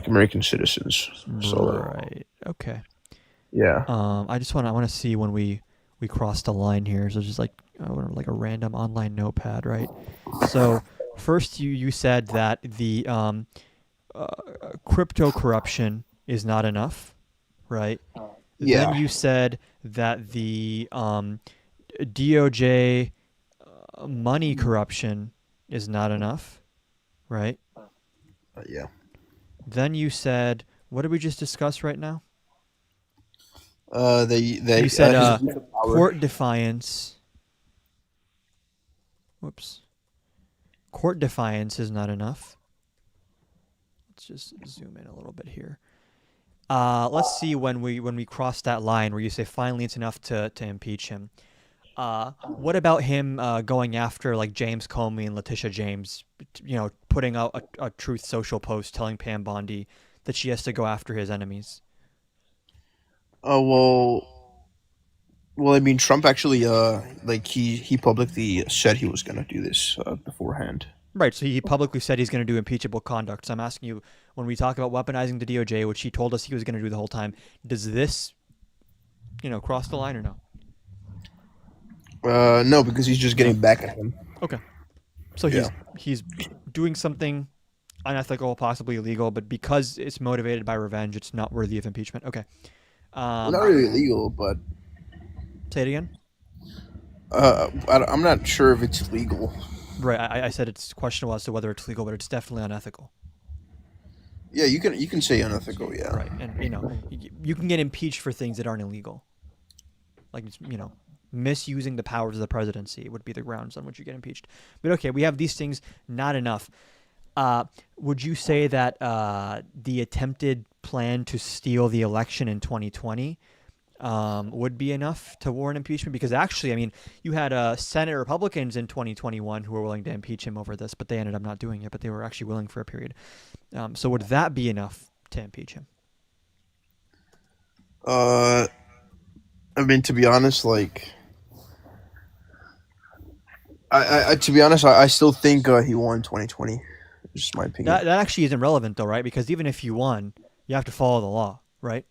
American citizens. So right. Okay. Yeah. I want to see when we cross the line here. So just like a random online notepad, right? So first you said that the crypto corruption is not enough, right? Yeah. Then you said that the DOJ money corruption is not enough, right? Yeah. Then you said, what did we just discuss right now? You said court defiance. Whoops. Court defiance is not enough. Let's just zoom in a little bit here. Let's see when we cross that line where you say finally it's enough to impeach him. What about him going after like James Comey and Letitia James, putting out a Truth Social post telling Pam Bondi that she has to go after his enemies? Well, I mean, Trump actually like he publicly said he was gonna do this beforehand. Right, so he publicly said he's going to do impeachable conduct. So I'm asking you, when we talk about weaponizing the DOJ, which he told us he was going to do the whole time, does this, cross the line or no? No, because he's just getting back at him. Okay. So he's doing something unethical, possibly illegal, but because it's motivated by revenge, it's not worthy of impeachment. Okay. Not really illegal, but... Say it again? I'm not sure if it's legal. Right, I said it's questionable as to whether it's legal, but it's definitely unethical. Yeah, you can say unethical, yeah. Right, and you can get impeached for things that aren't illegal. Like, misusing the powers of the presidency would be the grounds on which you get impeached. But okay, we have these things, not enough. Would you say that the attempted plan to steal the election in 2020 would be enough to warrant impeachment? Because actually, I mean, you had Senate Republicans in 2021 who were willing to impeach him over this, but they ended up not doing it, but they were actually willing for a period. So would that be enough to impeach him? I mean, to be honest, like, to be honest, I still think he won 2020. It's just my opinion. That actually isn't relevant, though, right? Because even if you won, you have to follow the law, right?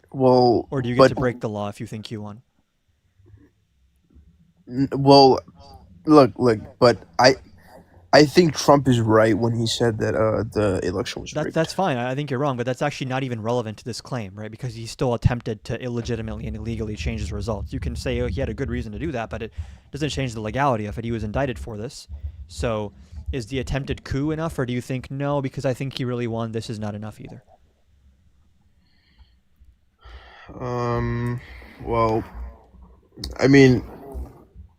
Well, or do you get to break the law if you think you won? Well, look, but I think Trump is right when he said that the election was rigged. That's fine. I think you're wrong, but that's actually not even relevant to this claim, right? Because he still attempted to illegitimately and illegally change his results. You can say he had a good reason to do that, but it doesn't change the legality of it. He was indicted for this. So is the attempted coup enough, or do you think no, because I think he really won, this is not enough either? Well, I mean,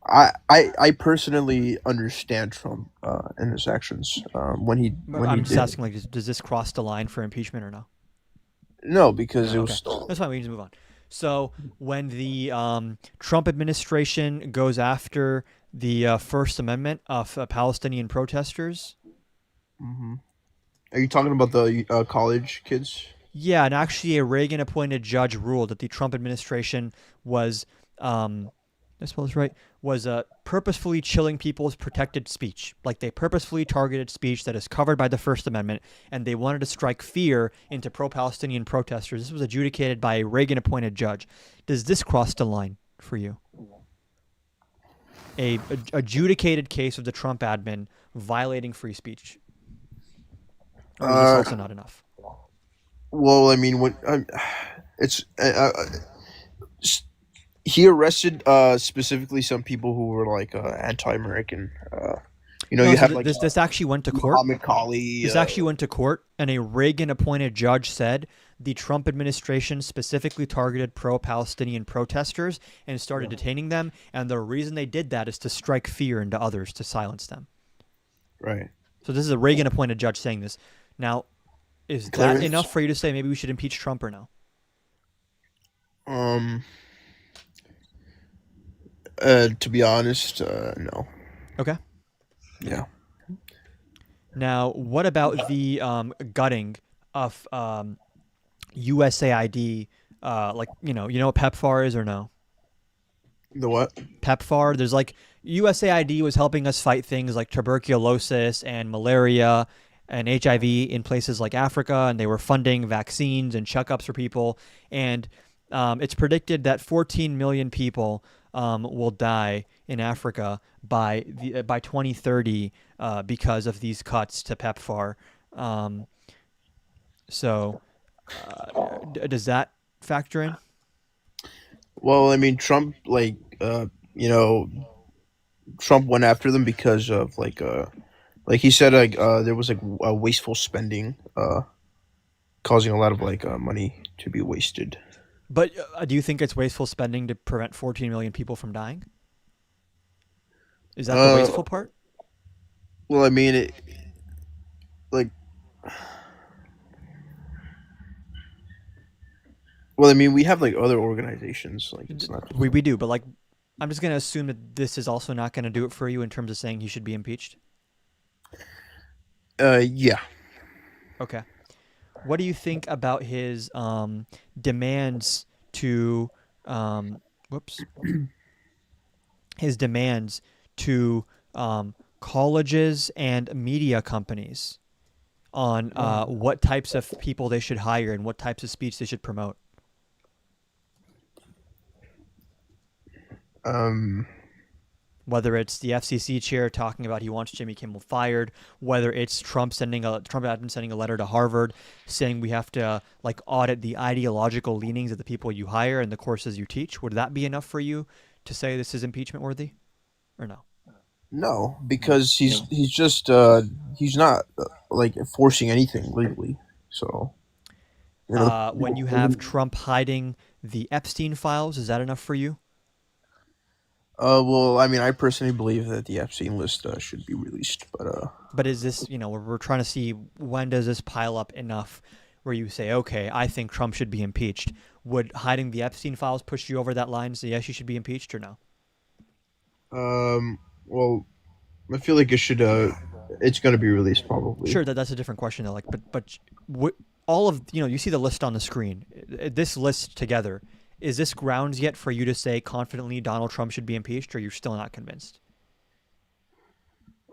I personally understand Trump and his actions I'm just asking, like, does this cross the line for impeachment or no? No, because it was stolen. That's fine. We can just move on. So when the Trump administration goes after the First Amendment of Palestinian protesters, are you talking about the college kids? Yeah, and actually a Reagan-appointed judge ruled that the Trump administration was I suppose right, was purposefully chilling people's protected speech. Like they purposefully targeted speech that is covered by the First Amendment, and they wanted to strike fear into pro-Palestinian protesters. This was adjudicated by a Reagan-appointed judge. Does this cross the line for you? A adjudicated case of the Trump admin violating free speech? Or is this also not enough? Well, I mean, he arrested specifically some people who were like anti-American. You No, so have like this actually went to court. Muhammad Kali. This actually went to court, and a Reagan-appointed judge said the Trump administration specifically targeted pro-Palestinian protesters and started detaining them, and the reason they did that is to strike fear into others, to silence them. Right. So this is a Reagan-appointed judge saying this. Now, is that enough for you to say maybe we should impeach Trump or no? To be honest, no. Okay. Yeah. Now, what about the gutting of USAID? Like, you know what PEPFAR is or no? The what? PEPFAR. There's like USAID was helping us fight things like tuberculosis and malaria and HIV in places like Africa, and they were funding vaccines and checkups for people. And it's predicted that 14 million people will die in Africa by 2030 because of these cuts to PEPFAR. Does that factor in? Well, I mean, Trump, Trump went after them because of like he said, there was like wasteful spending, causing a lot of money to be wasted. But do you think it's wasteful spending to prevent 14 million people from dying? Is that the wasteful part? Well, I mean, we have like other organizations. Like it's not. We do, but like, I'm just gonna assume that this is also not gonna do it for you in terms of saying he should be impeached. Yeah. Okay. What do you think about his demands to his demands to colleges and media companies on what types of people they should hire and what types of speech they should promote? Whether it's the FCC chair talking about he wants Jimmy Kimmel fired, whether it's Trump admin sending a letter to Harvard saying we have to like audit the ideological leanings of the people you hire and the courses you teach, would that be enough for you to say this is impeachment worthy, or no? No, because he's just he's not like forcing anything legally. So when you have Trump hiding the Epstein files, is that enough for you? Well, I mean, I personally believe that the Epstein list should be released, But is this, we're trying to see when does this pile up enough where you say, okay, I think Trump should be impeached. Would hiding the Epstein files push you over that line and say, yes, you should be impeached, or no? Well, I feel like it should, it's going to be released probably. Sure, that's a different question though. Like, but all of, you see the list on the screen, this list together, is this grounds yet for you to say confidently Donald Trump should be impeached, or you're still not convinced?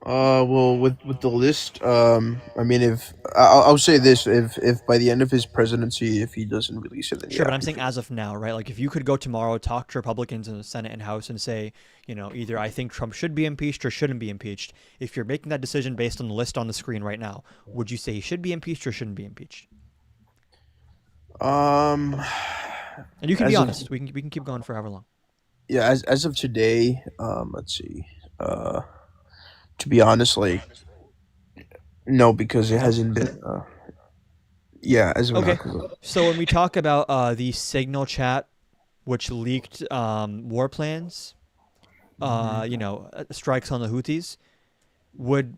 Well, with the list, I mean, if I'll say this, if by the end of his presidency, if he doesn't release it, then sure. yeah, But I'm saying as of now, right? Like, if you could go tomorrow, talk to Republicans in the Senate and House, and say, either I think Trump should be impeached or shouldn't be impeached. If you're making that decision based on the list on the screen right now, would you say he should be impeached or shouldn't be impeached? And you can be honest. We can keep going for however long. Yeah, as of today, let's see. To be honest, like, no, because it hasn't been. Yeah, as of okay. now. So when we talk about the Signal chat, which leaked war plans, strikes on the Houthis, would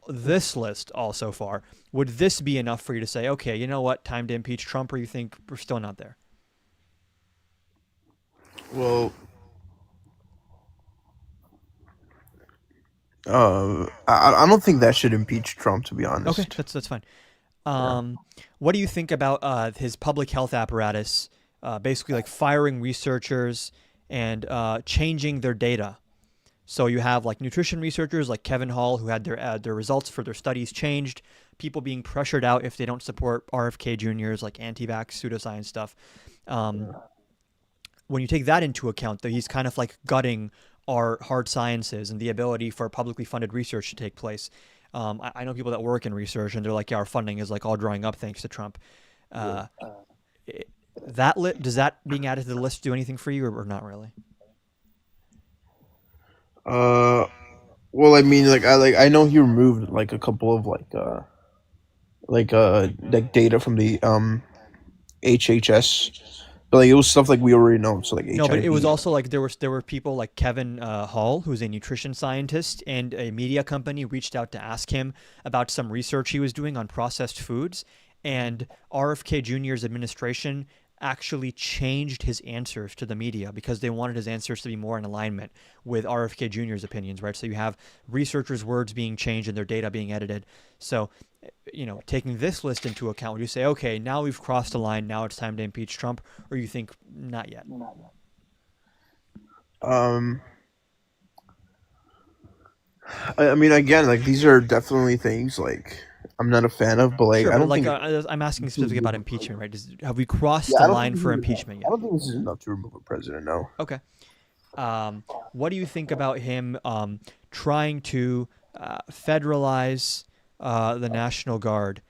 this list all so far, would this be enough for you to say, okay, you know what, time to impeach Trump, or you think we're still not there? Well, I don't think that should impeach Trump, to be honest. Okay, that's fine. What do you think about his public health apparatus, basically like firing researchers and changing their data. So you have like nutrition researchers like Kevin Hall who had their results for their studies changed, people being pressured out if they don't support RFK Jr.'s like anti-vax pseudoscience stuff. When you take that into account, though, he's kind of like gutting our hard sciences and the ability for publicly funded research to take place. I know people that work in research and they're like, yeah, our funding is like all drying up thanks to Trump. Does that being added to the list do anything for you or not really? Well, I mean, I know he removed like a couple of like data from the HHS, but like it was stuff like we already know. So like No, but it HIV. was also like there were people like Kevin Hall, who's a nutrition scientist, and a media company reached out to ask him about some research he was doing on processed foods, and RFK Jr.'s administration actually changed his answers to the media because they wanted his answers to be more in alignment with RFK Jr.'s opinions, right? So you have researchers' words being changed and their data being edited. So, taking this list into account, would you say, okay, now we've crossed the line, now it's time to impeach Trump, or you think not yet? I mean, again, like these are definitely things like I'm not a fan of, but like Sure, I but don't think I'm asking specifically about impeachment, right? Have we crossed Yeah, I the don't line think for this is- impeachment I yet? don't think this is enough to remove a president. No. Okay. What do you think about him trying to federalize the National Guard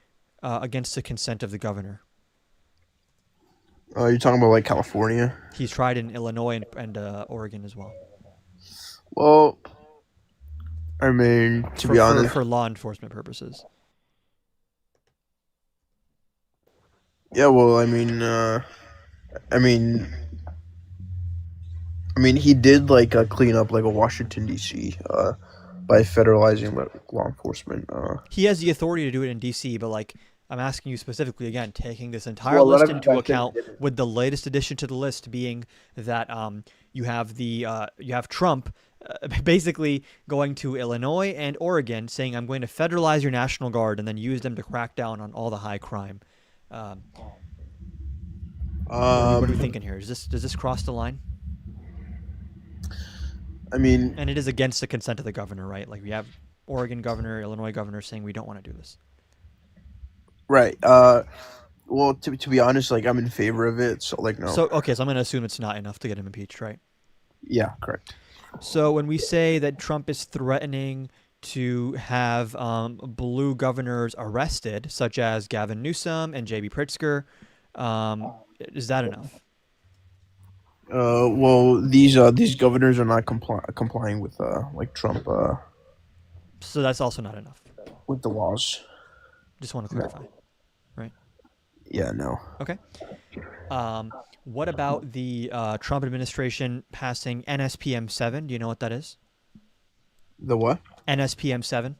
against the consent of the governor? You're talking about like California. He's tried in Illinois and Oregon as well. Well, I mean, to be honest, for law enforcement purposes. yeah. Well, I mean, he did like clean up like a Washington D.C. By federalizing law enforcement. He has the authority to do it in D.C., but like I'm asking you specifically again, taking this entire Well, a lot list of into factors account, did it. with the latest addition to the list being that you have Trump basically going to Illinois and Oregon saying, I'm going to federalize your National Guard and then use them to crack down on all the high crime. What are we thinking here? Does this cross the line? I mean, and it is against the consent of the governor, right? Like we have Oregon governor, Illinois governor saying we don't want to do this. right. Well, to be honest, like I'm in favor of it. So like no. So I'm going to assume it's not enough to get him impeached, right? Yeah, correct. So when we say that Trump is threatening to have blue governors arrested, such as Gavin Newsom and J.B. Pritzker, is that enough? Well, these governors are not complying with like Trump So that's also not enough. with the laws. Just want to clarify, right? Yeah, no. Okay. What about the Trump administration passing NSPM 7? Do you know what that is? The what? NSPM 7.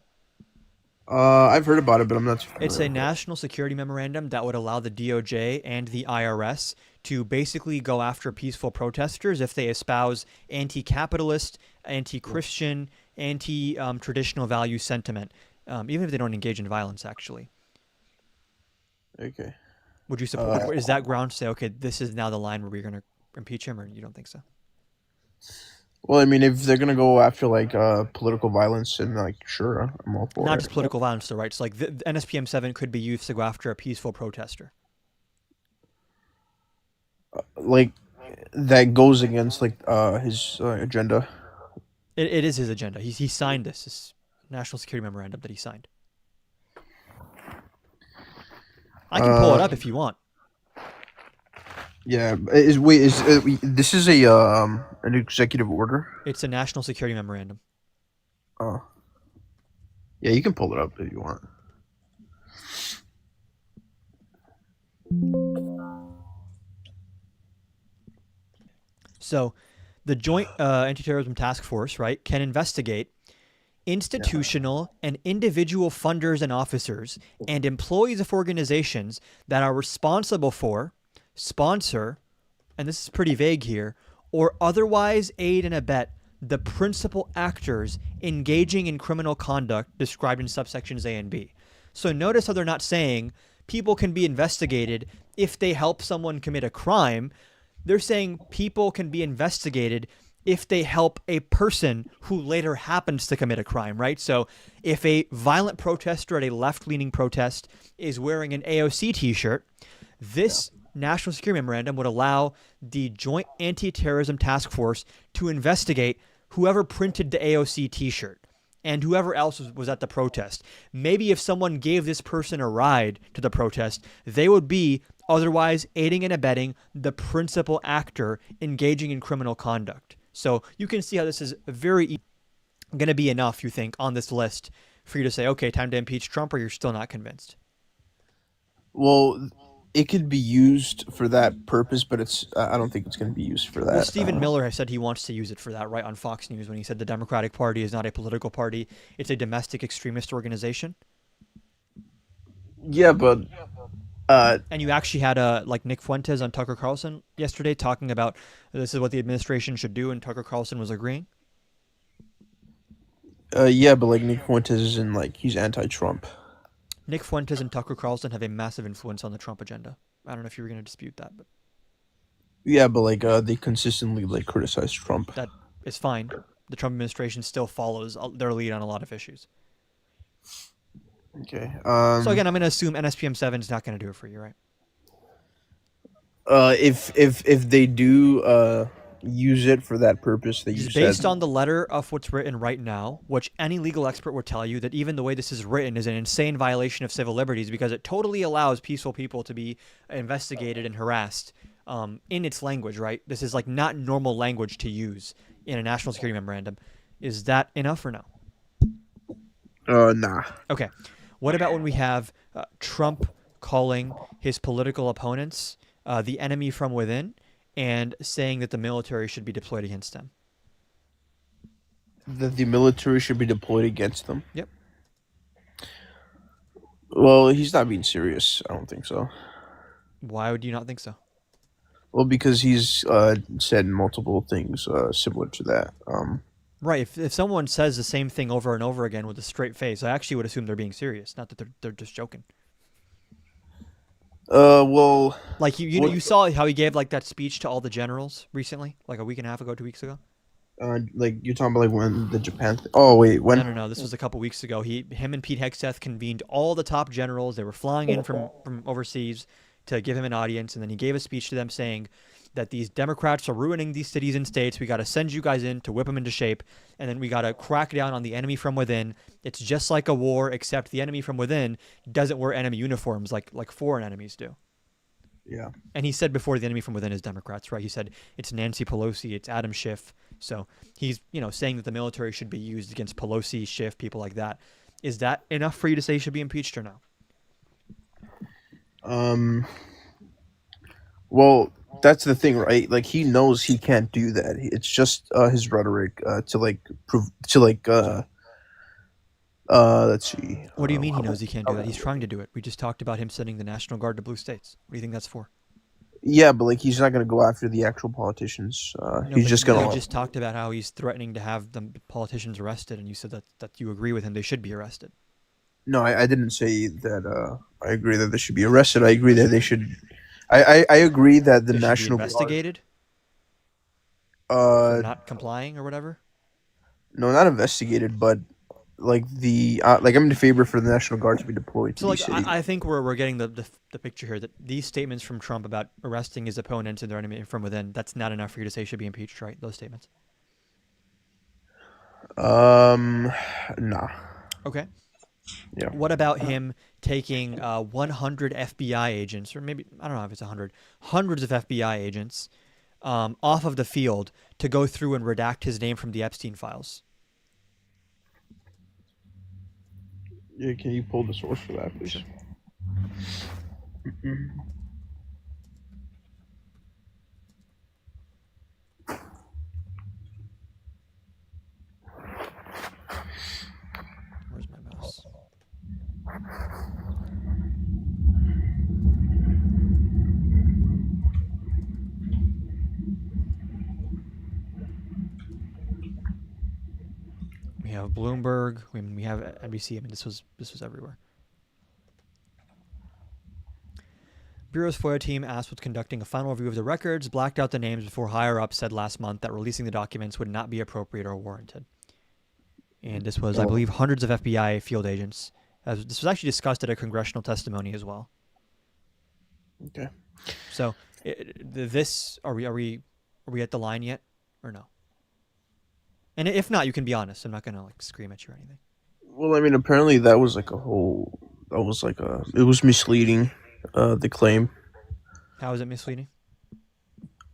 I've heard about it, but I'm not. It's a national security memorandum that would allow the DOJ and the IRS to basically go after peaceful protesters if they espouse anti-capitalist, anti-Christian, anti-traditional value sentiment, even if they don't engage in violence, actually. Okay. Would you support? Is that ground to say, okay, this is now the line where we're going to impeach him, or you don't think so? Well, I mean, if they're gonna go after like political violence, and like, sure, I'm all for Not it. just political violence, though, right? So like the NSPM 7 could be used to go after a peaceful protester. Like that goes against like his agenda. It is his agenda. He signed this national security memorandum that he signed. I can pull it up if you want. Yeah, this is a an executive order? It's a national security memorandum. Oh. Yeah, you can pull it up if you want. So, the Joint Anti-Terrorism Task Force, right, can investigate institutional and individual funders and officers and employees of organizations that are responsible for, sponsor, and this is pretty vague here, or otherwise aid and abet the principal actors engaging in criminal conduct described in subsections A and B. So notice how they're not saying people can be investigated if they help someone commit a crime. They're saying people can be investigated if they help a person who later happens to commit a crime, right? So if a violent protester at a left-leaning protest is wearing an AOC t-shirt, this national security memorandum would allow the Joint Anti-Terrorism Task Force to investigate whoever printed the AOC t-shirt and whoever else was at the protest. Maybe if someone gave this person a ride to the protest, they would be otherwise aiding and abetting the principal actor engaging in criminal conduct. So you can see how this is very going to be enough, you think, on this list for you to say, okay, time to impeach Trump, or you're still not convinced? Well, it could be used for that purpose, but I don't think it's going to be used for that. Well, Stephen Miller has said he wants to use it for that, right, on Fox News, when he said the Democratic Party is not a political party, it's a domestic extremist organization. Yeah, but and you actually had like Nick Fuentes on Tucker Carlson yesterday talking about this is what the administration should do, and Tucker Carlson was agreeing. Yeah, but like Nick Fuentes isn't like he's anti-Trump. Nick Fuentes and Tucker Carlson have a massive influence on the Trump agenda. I don't know if you were going to dispute that, but yeah, but like they consistently like criticize Trump. That is fine. The Trump administration still follows their lead on a lot of issues. Okay. So again, I'm going to assume NSPM 7 is not going to do it for you, right? If they do use it for that purpose that you said, based on the letter of what's written right now, which any legal expert will tell you that even the way this is written is an insane violation of civil liberties because it totally allows peaceful people to be investigated and harassed in its language, right? This is like not normal language to use in a national security memorandum. Is that enough or no? Nah. Okay. What about when we have Trump calling his political opponents the enemy from within and saying that the military should be deployed against them? That the military should be deployed against them? Yep. Well, he's not being serious. I don't think so. Why would you not think so? Well, because he's said multiple things similar to that. Right. If someone says the same thing over and over again with a straight face, I actually would assume they're being serious, not that they're just joking. Well, like you saw how he gave like that speech to all the generals recently, like a week and a half ago, 2 weeks ago. Like you're talking about like when the Japan. Oh wait, when? No. This was a couple weeks ago. Him and Pete Hegseth convened all the top generals. They were flying in from overseas to give him an audience, and then he gave a speech to them saying that these Democrats are ruining these cities and states. We got to send you guys in to whip them into shape, and then we got to crack down on the enemy from within. It's just like a war, except the enemy from within doesn't wear enemy uniforms like foreign enemies do. Yeah. And he said before the enemy from within is Democrats, right? He said it's Nancy Pelosi, it's Adam Schiff. So he's, saying that the military should be used against Pelosi, Schiff, people like that. Is that enough for you to say he should be impeached or no? Well, that's the thing, right? Like he knows he can't do that. It's just his rhetoric to like prove to like let's see. What do you mean he knows he can't do that? He's trying to do it. We just talked about him sending the National Guard to blue states. What do you think that's for? Yeah, but like he's not going to go after the actual politicians. He's just going to. We just talked about how he's threatening to have the politicians arrested, and you said that you agree with him. They should be arrested. No, I didn't say that. I agree that they should be arrested. I agree that they should. I agree that the They should be National investigated. Guard, for not complying or whatever. no, not investigated, but like the like I'm in favor for the National Guard to be deployed to So, like, these cities. I think we're getting the picture here that these statements from Trump about arresting his opponents and their enemy from within, that's not enough for you to say should be impeached, right? Those statements. Nah. Okay. Yeah. What about him taking 100 FBI agents, or maybe, I don't know if it's 100, hundreds of FBI agents off of the field to go through and redact his name from the Epstein files? Yeah, can you pull the source for that, please? Where's my mouse? We have Bloomberg. We have NBC. I mean, this was everywhere. Bureau's FOIA team, asked was conducting a final review of the records, blacked out the names before higher-ups said last month that releasing the documents would not be appropriate or warranted. And this was, I believe, hundreds of FBI field agents. This was actually discussed at a congressional testimony as well. Okay. So, are we at the line yet, or no? And if not, you can be honest. I'm not gonna like scream at you or anything. Well, I mean, apparently that was like it was misleading, the claim. How is it misleading?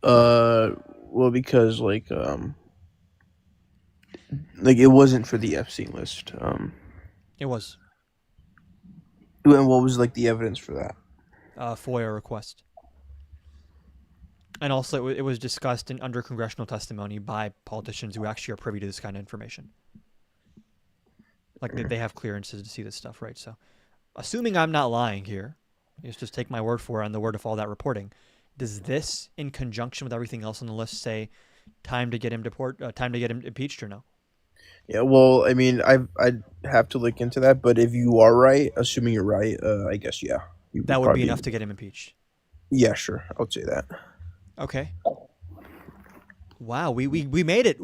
Well, because like it wasn't for the Epstein list. It was. And what was like the evidence for that? FOIA request. And also, it was discussed under congressional testimony by politicians who actually are privy to this kind of information. Like, they have clearances to see this stuff, right? So, assuming I'm not lying here, just take my word for it and the word of all that reporting. Does this, in conjunction with everything else on the list, say time to get him impeached or no? Yeah, well, I mean, I'd have to look into that, but if you are right, assuming you're right, I guess, yeah. That would be enough to get him impeached. Yeah, sure. I would say that. Okay. Wow, we made it.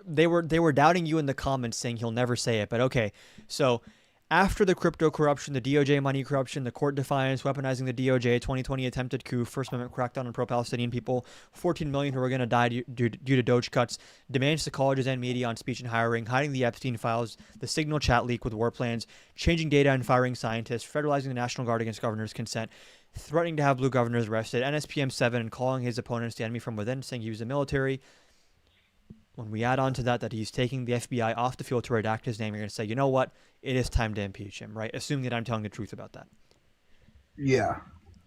They were doubting you in the comments saying he'll never say it, but okay. So, after the crypto corruption, the DOJ money corruption, the court defiance, weaponizing the DOJ, 2020 attempted coup, First Amendment crackdown on pro-Palestinian people, 14 million who are going to die due to Doge cuts, demands to colleges and media on speech and hiring, hiding the Epstein files, the Signal chat leak with war plans, changing data and firing scientists, federalizing the National Guard against governors' consent, threatening to have blue governors arrested, NSPM 7, and calling his opponents the enemy from within, saying he was the military. When we add on to that he's taking the FBI off the field to redact his name, you're going to say, you know what? It is time to impeach him, right? Assuming that I'm telling the truth about that. Yeah.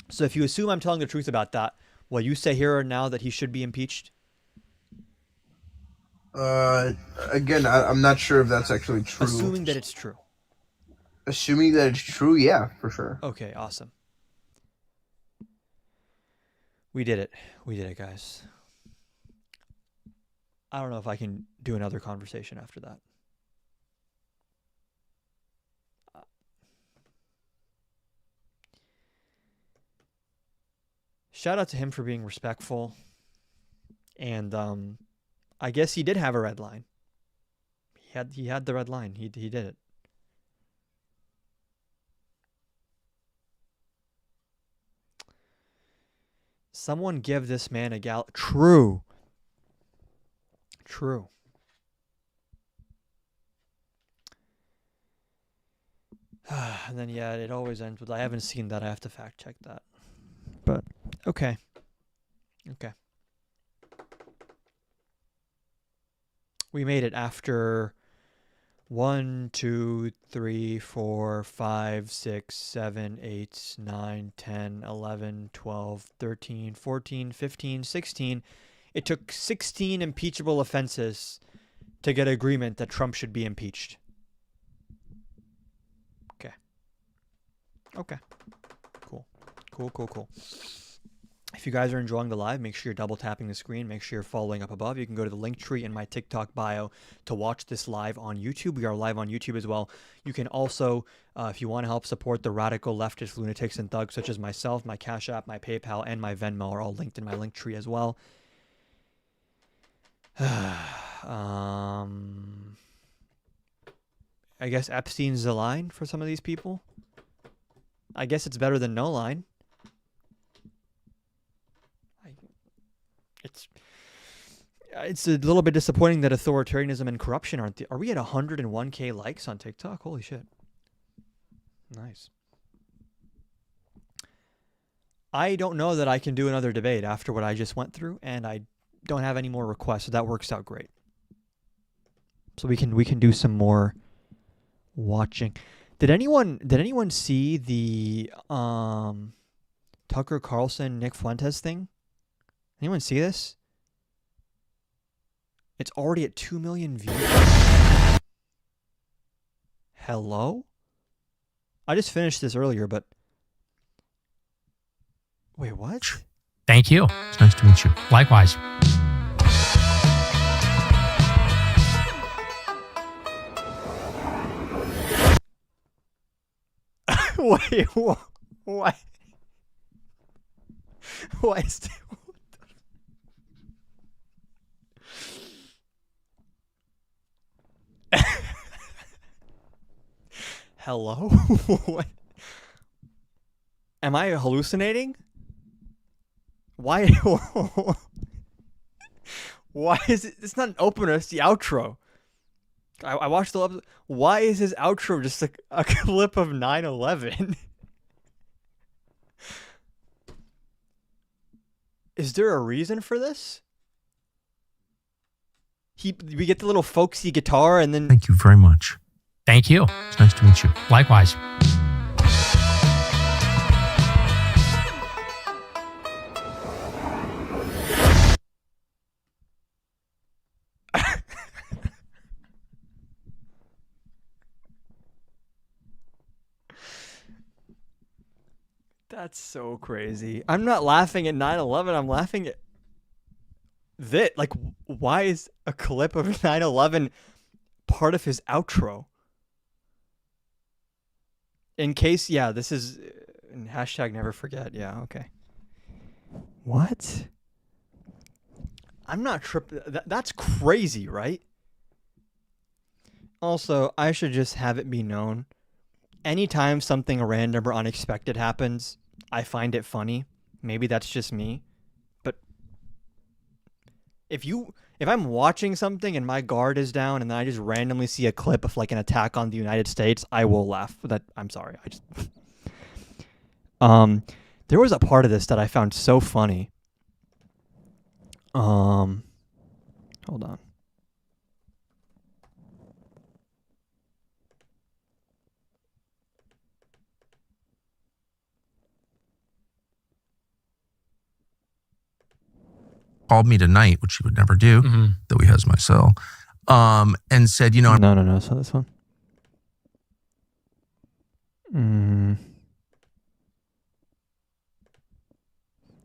So if you assume I'm telling the truth about that, will you say here and now that he should be impeached? Again, I'm not sure if that's actually true. Assuming that it's true. Assuming that it's true, yeah, for sure. Okay, awesome. We did it. We did it, guys. I don't know if I can do another conversation after that. Shout out to him for being respectful. And I guess he did have a red line. He had the red line. He did it. Someone give this man a True. And then, yeah, it always ends with, I haven't seen that. I have to fact check that. But, okay. We made it after 1, 2, 3, 4, 5, 6, 7, 8, 9, 10, 11, 12, 13, 14, 15, 16. It took 16 impeachable offenses to get agreement that Trump should be impeached. Okay. Cool. If you guys are enjoying the live, make sure you're double tapping the screen. Make sure you're following up above. You can go to the link tree in my TikTok bio to watch this live on YouTube. We are live on YouTube as well. You can also, if you want to help support the radical leftist lunatics and thugs such as myself, my Cash App, my PayPal, and my Venmo are all linked in my link tree as well. I guess Epstein's the line for some of these people. I guess it's better than no line. It's a little bit disappointing that authoritarianism and corruption aren't. Are we at 101K likes on TikTok? Holy shit! Nice. I don't know that I can do another debate after what I just went through, and I don't have any more requests, so that works out great. So we can do some more watching. Did anyone see the Tucker Carlson Nick Fuentes thing? Anyone see this? It's already at 2 million views. Hello? I just finished this earlier, but wait, what? Thank you. It's nice to meet you. Likewise. Wait, what? Why is Hello? What? Am I hallucinating? Why? Why is it? It's not an opener. It's the outro. I watched the episode. Why is his outro just a clip of 9/11? Is there a reason for this? We get the little folksy guitar and then. Thank you very much. Thank you. It's nice to meet you. Likewise. That's so crazy. I'm not laughing at 9/11. I'm laughing at that. Like, why is a clip of 9/11 part of his outro? In case, yeah, this is hashtag never forget. Yeah, okay. What? I'm not tripping. That's crazy, right? Also, I should just have it be known. Anytime something random or unexpected happens, I find it funny. Maybe that's just me. But if I'm watching something and my guard is down and then I just randomly see a clip of like an attack on the United States, I will laugh. I'm sorry. I just there was a part of this that I found so funny. Hold on. Called me tonight, which he would never do, though he has my cell, and said, you know, No, it's not this one.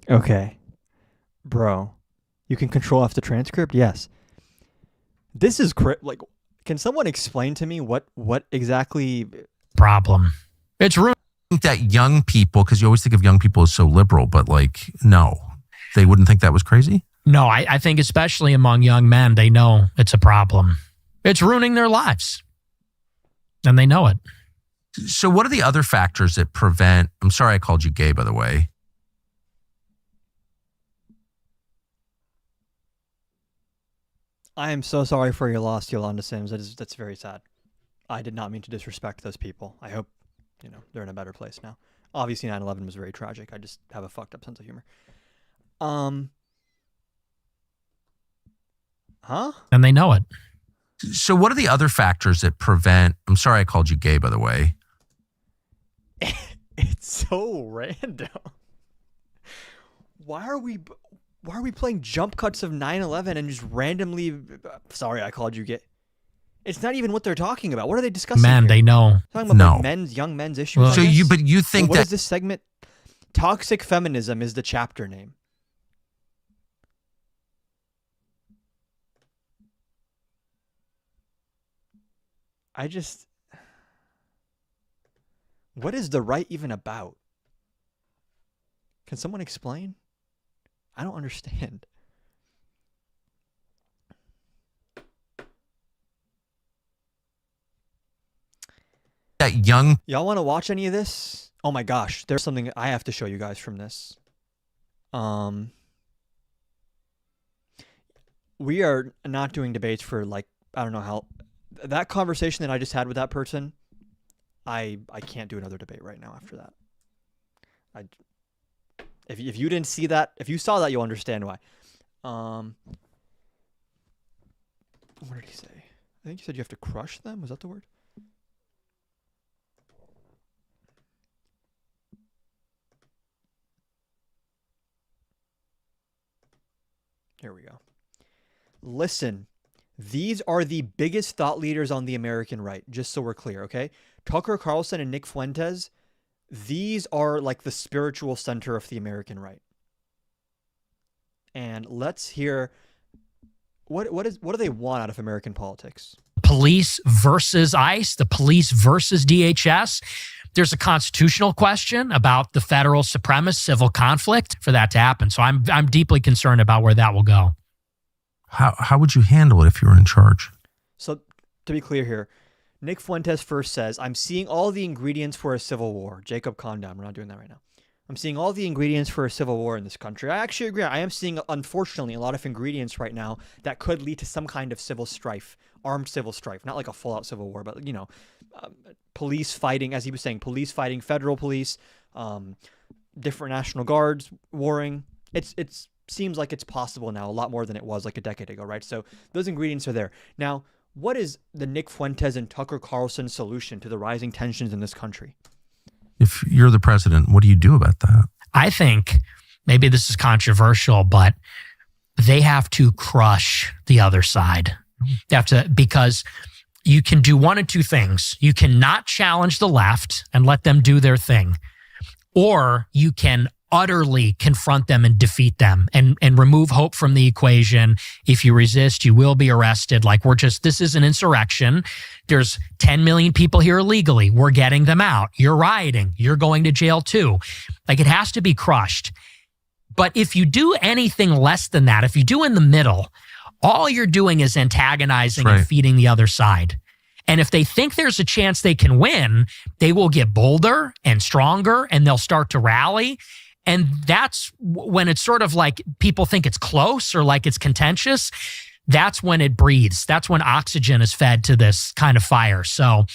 Okay. Bro, you can control off the transcript? Yes. This is like, can someone explain to me what exactly problem? It's ruined. That young people, because you always think of young people as so liberal, but like, no, they wouldn't think that was crazy? No, I think especially among young men, they know it's a problem. It's ruining their lives. And they know it. So what are the other factors that prevent, I'm sorry I called you gay, by the way. I am so sorry for your loss, Yolanda Sims. That's very sad. I did not mean to disrespect those people. I hope, they're in a better place now. Obviously 9/11 was very tragic. I just have a fucked up sense of humor. Huh? And they know it. So what are the other factors that prevent, I'm sorry I called you gay, by the way. It's so random. Why are we playing jump cuts of 9/11 and just randomly, sorry I called you gay? It's not even what they're talking about. What are they discussing? Man, here? they know. Talking about like young men's issues. Well, so you think what that is this segment? Toxic feminism is the chapter name. What is the right even about? Can someone explain? I don't understand. that young. Y'all want to watch any of this? Oh my gosh, there's something I have to show you guys from this. We are not doing debates for like, I don't know how, that conversation that I just had with that person, I can't do another debate right now after that. If you didn't see that, if you saw that, you'll understand why. What did he say? I think he said you have to crush them. Was that the word? Here we go. Listen, these are the biggest thought leaders on the American right, just so we're clear, okay? Tucker Carlson and Nick Fuentes, these are like the spiritual center of the American right. And let's hear what do they want out of American politics? Police versus ICE, the police versus DHS. There's a constitutional question about the federal supremacist civil conflict for that to happen. So I'm deeply concerned about where that will go. How would you handle it if you were in charge? So to be clear here, Nick Fuentes first says, I'm seeing all the ingredients for a civil war. Jacob, calm down. We're not doing that right now. I'm seeing all the ingredients for a civil war in this country. I actually agree. I am seeing, unfortunately, a lot of ingredients right now that could lead to some kind of civil strife, armed civil strife, not like a full-out civil war, but, police fighting, as he was saying, police fighting federal police, different National Guards warring. It's seems like it's possible now, a lot more than it was like a decade ago, right? So those ingredients are there. Now, what is the Nick Fuentes and Tucker Carlson solution to the rising tensions in this country? If you're the president, what do you do about that? I think maybe this is controversial, but they have to crush the other side. They have to, because you can do one of two things. You cannot challenge the left and let them do their thing, or you can utterly confront them and defeat them and remove hope from the equation. If you resist, you will be arrested. Like, this is an insurrection. There's 10 million people here illegally. We're getting them out. You're rioting. You're going to jail too. Like, it has to be crushed. But if you do anything less than that, if you do in the middle, all you're doing is antagonizing and feeding the other side. And if they think there's a chance they can win, they will get bolder and stronger and they'll start to rally. And that's when it's sort of like people think it's close or like it's contentious. That's when it breathes. That's when oxygen is fed to this kind of fire. So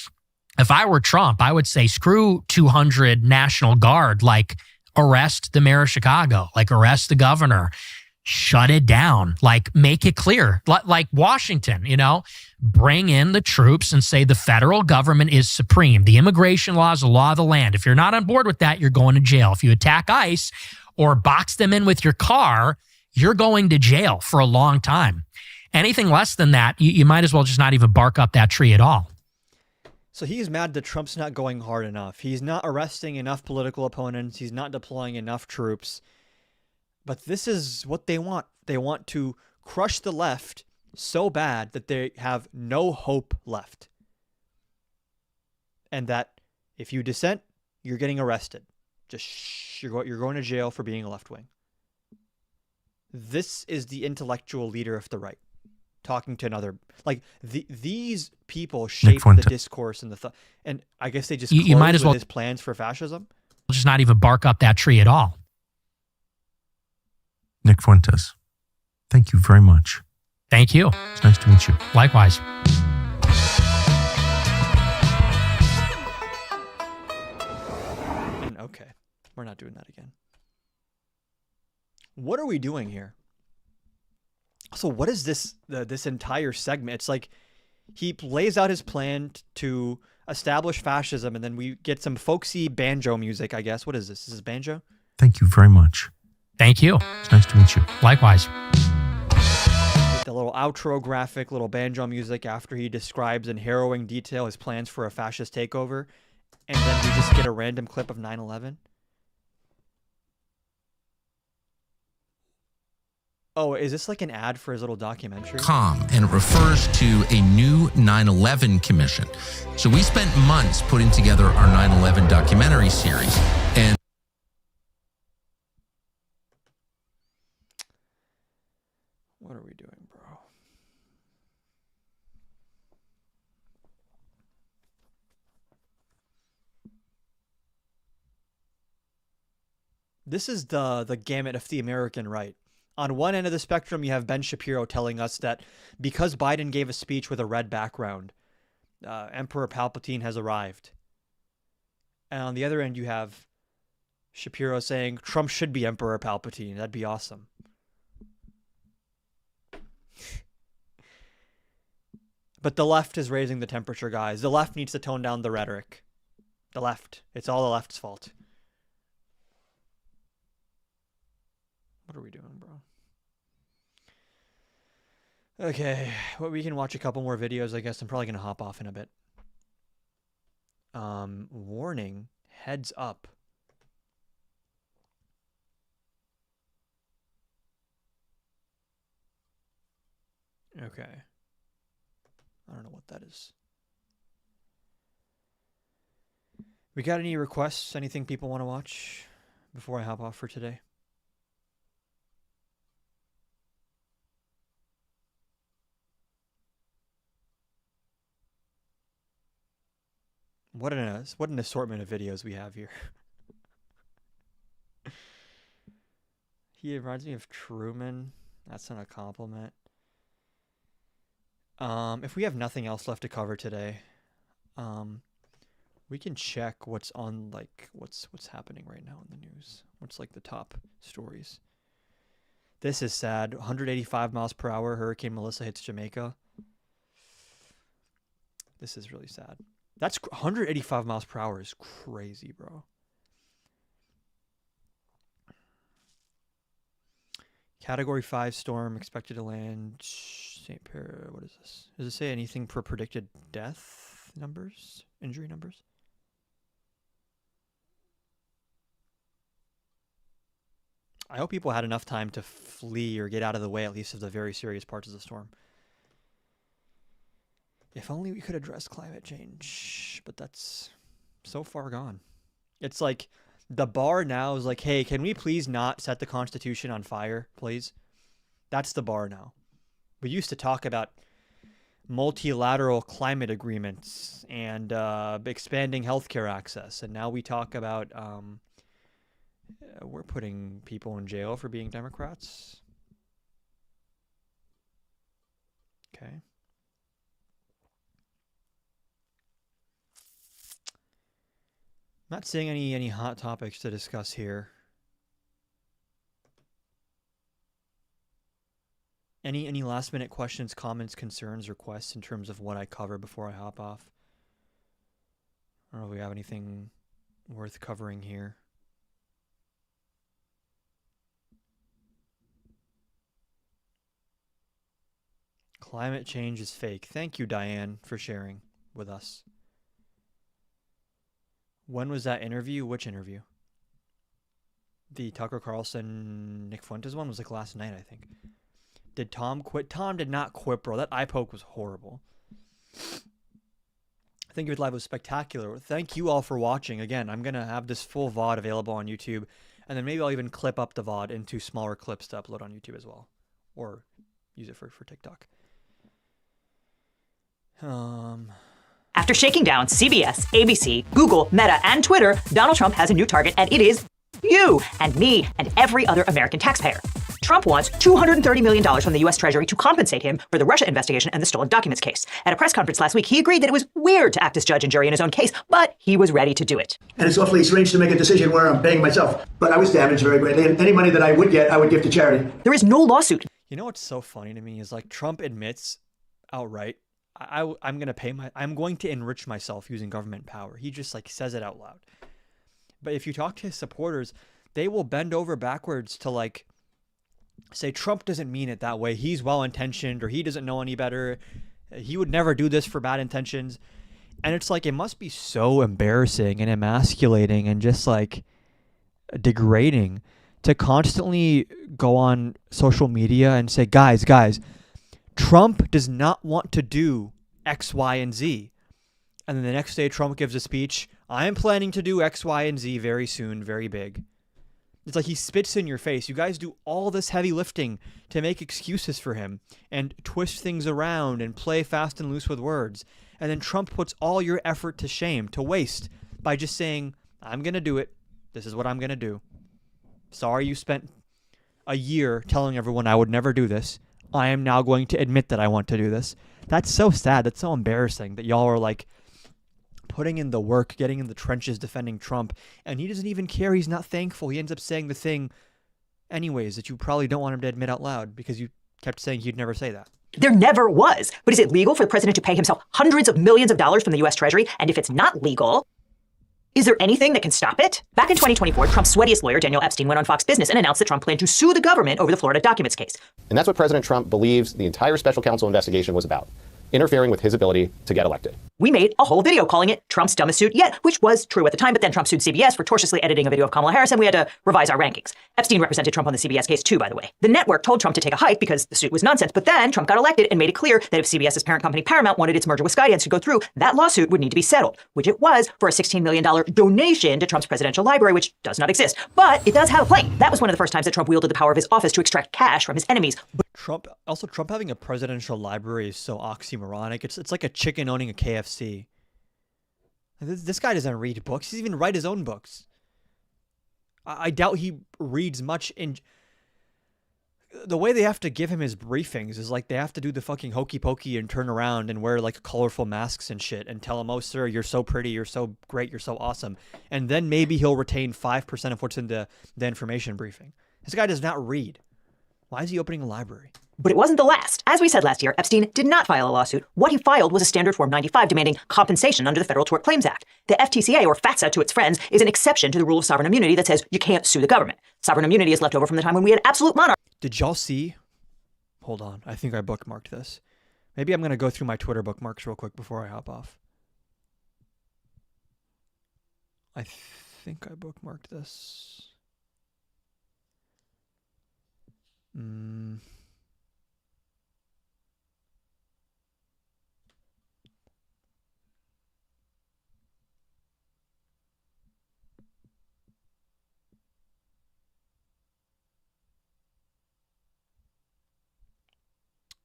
if I were Trump, I would say screw 200 National Guard, like arrest the mayor of Chicago, like arrest the governor, shut it down, like make it clear, like Washington, bring in the troops and say the federal government is supreme. The immigration law is the law of the land. If you're not on board with that, you're going to jail. If you attack ICE or box them in with your car, you're going to jail for a long time. Anything less than that, you might as well just not even bark up that tree at all. So he's mad that Trump's not going hard enough. He's not arresting enough political opponents. He's not deploying enough troops. But this is what they want. They want to crush the left so bad that they have no hope left. And that if you dissent, you're getting arrested. You're going to jail for being a left wing. This is the intellectual leader of the right talking to another. Like these people shape the discourse and the thought. And I guess they just you might as well his plans for fascism. Just not even bark up that tree at all. Nick Fuentes, thank you very much. Thank you. It's nice to meet you. Likewise. Okay, we're not doing that again. What are we doing here? So what is this entire segment? It's like he lays out his plan to establish fascism, and then we get some folksy banjo music, I guess. What is this? This is banjo? Thank you very much. Thank you. It's nice to meet you. Likewise. The little outro graphic, little banjo music after he describes in harrowing detail his plans for a fascist takeover. And then we just get a random clip of 9/11. Oh, is this like an ad for his little documentary? And it refers to a new 9/11 commission. So we spent months putting together our 9/11 documentary series. And what are we doing, bro? This is the gamut of the American right. On one end of the spectrum, you have Ben Shapiro telling us that because Biden gave a speech with a red background, Emperor Palpatine has arrived. And on the other end, you have Shapiro saying Trump should be Emperor Palpatine. That'd be awesome. But the left is raising the temperature, guys. The left needs to tone down the rhetoric. The left. It's all the left's fault. What are we doing, bro? Okay, well, we can watch a couple more videos, I guess. I'm probably going to hop off in a bit. Warning, heads up. Okay. I don't know what that is. We got any requests? Anything people want to watch before I hop off for today? What an assortment of videos we have here. He reminds me of Truman. That's not a compliment. If we have nothing else left to cover today, we can check what's on, like, what's happening right now in the news. What's like the top stories. This is sad. 185 miles per hour. Hurricane Melissa hits Jamaica. This is really sad. That's 185 miles per hour is crazy, bro. Category 5 storm expected to land St. Pierre. What is this? Does it say anything for predicted death numbers? Injury numbers? I hope people had enough time to flee or get out of the way, at least of the very serious parts of the storm. If only we could address climate change, but that's so far gone. It's like the bar now is like, hey, can we please not set the Constitution on fire, please? That's the bar now. We used to talk about multilateral climate agreements and expanding healthcare access, and now we talk about we're putting people in jail for being Democrats. Okay. Not seeing any hot topics to discuss here. Any last minute questions, comments, concerns, requests in terms of what I cover before I hop off? I don't know if we have anything worth covering here. Climate change is fake. Thank you, Diane, for sharing with us. When was that interview? Which interview? The Tucker Carlson, Nick Fuentes one was like last night, I think. Did Tom quit? Tom did not quit, bro. That eye poke was horrible. I think your live was spectacular. Thank you all for watching. Again, I'm going to have this full VOD available on YouTube, and then maybe I'll even clip up the VOD into smaller clips to upload on YouTube as well, or use it for TikTok. After shaking down CBS, ABC, Google, Meta, and Twitter, Donald Trump has a new target, and it is you and me and every other American taxpayer. Trump wants $230 million from the U.S. Treasury to compensate him for the Russia investigation and the stolen documents case. At a press conference last week, he agreed that it was weird to act as judge and jury in his own case, but he was ready to do it. And it's awfully strange to make a decision where I'm paying myself. But I was damaged very greatly, and any money that I would get, I would give to charity. There is no lawsuit. You know what's so funny to me is like Trump admits outright, I'm going to enrich myself using government power. He just like says it out loud. But if you talk to his supporters, they will bend over backwards to like say Trump doesn't mean it that way. He's well-intentioned, or he doesn't know any better. He would never do this for bad intentions. And it's like, it must be so embarrassing and emasculating and just like degrading to constantly go on social media and say, guys, Trump does not want to do X, Y, and Z. And then the next day Trump gives a speech, I am planning to do X, Y, and Z very soon, very big. It's like he spits in your face. You guys do all this heavy lifting to make excuses for him and twist things around and play fast and loose with words. And then Trump puts all your effort to shame, to waste, by just saying, I'm going to do it. This is what I'm going to do. Sorry you spent a year telling everyone I would never do this. I am now going to admit that I want to do this. That's so sad. That's so embarrassing that y'all are like putting in the work, getting in the trenches, defending Trump, and he doesn't even care. He's not thankful. He ends up saying the thing anyways that you probably don't want him to admit out loud because you kept saying he'd never say that. There never was. But is it legal for the president to pay himself hundreds of millions of dollars from the U.S. Treasury? And if it's not legal, is there anything that can stop it? Back in 2024, Trump's sweatiest lawyer, Daniel Epstein, went on Fox Business and announced that Trump planned to sue the government over the Florida documents case. And that's what President Trump believes the entire special counsel investigation was about. interfering with his ability to get elected. We made a whole video calling it Trump's dumbest suit yet, which was true at the time, but then Trump sued CBS for tortiously editing a video of Kamala Harris, and we had to revise our rankings. Epstein represented Trump on the CBS case too, by the way. The network told Trump to take a hike because the suit was nonsense, but then Trump got elected and made it clear that if CBS's parent company Paramount wanted its merger with Skydance to go through, that lawsuit would need to be settled, which it was for a $16 million donation to Trump's presidential library, which does not exist. But it does have a plane. That was one of the first times that Trump wielded the power of his office to extract cash from his enemies. Trump having a presidential library is so oxymoronic. It's like a chicken owning a KFC. This guy doesn't read books. He doesn't even write his own books. I doubt he reads much. The way they have to give him his briefings is like they have to do the fucking hokey pokey and turn around and wear like colorful masks and shit and tell him, oh, sir, you're so pretty, you're so great, you're so awesome. And then maybe he'll retain 5% of what's in the information briefing. This guy does not read. Why is he opening a library? But it wasn't the last. As we said last year, Epstein did not file a lawsuit. What he filed was a standard Form 95 demanding compensation under the Federal Tort Claims Act. The FTCA, or FATSA to its friends, is an exception to the rule of sovereign immunity that says you can't sue the government. Sovereign immunity is left over from the time when we had absolute monarchy. Did y'all see? Hold on. I think I bookmarked this. Maybe I'm going to go through my Twitter bookmarks real quick before I hop off. I think I bookmarked this.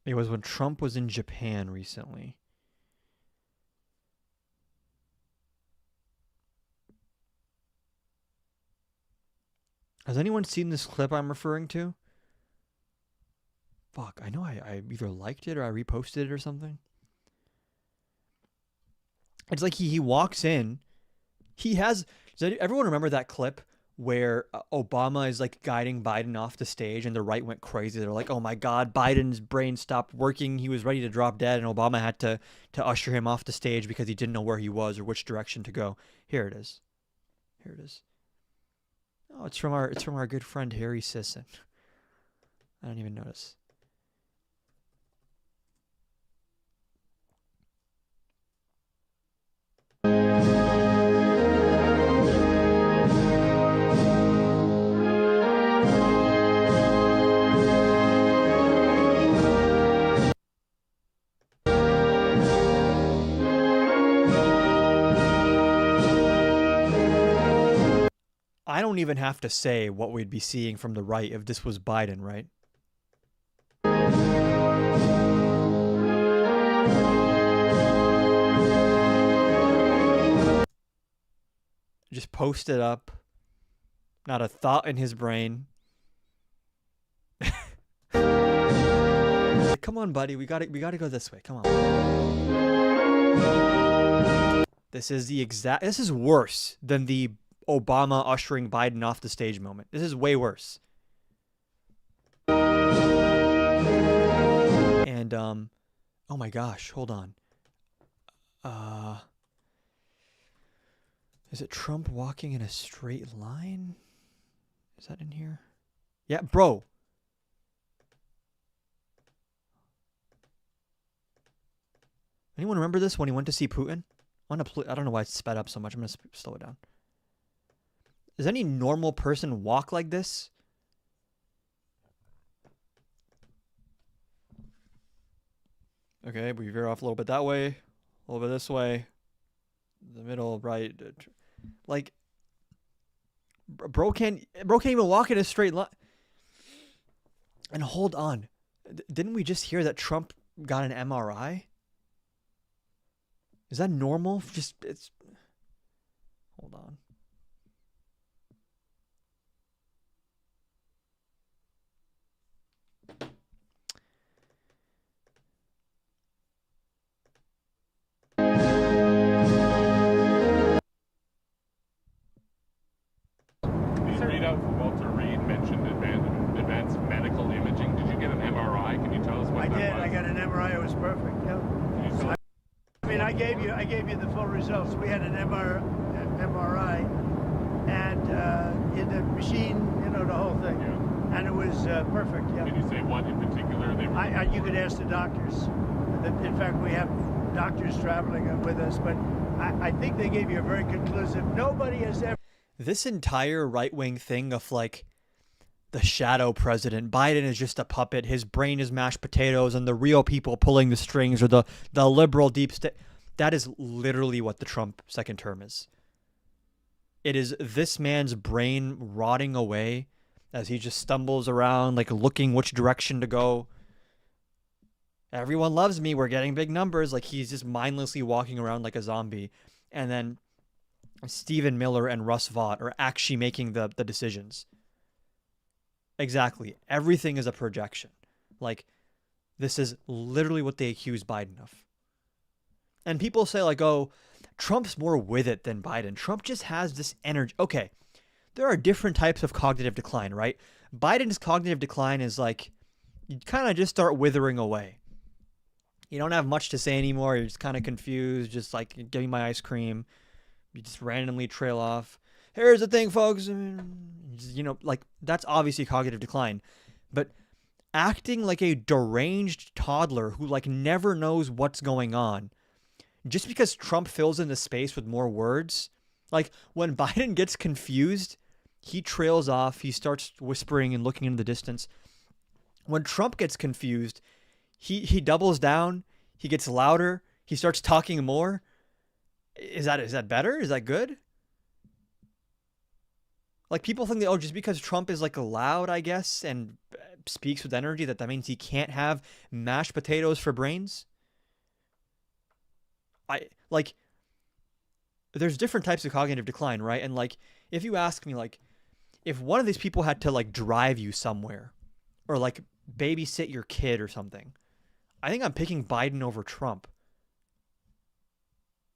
It was when Trump was in Japan recently. Has anyone seen this clip I'm referring to? Fuck, I know I either liked it or I reposted it or something. It's like he walks in. Does everyone remember that clip where Obama is like guiding Biden off the stage and the right went crazy? They're like, oh my God, Biden's brain stopped working. He was ready to drop dead. And Obama had to usher him off the stage because he didn't know where he was or which direction to go. Here it is. Here it is. Oh, it's from our good friend Harry Sisson. I didn't even notice. I don't even have to say what we'd be seeing from the right if this was Biden, right? Just post it up. Not a thought in his brain. Come on, buddy. We gotta go this way. Come on. This is worse than the Obama ushering Biden off the stage moment. This is way worse. And oh my gosh, hold on. Is it Trump walking in a straight line? Is that in here? Yeah, bro. Anyone remember this when he went to see Putin? I don't know why it's sped up so much. I'm going to slow it down. Does any normal person walk like this? Okay, we veer off a little bit that way, a little bit this way, the middle, right. Like, bro can't even walk in a straight line. And hold on, didn't we just hear that Trump got an MRI? Is that normal? Hold on. Walter Reed mentioned advanced medical imaging. Did you get an MRI? Can you tell us what that was? I did. I got an MRI. It was perfect. Yeah. I mean, I gave you the full results. We had an MRI, and in the machine, the whole thing, and it was perfect. Yeah. Did you say what in particular they were? You could ask the doctors. In fact, we have doctors traveling with us, but I think they gave you a very conclusive. Nobody has ever. This entire right-wing thing of like the shadow president, Biden is just a puppet, his brain is mashed potatoes, and the real people pulling the strings are the liberal deep state. That is literally what the Trump second term is. It is this man's brain rotting away as he just stumbles around, like looking which direction to go. Everyone loves me. We're getting big numbers. Like he's just mindlessly walking around like a zombie. And then Stephen Miller and Russ Vought are actually making the decisions. Exactly. Everything is a projection. Like this is literally what they accuse Biden of. And people say like, oh, Trump's more with it than Biden. Trump just has this energy. Okay, there are different types of cognitive decline, right? Biden's cognitive decline is like, you kind of just start withering away. You don't have much to say anymore. You're just kind of confused, just like, give me my ice cream. You just randomly trail off. Here's the thing, folks. You know, like, that's obviously cognitive decline. But acting like a deranged toddler who, like, never knows what's going on, just because Trump fills in the space with more words, like when Biden gets confused, he trails off, he starts whispering and looking into the distance. When Trump gets confused, he doubles down, he gets louder, he starts talking more. Is that better? Is that good? Like people think that, oh, just because Trump is like loud, I guess, and speaks with energy, that means he can't have mashed potatoes for brains. There's different types of cognitive decline, right? And like, if you ask me, like, if one of these people had to like drive you somewhere or like babysit your kid or something, I think I'm picking Biden over Trump.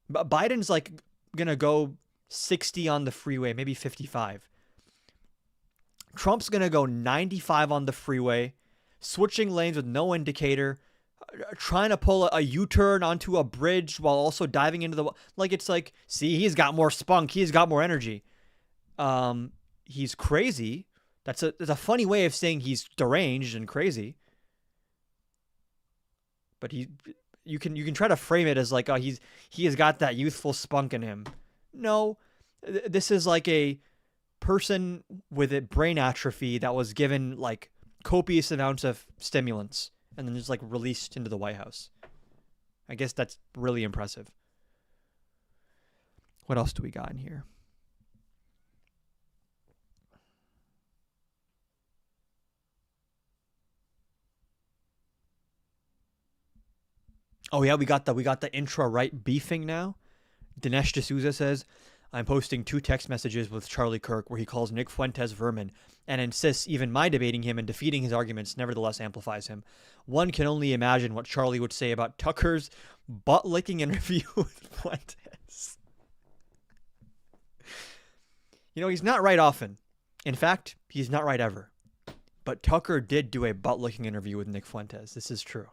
But Biden's like gonna go 60 on the freeway, maybe 55. Trump's gonna go 95 on the freeway, switching lanes with no indicator, trying to pull a U-turn onto a bridge while also diving into the, like, it's like, see, he's got more spunk, he's got more energy. He's crazy. That's a funny way of saying he's deranged and crazy. But you can try to frame it as like, oh, he has got that youthful spunk in him. No, this is like a person with a brain atrophy that was given like copious amounts of stimulants and then just like released into the White House. I guess that's really impressive. What else do we got in here? Oh yeah, we got the intra-right beefing now. Dinesh D'Souza says, I'm posting 2 text messages with Charlie Kirk where he calls Nick Fuentes vermin and insists even my debating him and defeating his arguments nevertheless amplifies him. One can only imagine what Charlie would say about Tucker's butt-licking interview with Fuentes. You know, he's not right often. In fact, he's not right ever. But Tucker did do a butt-licking interview with Nick Fuentes. This is true.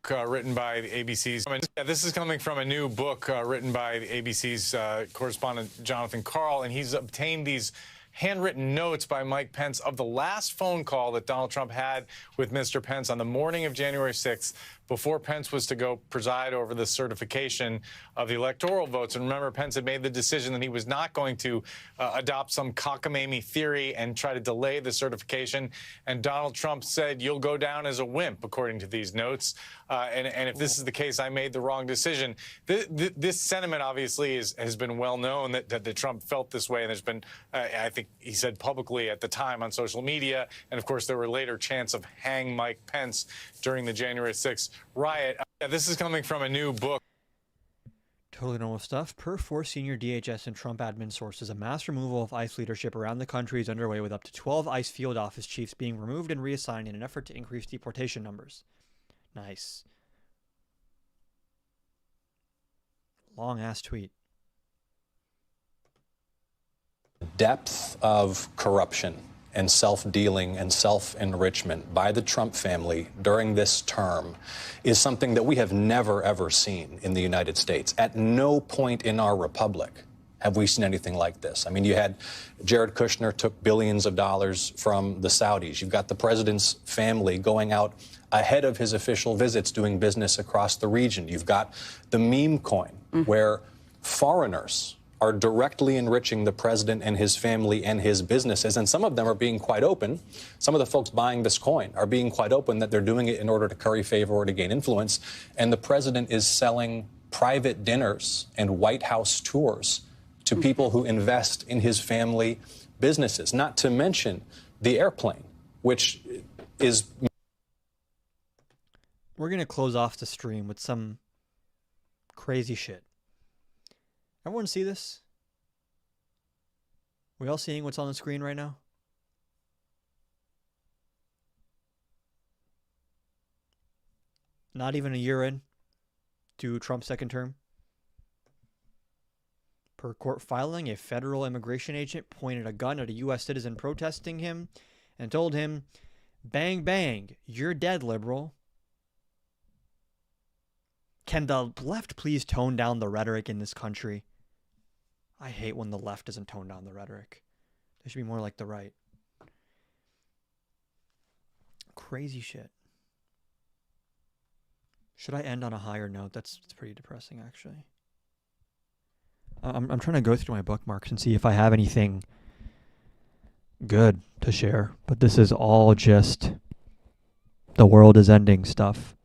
Written by the ABC's. This is coming from a new book written by the ABC's correspondent Jonathan Karl, and he's obtained these handwritten notes by Mike Pence of the last phone call that Donald Trump had with Mr. Pence on the morning of January 6th, before Pence was to go preside over the certification of the electoral votes. And remember, Pence had made the decision that he was not going to adopt some cockamamie theory and try to delay the certification. And Donald Trump said, you'll go down as a wimp, according to these notes. And if this is the case, I made the wrong decision. This sentiment, obviously, has been well known that Trump felt this way. And there's been, I think he said publicly at the time on social media. And of course, there were later chants of hang Mike Pence during the January 6th riot. This is coming from a new book. Totally normal stuff. Per 4 senior DHS and Trump admin sources, a mass removal of ICE leadership around the country is underway, with up to 12 ICE field office chiefs being removed and reassigned in an effort to increase deportation numbers. Nice. Long-ass tweet. Depth of corruption and self-dealing and self-enrichment by the Trump family during this term is something that we have never, ever seen in the United States. At no point in our republic have we seen anything like this. I mean, you had Jared Kushner took billions of dollars from the Saudis. You've got the president's family going out ahead of his official visits doing business across the region. You've got the meme coin, where foreigners are directly enriching the president and his family and his businesses. And some of them are being quite open. Some of the folks buying this coin are being quite open that they're doing it in order to curry favor or to gain influence. And the president is selling private dinners and White House tours to people who invest in his family businesses, not to mention the airplane, which is... We're going to close off the stream with some crazy shit. Everyone see this? We all seeing what's on the screen right now? Not even a year in to Trump's second term. Per court filing, a federal immigration agent pointed a gun at a U.S. citizen protesting him and told him, "Bang, bang, you're dead, liberal." Can the left please tone down the rhetoric in this country? I hate when the left doesn't tone down the rhetoric. They should be more like the right. Crazy shit. Should I end on a higher note? That's pretty depressing, actually. I'm trying to go through my bookmarks and see if I have anything good to share. But this is all just the world is ending stuff.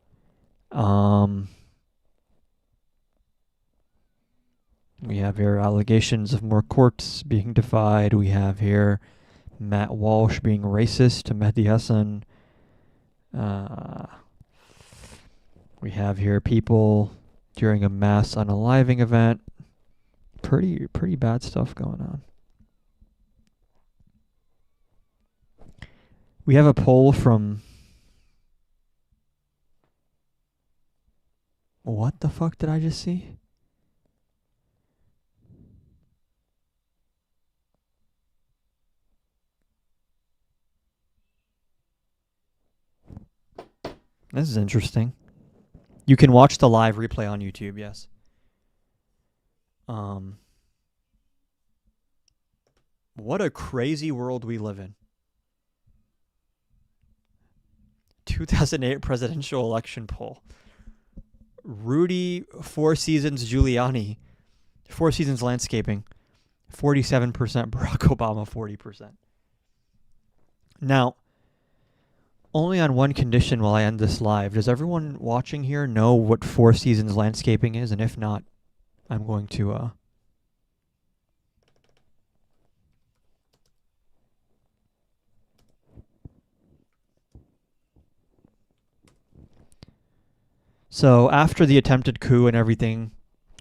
We have here allegations of more courts being defied. We have here Matt Walsh being racist to Mehdi Hassan. We have here people during a mass unaliving event. Pretty bad stuff going on. We have a poll from... What the fuck did I just see? This is interesting. You can watch the live replay on YouTube, yes. What a crazy world we live in. 2008 presidential election poll. Rudy Four Seasons Giuliani, Four Seasons Landscaping, 47%, Barack Obama 40%. Now, only on one condition while I end this live. Does everyone watching here know what Four Seasons Landscaping is? And if not, I'm going to... So after the attempted coup and everything,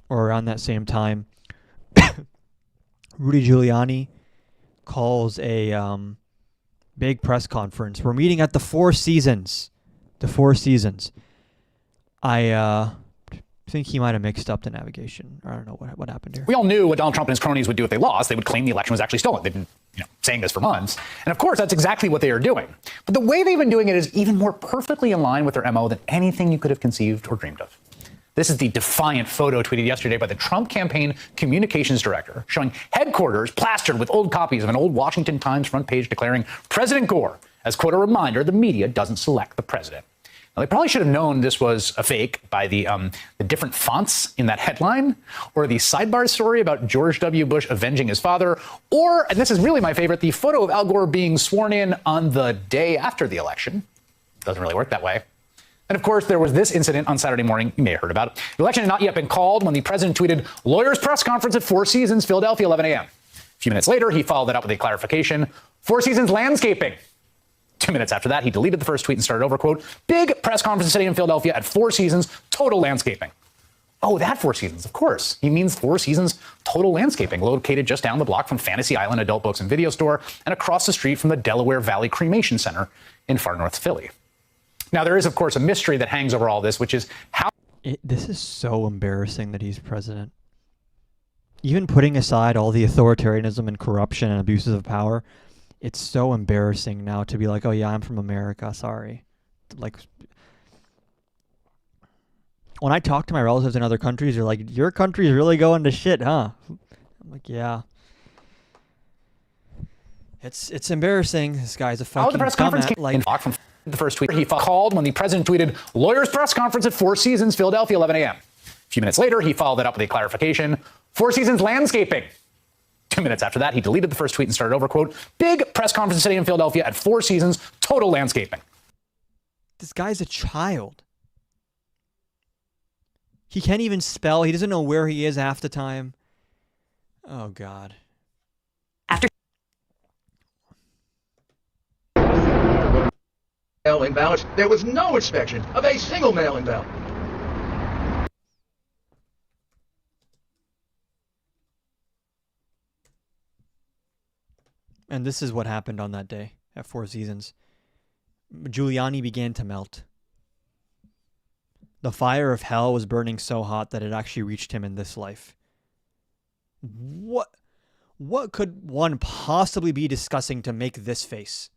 or around that same time, Rudy Giuliani calls a big press conference. We're meeting at the Four Seasons. The Four Seasons. I think he might have mixed up the navigation. I don't know what happened here. We all knew what Donald Trump and his cronies would do if they lost. They would claim the election was actually stolen. They've been saying this for months. And of course, that's exactly what they are doing. But the way they've been doing it is even more perfectly in line with their MO than anything you could have conceived or dreamed of. This is the defiant photo tweeted yesterday by the Trump campaign communications director, showing headquarters plastered with old copies of an old Washington Times front page declaring President Gore as, quote, a reminder the media doesn't select the president. Now, they probably should have known this was a fake by the different fonts in that headline, or the sidebar story about George W. Bush avenging his father, or, and this is really my favorite, the photo of Al Gore being sworn in on the day after the election. Doesn't really work that way. And of course, there was this incident on Saturday morning. You may have heard about it. The election had not yet been called when the president tweeted, "Lawyers press conference at Four Seasons, Philadelphia, 11 a.m. A few minutes later, he followed that up with a clarification, Four Seasons Landscaping. 2 minutes after that, he deleted the first tweet and started over, quote, big press conference today in Philadelphia at Four Seasons, Total Landscaping. Oh, that Four Seasons, of course. He means Four Seasons Total Landscaping, located just down the block from Fantasy Island Adult Books and Video Store and across the street from the Delaware Valley Cremation Center in far north Philly. Now, there is, of course, a mystery that hangs over all this, which is how... This is so embarrassing that he's president. Even putting aside all the authoritarianism and corruption and abuses of power, it's so embarrassing now to be like, oh yeah, I'm from America, sorry. Like, when I talk to my relatives in other countries, they're like, your country's really going to shit, huh? I'm Like, yeah. It's embarrassing. This guy's a fucking the press conference dumbass. came Like, from the first tweet he called when the president tweeted, "Lawyers press conference at Four Seasons, Philadelphia, 11 a.m." A few minutes later, he followed it up with a clarification, "Four Seasons landscaping." 2 minutes after that, he deleted the first tweet and started over, quote, "Big press conference today in Philadelphia at Four Seasons, total landscaping." this guy's a child. He can't even spell. He doesn't know where he is half the time. Oh, God. Mail-in ballots. There was no inspection of a single mail-in ballot. And this is what happened on that day at Four Seasons. Giuliani began to melt. The fire of hell was burning so hot that it actually reached him in this life. What could one possibly be discussing to make this face?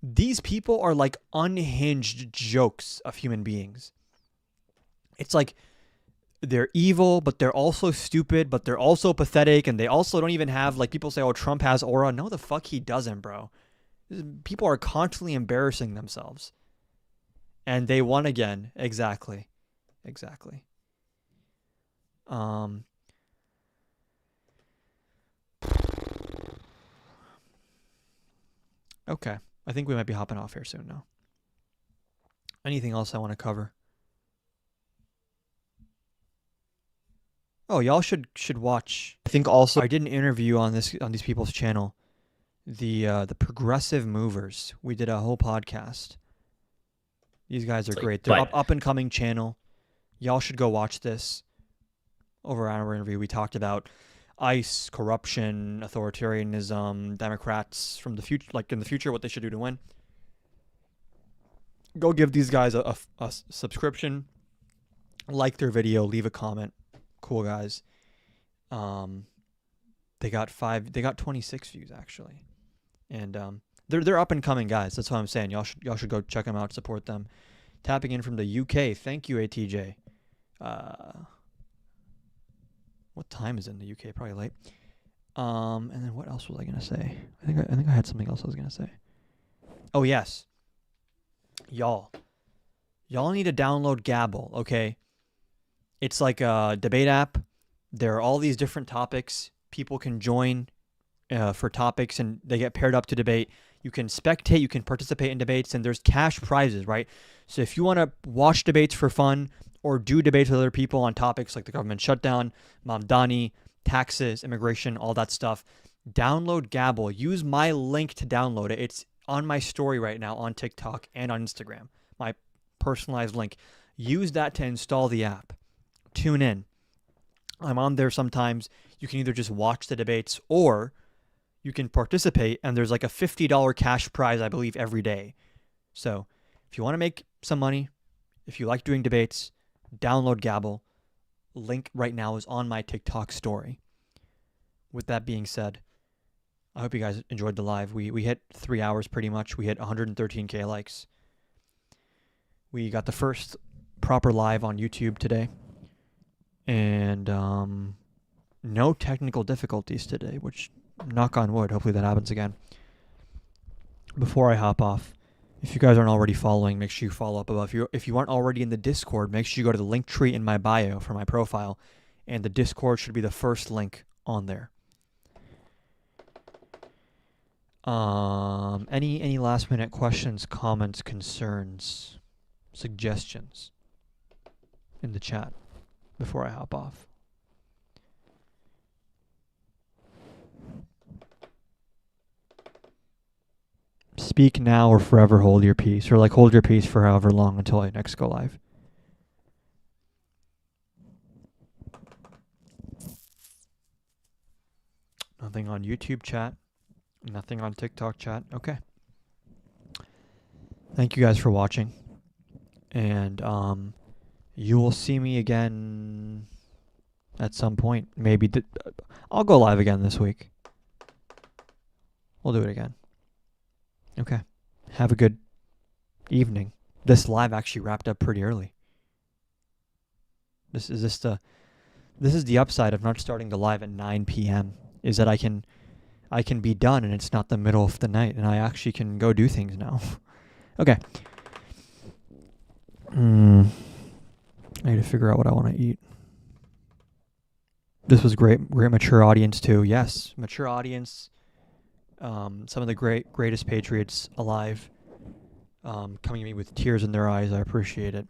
These people are like unhinged jokes of human beings. It's like they're evil, but they're also stupid, but they're also pathetic, and they also don't even have, like, people say, oh, Trump has aura. No, the fuck he doesn't, bro. People are constantly embarrassing themselves. And they won again. Exactly. Okay. I think we might be hopping off here soon now. Anything else I want to cover? Oh, y'all should watch. I think also I did an interview on these people's channel. The Progressive Movers. We did a whole podcast. These guys are great. They're up and coming channel. Y'all should go watch this. Over our interview, we talked about ICE, corruption, authoritarianism, Democrats from the future, like in the future, what they should do to win. Go give these guys a subscription, like their video, leave a comment. Cool guys. They got 26 views actually, and they're up and coming guys. That's what I'm saying. Y'all should go check them out, support them. Tapping in from the UK. Thank you, ATJ. What time is it in the UK? Probably late. And then what else was I gonna say? I think I had something else I was gonna say. Oh yes. Y'all need to download Gabble, okay? It's like a debate app. There are all these different topics. People can join for topics, and they get paired up to debate. You can spectate, you can participate in debates, and there's cash prizes, right? So if you want to watch debates for fun or do debates with other people on topics like the government shutdown, Mamdani, taxes, immigration, all that stuff, download Gabble. Use my link to download it. It's on my story right now on TikTok and on Instagram, my personalized link. Use that to install the app. Tune in. I'm on there sometimes. You can either just watch the debates or you can participate, and there's like a $50 cash prize, I believe, every day. So if you want to make some money, if you like doing debates, download Gabble. Link right now is on my TikTok story. With that being said, I hope you guys enjoyed the live. We hit 3 hours pretty much. We hit 113K likes. We got the first proper live on YouTube today. And no technical difficulties today, which, knock on wood, hopefully that happens again. Before I hop off, if you guys aren't already following, make sure you follow up above. If you aren't already in the Discord, make sure you go to the link tree in my bio for my profile, and the Discord should be the first link on there. Any last minute questions, comments, concerns, suggestions in the chat before I hop off? Speak now or forever hold your peace, or like hold your peace for however long until I next go live. Nothing on YouTube chat. Nothing on TikTok chat. Okay. Thank you guys for watching. And you will see me again at some point. Maybe I'll go live again this week. We'll do it again. Okay. Have a good evening. This live actually wrapped up pretty early. This is the upside of not starting the live at 9 p.m. is that I can be done and it's not the middle of the night and I actually can go do things now. Okay. I need to figure out what I want to eat. This was great mature audience too. Yes, mature audience. Some of the greatest patriots alive. Coming at me with tears in their eyes. I appreciate it.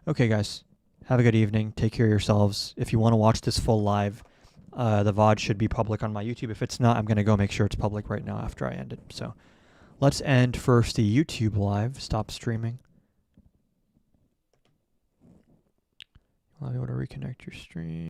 Okay, guys. Have a good evening. Take care of yourselves. If you want to watch this full live, the VOD should be public on my YouTube. If it's not, I'm going to go make sure it's public right now after I end it. So let's end first the YouTube live. Stop streaming. Allow you to reconnect your stream.